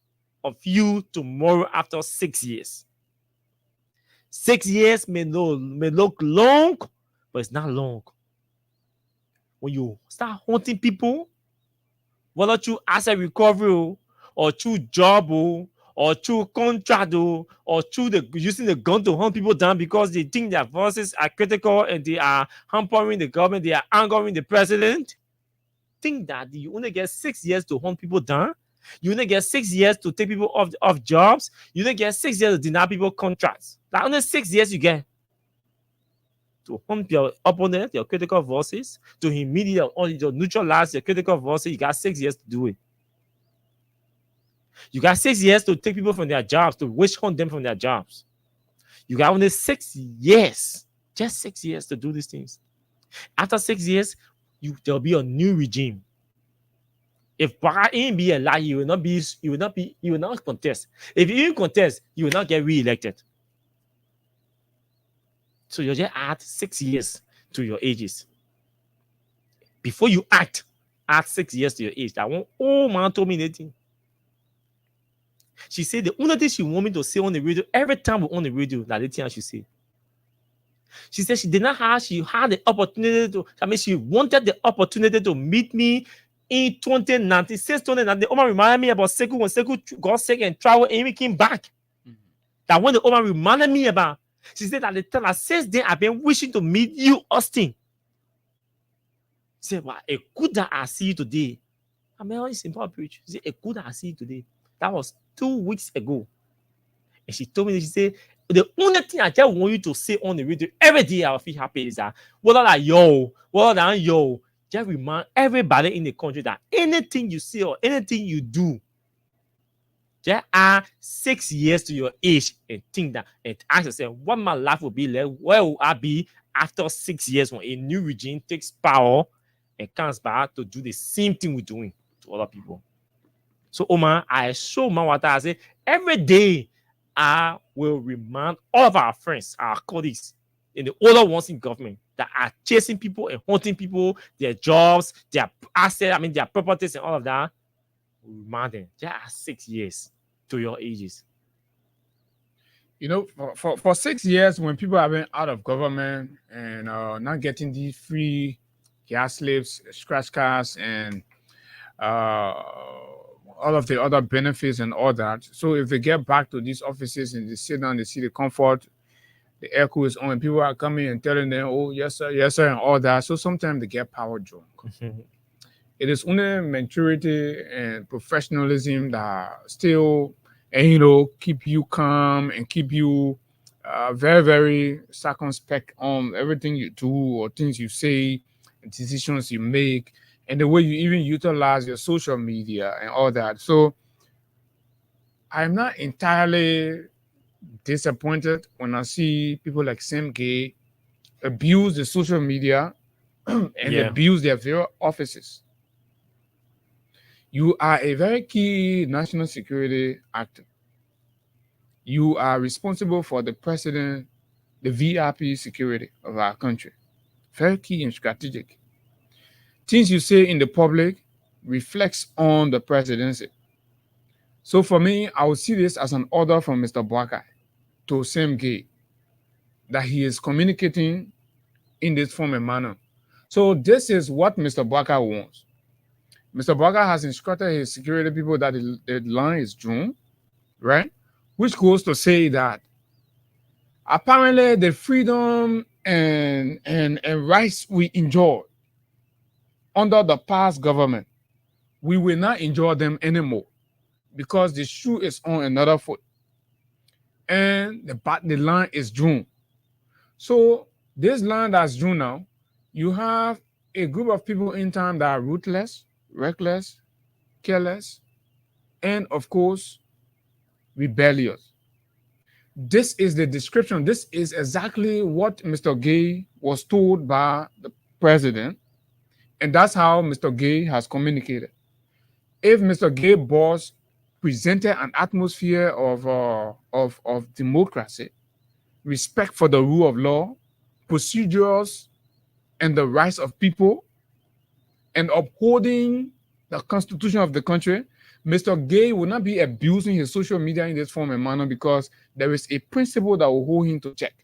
of you tomorrow after 6 years. 6 years may look long, but it's not long. When you start hunting people, whether through asset recovery or through job or through contract or through using the gun to hunt people down because they think their voices are critical and they are hampering the government, they are angering the president, think that you only get 6 years to hunt people down. You only get 6 years to take people off jobs. You only get 6 years to deny people contracts. Like only 6 years you get to hunt your opponent, your critical voices, to humiliate or neutralize your critical voices. You got 6 years to do it. You got 6 years to take people from their jobs, to witch hunt them from their jobs. You got only 6 years, just 6 years to do these things. After 6 years, there'll be a new regime. If Baraka ain't be alive, he will not contest. If you contest, you will not get re-elected. So you just add 6 years to your ages. Before you add 6 years to your age. That one old man told me anything. She said the only thing she want me to say on the radio, every time we're on the radio, that the thing I should say. She said she had the opportunity she wanted the opportunity to meet me in 2019. Since 2019, the Oman reminded me about Sekou when Sekou got sick and traveled and he came back. That when the Oman reminded me about, she said that since then I've been wishing to meet you, Austin. She said, well, a good that I see you today. I mean, it's simple preach. She said, a good that I see you today. That was 2 weeks ago. And she told me, she said, the only thing I just want you to say on the radio every day I'll feel happy is that whether yo, just remind everybody in the country that anything you say or anything you do, just add 6 years to your age and think that and ask yourself what my life will be like, where will I be after 6 years when a new regime takes power and comes back to do the same thing we're doing to other people. So, Omar, I show my water. I say every day I will remind all of our friends, our colleagues, and the older ones in government that are chasing people and hunting people, their jobs, their assets, their properties, and all of that. We remind them, just 6 years to your ages. You know, for 6 years, when people have been out of government and not getting these free gas slips, scratch cards, and all of the other benefits and all that. So if they get back to these offices and they sit down, they see the comfort, the echo is on, and people are coming and telling them, "Oh, yes, sir," and all that. So sometimes they get power drunk. It is only maturity and professionalism that still, and keep you calm and keep you very, very circumspect on everything you do or things you say, and decisions you make, and the way you even utilize your social media and all that. So I'm not entirely disappointed when I see people like Sam Gay abuse the social media and abuse their very offices. You are a very key national security actor. You are responsible for the president, the VIP security of our country. Very key and strategic. Things you say in the public reflects on the presidency. So for me, I would see this as an order from Mr. Boakai to Sam Gay that he is communicating in this form and manner. So this is what Mr. Boakai wants. Mr. Boakai has instructed his security people that the line is drawn, right? Which goes to say that apparently the freedom and rights we enjoy under the past government, we will not enjoy them anymore because the shoe is on another foot and the line is drawn. So this line that's drawn now, you have a group of people in town that are ruthless, reckless, careless, and of course, rebellious. This is the description. This is exactly what Mr. Gay was told by the president, and that's how Mr. Gay has communicated. If Mr. Gay boss presented an atmosphere of democracy, respect for the rule of law, procedures, and the rights of people, and upholding the constitution of the country, Mr. Gay will not be abusing his social media in this form and manner because there is a principle that will hold him to check.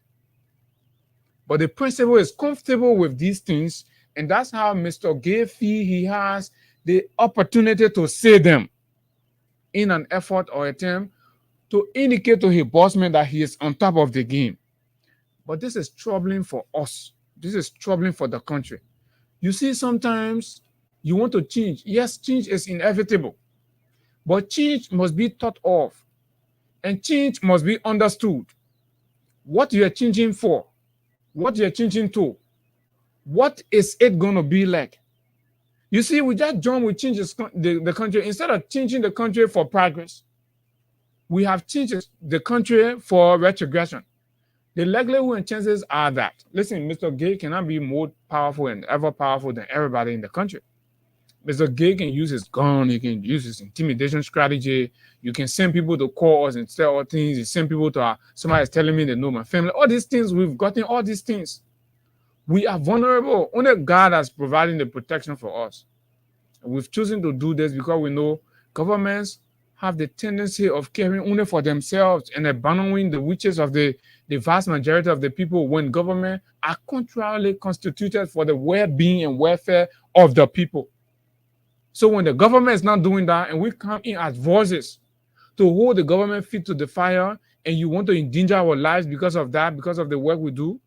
But the principle is comfortable with these things, and that's how Mr. Gay feels he has the opportunity to say them in an effort or attempt to indicate to his bossman that he is on top of the game. But this is troubling for us. This is troubling for the country. You see, sometimes you want to change. Yes, change is inevitable. But change must be thought of, and change must be understood. What you are changing for, what you are changing to, what is it going to be like? You see, we just jump, we change the country. Instead of changing the country for progress, we have changed the country for retrogression. The likelihood and chances are that, listen, Mr. Gay cannot be more powerful and ever powerful than everybody in the country. Mr. Gay can use his gun, he can use his intimidation strategy. You can send people to call us and tell all things. You send people to somebody is telling me they know my family. All these things, we've gotten all these things. We are vulnerable. Only God has provided the protection for us. And we've chosen to do this because we know governments have the tendency of caring only for themselves and abandoning the wishes of the vast majority of the people when government are contrarily constituted for the well-being and welfare of the people. So when the government is not doing that and we come in as voices to hold the government feet to the fire and you want to endanger our lives because of that, because of the work we do,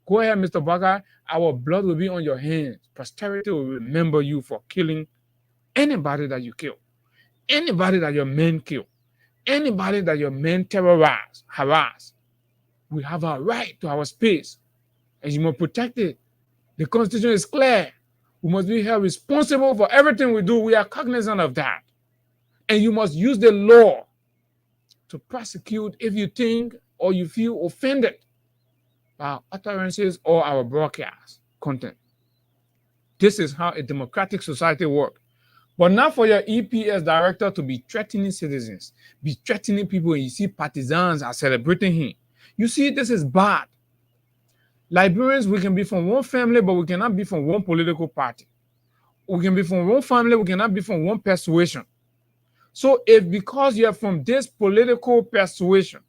go ahead, Mr. Boakai, our blood will be on your hands. Posterity will remember you for killing anybody that you kill, anybody that your men kill, anybody that your men terrorize, harass. We have a right to our space and you must protect it. The Constitution is clear. We must be held responsible for everything we do. We are cognizant of that. And you must use the law to prosecute if you think or you feel offended by our utterances or our broadcast content. This is how a democratic society works. But not for your EPS director to be threatening citizens, be threatening people, and you see partisans are celebrating him. You see, this is bad. Liberians, we can be from one family, but we cannot be from one political party. We can be from one family, we cannot be from one persuasion. So if because you are from this political persuasion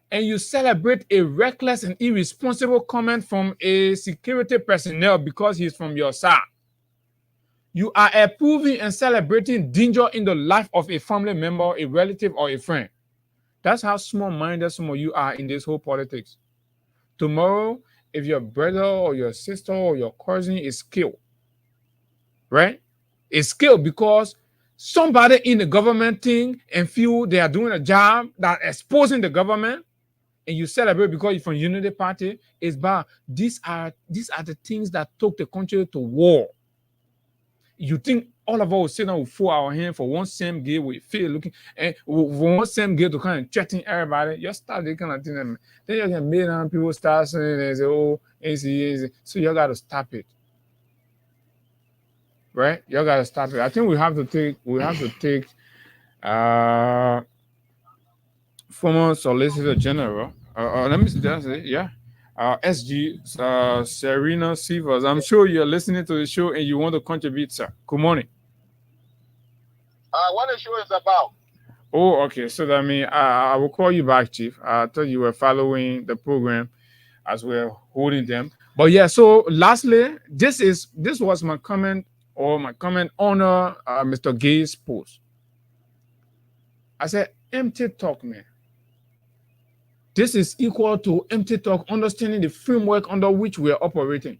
and you celebrate a reckless and irresponsible comment from a security personnel because he's from your side, you are approving and celebrating danger in the life of a family member, a relative, or a friend. That's how small-minded some of you are in this whole politics. Tomorrow, if your brother or your sister or your cousin is killed, right? It's killed because somebody in the government thing and feel they are doing a job that exposing the government, and you celebrate because you're from Unity Party, is bad. These are the things that took the country to war. You think all of us will sit down with 4 our hand for one same gay with fear looking and for one same gay to kind of threaten everybody? Just start that kind of thing. Then you can make people start saying and say, oh, easy. So you gotta stop it. Right? You gotta stop it. I think we have to take former Solicitor General. Let me see, that's it, yeah. SG Serena Sivas. I'm sure you're listening to the show and you want to contribute, sir. Good morning. What the show is about? Oh, okay. So that means I will call you back, Chief. I thought you were following the program as we're holding them. But yeah, so lastly, this was my comment on Mr. Gay's post. I said, empty talk, man. This is equal to empty talk, understanding the framework under which we are operating.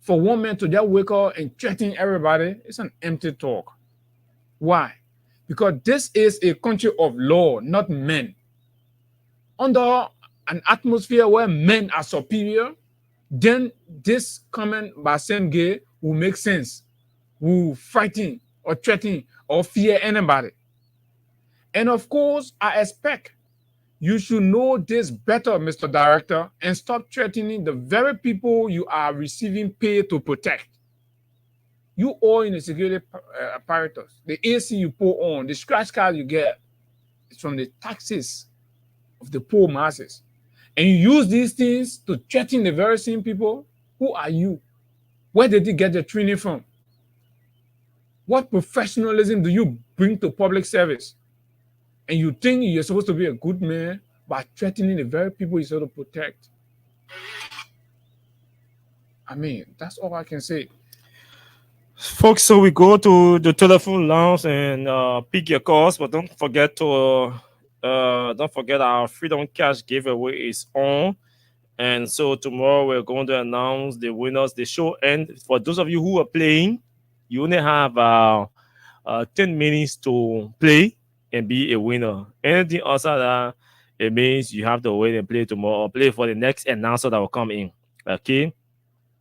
For one man to just wake up and threaten everybody, it's an empty talk. Why? Because this is a country of law, not men. Under an atmosphere where men are superior, then this comment by Sam Gay will make sense. Will fighting or threaten or fear anybody. And of course, I expect you should know this better, Mr. Director, and stop threatening the very people you are receiving pay to protect. You all in the security apparatus, the AC you put on, the scratch card you get, it's from the taxes of the poor masses. And you use these things to threaten the very same people. Who are you? Where did you get the training from? What professionalism do you bring to public service? And you think you're supposed to be a good man by threatening the very people you're supposed to protect. I mean, that's all I can say. Folks, so we go to the telephone lounge and pick your calls, but don't forget our Freedom Cash giveaway is on. And so tomorrow we're going to announce the winners. The show, and for those of you who are playing, you only have 10 minutes to play and be a winner. Anything outside that, it means you have to wait and play tomorrow or play for the next announcer that will come in. Okay?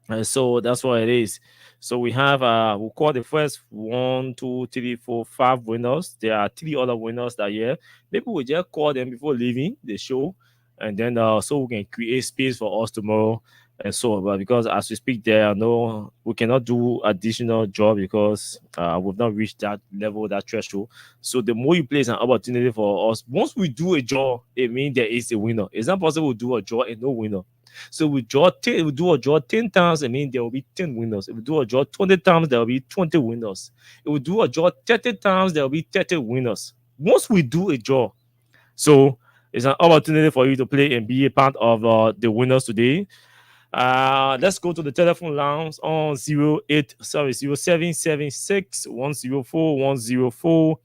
And so that's what it is. So we have we'll call the first 1, 2, 3, 4, 5 winners. There are 3 other winners that year. Maybe we'll just call them before leaving the show, and then so we can create space for us tomorrow. And so, but because as we speak, we cannot do additional job because we've not reached that level, that threshold. So the more you play is an opportunity for us. Once we do a draw, it means there is a winner. It's not possible to do a draw and no winner. So we do a draw 10 times, I mean there will be 10 winners. If we do a draw 20 times, there will be 20 winners. If we do a draw 30 times, there will be 30 winners. Once we do a draw, so it's an opportunity for you to play and be a part of the winners today. Let's go to the telephone lounge on 0776 104 104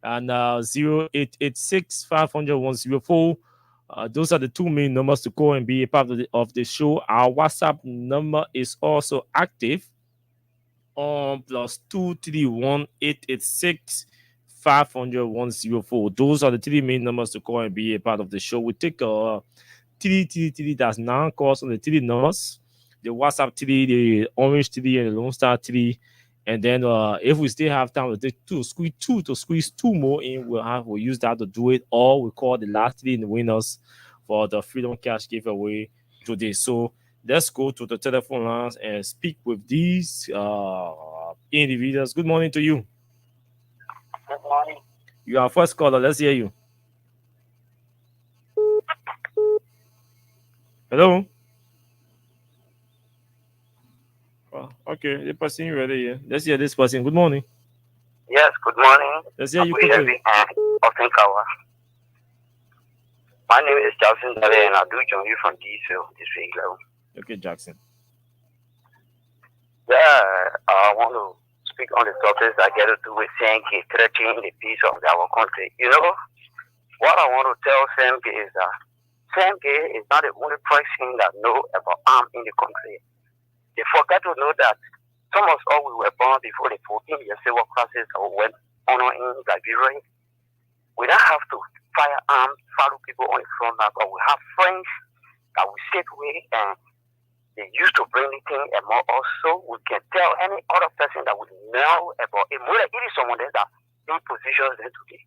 and 0886 500 104. Those are the 2 main numbers to call and be a part of the show. Our WhatsApp number is also active on +231 886 500 104. Those are the 3 main numbers to call and be a part of the show. We take 3, that's 9 calls on the 3 numbers, the WhatsApp 3, the Orange 3, and the Lone Star 3. And then if we still have time to squeeze 2 more in, we'll use that to do it. Or we call the last 3 in the winners for the Freedom Cash giveaway today. So let's go to the telephone lines and speak with these individuals. Good morning to you. Good morning. You are first caller. Let's hear you. Hello. Okay, the person ready here. Let's hear this person. Good morning. Yes, good morning. Let's hear you. My name is Jackson Dale, and I do join you from diesel district level. Okay, Jackson. Yeah, I want to speak on the topics that get to do with Senke threatening the peace of our country. You know, what I want to tell Senke is that Senge is not the only person that know about arm in the country. They forgot to know that some of us we were born before the 14 years civil crisis that went on in Liberia. We don't have to fire arms, follow people on the front line, but we have friends that we sit with and they used to bring the thing and more also we can tell any other person that would know about it. It is someone that in positions there today.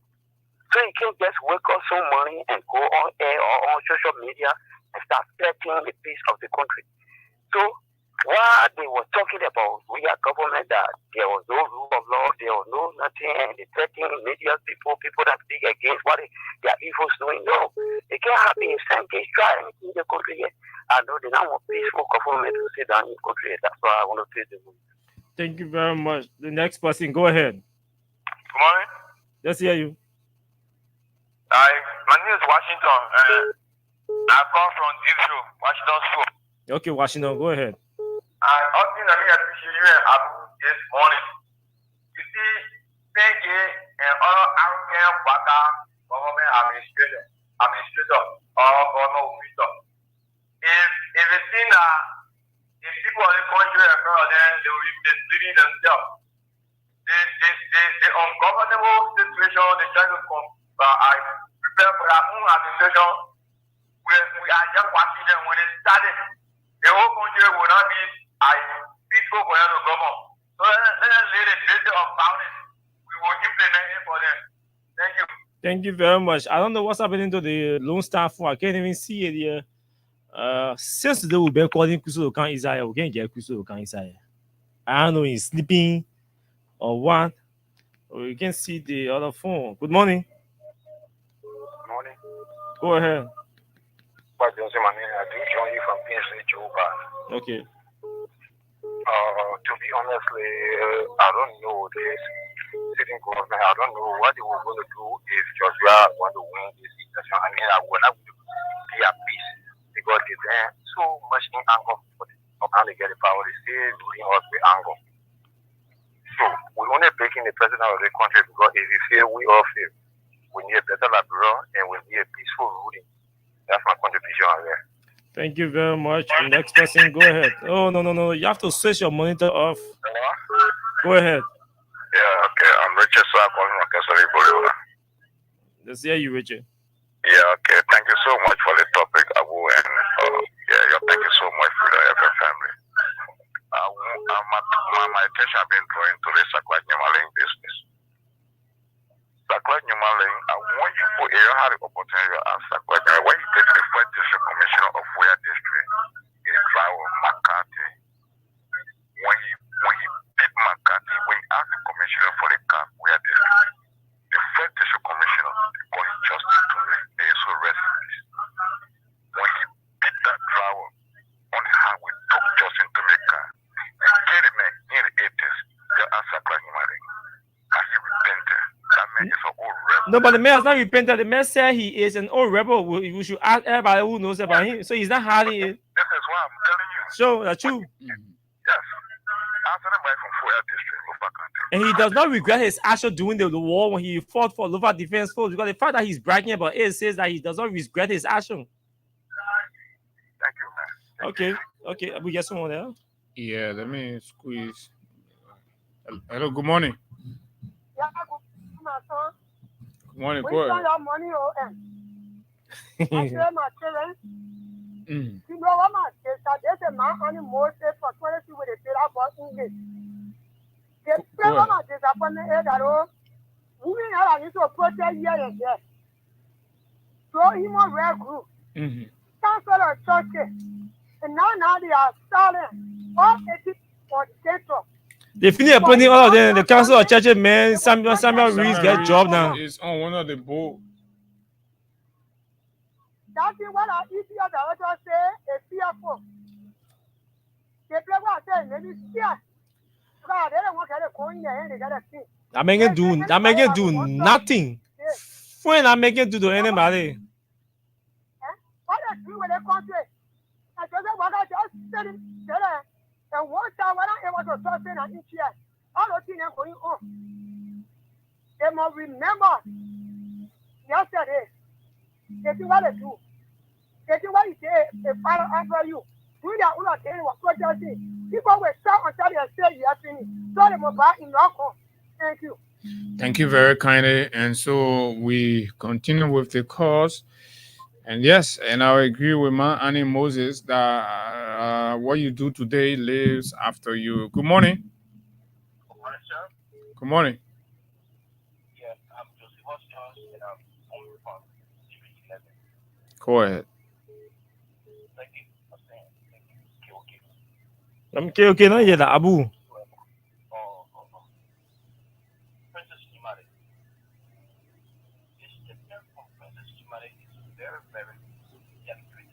So you can't just wake up some money and go on air or on social media and start threatening the peace of the country. So while they were talking about we are government that there was no rule of law, there was no nothing, and they threatening media people that speak against what they are evil doing. No, they can't have the same case try in the country yet. I know they don't want peaceful government to sit down in the country. That's why I want to say the move. Thank you very much. The next person, go ahead. Good morning. Let's hear you. Hi, my name is Washington. I come from Israel, Washington School. Okay, Washington, go ahead. And one thing that I appreciate you and Abu this morning. You see, thank you and other African Waka government administrator or government official. If it's seen that if people in the country are then they will be misleading themselves. The ungovernable situation they try to prepare for their own administration. We are just watching them when it started. The whole country will not be peaceful for them to govern. So let us lay the basis of violence. We will implement it for them. Thank you. Thank you very much. I don't know what's happening to the Lone Star phone. I can't even see it here. Since today we've been calling Kuso Okan Isaiah, we can't get Kuso Okan Isaiah. I don't know he's sleeping or what. We can see the other phone. Good morning. Good morning. Go ahead. I do join you from PNC Juba. Okay. To be honestly, I don't know this sitting government. I don't know what they were going to do if Joshua want to win this election. I mean, I will not be at peace because there's so much in anger for them. How they get the power? They still doing us with anger. So we're only picking the president of the country because if we fail, we all fail. We need a better Liberia and we need a peaceful ruling. That's my contribution on there. Thank you very much. Next person, go ahead. Oh, no. You have to switch your monitor off. Hello? Go ahead. Yeah, okay. I'm Richard Sa calling from Kasari Bolivia. Let's hear you, Richard. Yeah, okay. Thank you so much for the topic, Abu. And thank you so much for the FM family. My attention has been drawn to the Sakwa Nyamaling business. Sakwa Nyamaling, when you put a hard opportunity at Sakwa, when you get to the first district commissioner of Wea district, in trial McCarthy, when he beat McCarthy, when he asked the commissioner for the camp Wea district, the first district commissioner got justice to me. They so rest in peace. When he beat that trial on the highway, took Justin to make car, and killed a man in the 80s, they asked Sakwa Nyamaling, and he repented. That man is an old rebel. No, but the man has not repented. The man said he is an old rebel. We should ask everybody who knows about him. So he's not hiding it. This is what I'm telling you. So that's true. Yes. After the man from Foya district, Lofa County. And he does not regret his action during the war when he fought for Lofa Defense Force, because the fact that he's bragging about it says that he does not regret his action. Thank you, man. Okay. We get someone there. Yeah, let me squeeze. Hello, good morning. Yeah, Good morning, we go send ahead. your money, I say my children, Mm. you know what my kids are, there's a man on the most for 20 with a bill about English. The problem of disappointment is that women are need to protect here and there. So human rights group, council of churches, and now they are starting all 80 for the center. They finish appointing all of them. The council of churches, man, Samuel Reeves get job now. It's on one of the boat. That's what our EPA director say, a fearful. They play what I say, maybe fear. God, they don't want to go in there and they got a thing. I'm making do nothing. When I'm making do to anybody. What they do with the country? I just what I just said it, and one time when I was talking and each year, all the things are going on. They must remember yesterday. They do what they do. Getting what you say, a father answer you. We are not telling what you're saying. People will start on telling and say you are finished. So they move back in your home. Thank you. Thank you very kindly. And so we continue with the course. And yes, and I agree with my Annie Moses that what you do today lives after you. Good morning. Good morning, sir. Good morning. Yes, I'm Joseph Jones, and I'm calling from District 11. Go ahead. Thank you for saying. Thank you. Okay. I'm okay, no, yeah, Abu. Princess Kimari. This statement from Princess Kimari is very, very delicate.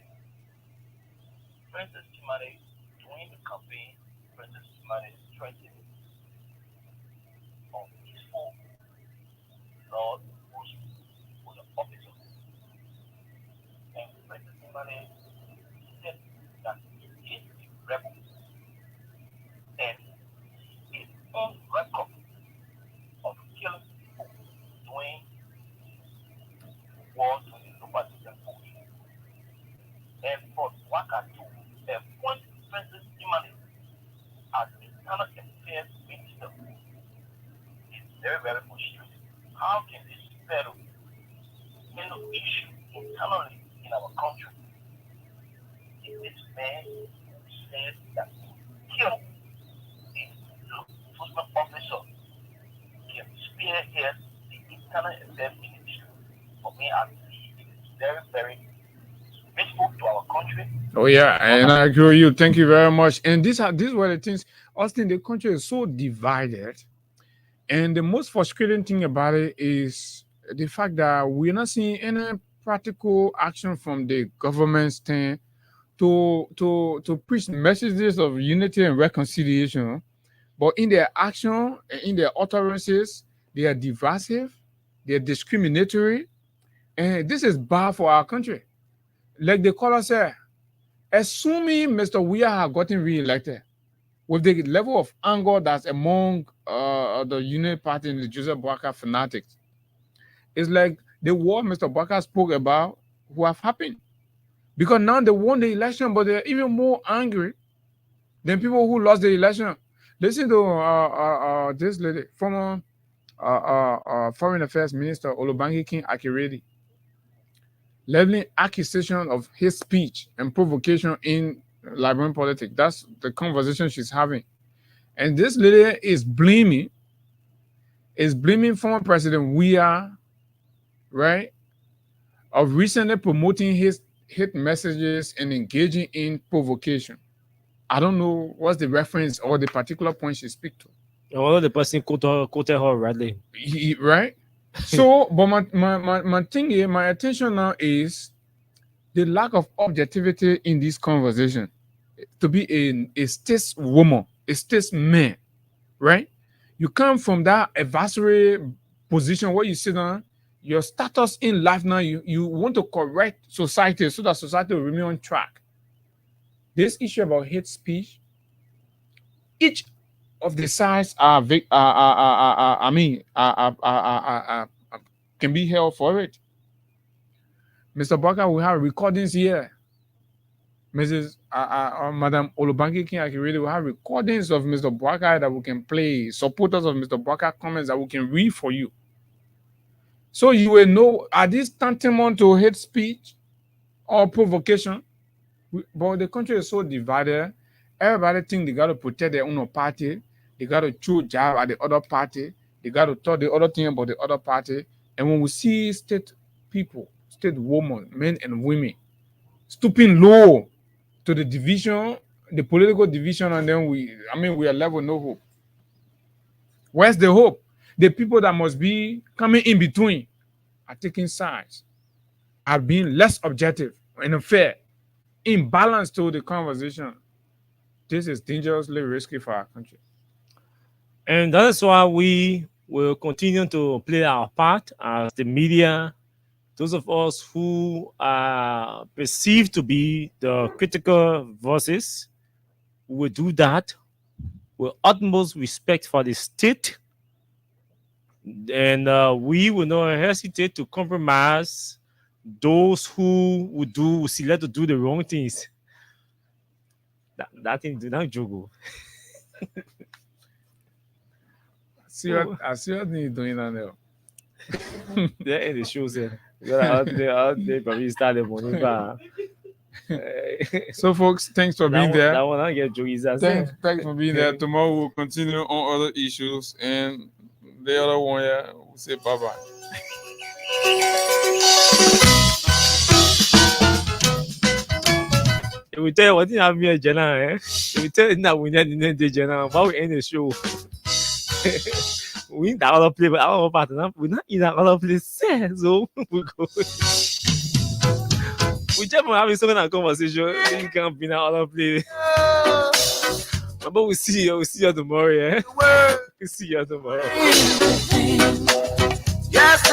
Princess Kimari, during the campaign, Princess Kimari strengthened on peaceful law was an officer. And Princess Kimari said that he is a rebel. And his own record of killing people doing war to the Yoruba people. And for Wakatu, the point Princess Imani as the Ghana Affairs Minister is very, very frustrating. How can this fellow handle issue internally in our country? If this man says that he killed the law enforcement officer, can spearhead the internal affairs ministry. For me, I see it is very, very useful to our country. Oh yeah, and I agree with you. Thank you very much. And these were the things. Austin, the country is so divided, and the most frustrating thing about it is the fact that we're not seeing any practical action from the government stand to preach messages of unity and reconciliation. But in their action, in their utterances, they are divisive, they are discriminatory, and this is bad for our country. Like the caller said, assuming Mr. Weah had gotten re-elected, with the level of anger that's among the Union Party and the Joseph Boakai fanatics, it's like the war Mr. Boakai spoke about who have happened. Because now they won the election, but they're even more angry than people who lost the election. Listen to this lady, former Foreign Affairs Minister Olubangi Akiredi, leveling accusation of hate speech and provocation in Liberian politics. That's the conversation she's having. And this lady is blaming former President Weah, right, of recently promoting his hate messages and engaging in provocation. I don't know what's the reference or the particular point she speaks to. One of the person quoted her rightly. Right? So, but my thing here, my attention now is the lack of objectivity in this conversation. To be a stateswoman, a statesman, right? You come from that adversary position where you sit down, your status in life now, you want to correct society so that society will remain on track. This issue about hate speech, each of the sides can be held for it. Mr. Boakai, we have recordings here. Mrs. Madam Olubangi Akiredi, we have recordings of Mr. Boakai that we can play, supporters of Mr. Boakai comments that we can read for you. So you will know, are these tantamount to hate speech or provocation? But the country is so divided. Everybody think they got to protect their own party. They got to chew jab at the other party. They got to talk the other thing about the other party. And when we see state people, state women, men and women, stooping low to the division, the political division, and then we are left with no hope. Where's the hope? The people that must be coming in between are taking sides, are being less objective and fair, imbalanced to the conversation. This is dangerously risky for our country. And that is why we will continue to play our part as the media, those of us who are perceived to be the critical voices. We will do that with utmost respect for the state. And we will not hesitate to compromise those who select to do the wrong things. That thing do not juggle. I see what you're doing on there. There in the show said, out there, probably start the money bar. So, folks, thanks for being there. That one I get jokes. Thanks for being there. Tomorrow we'll continue on other issues, and the other one, we'll say bye bye. We tell you what you have here, Jenna. We tell you that we need the Jenna. Why we end the show? We in that other place, but our partner, we're not in that other place. So we go. We just having some kind of conversation. You can't be in that other place. But we'll see you tomorrow. Yeah, we'll see you tomorrow. Yes.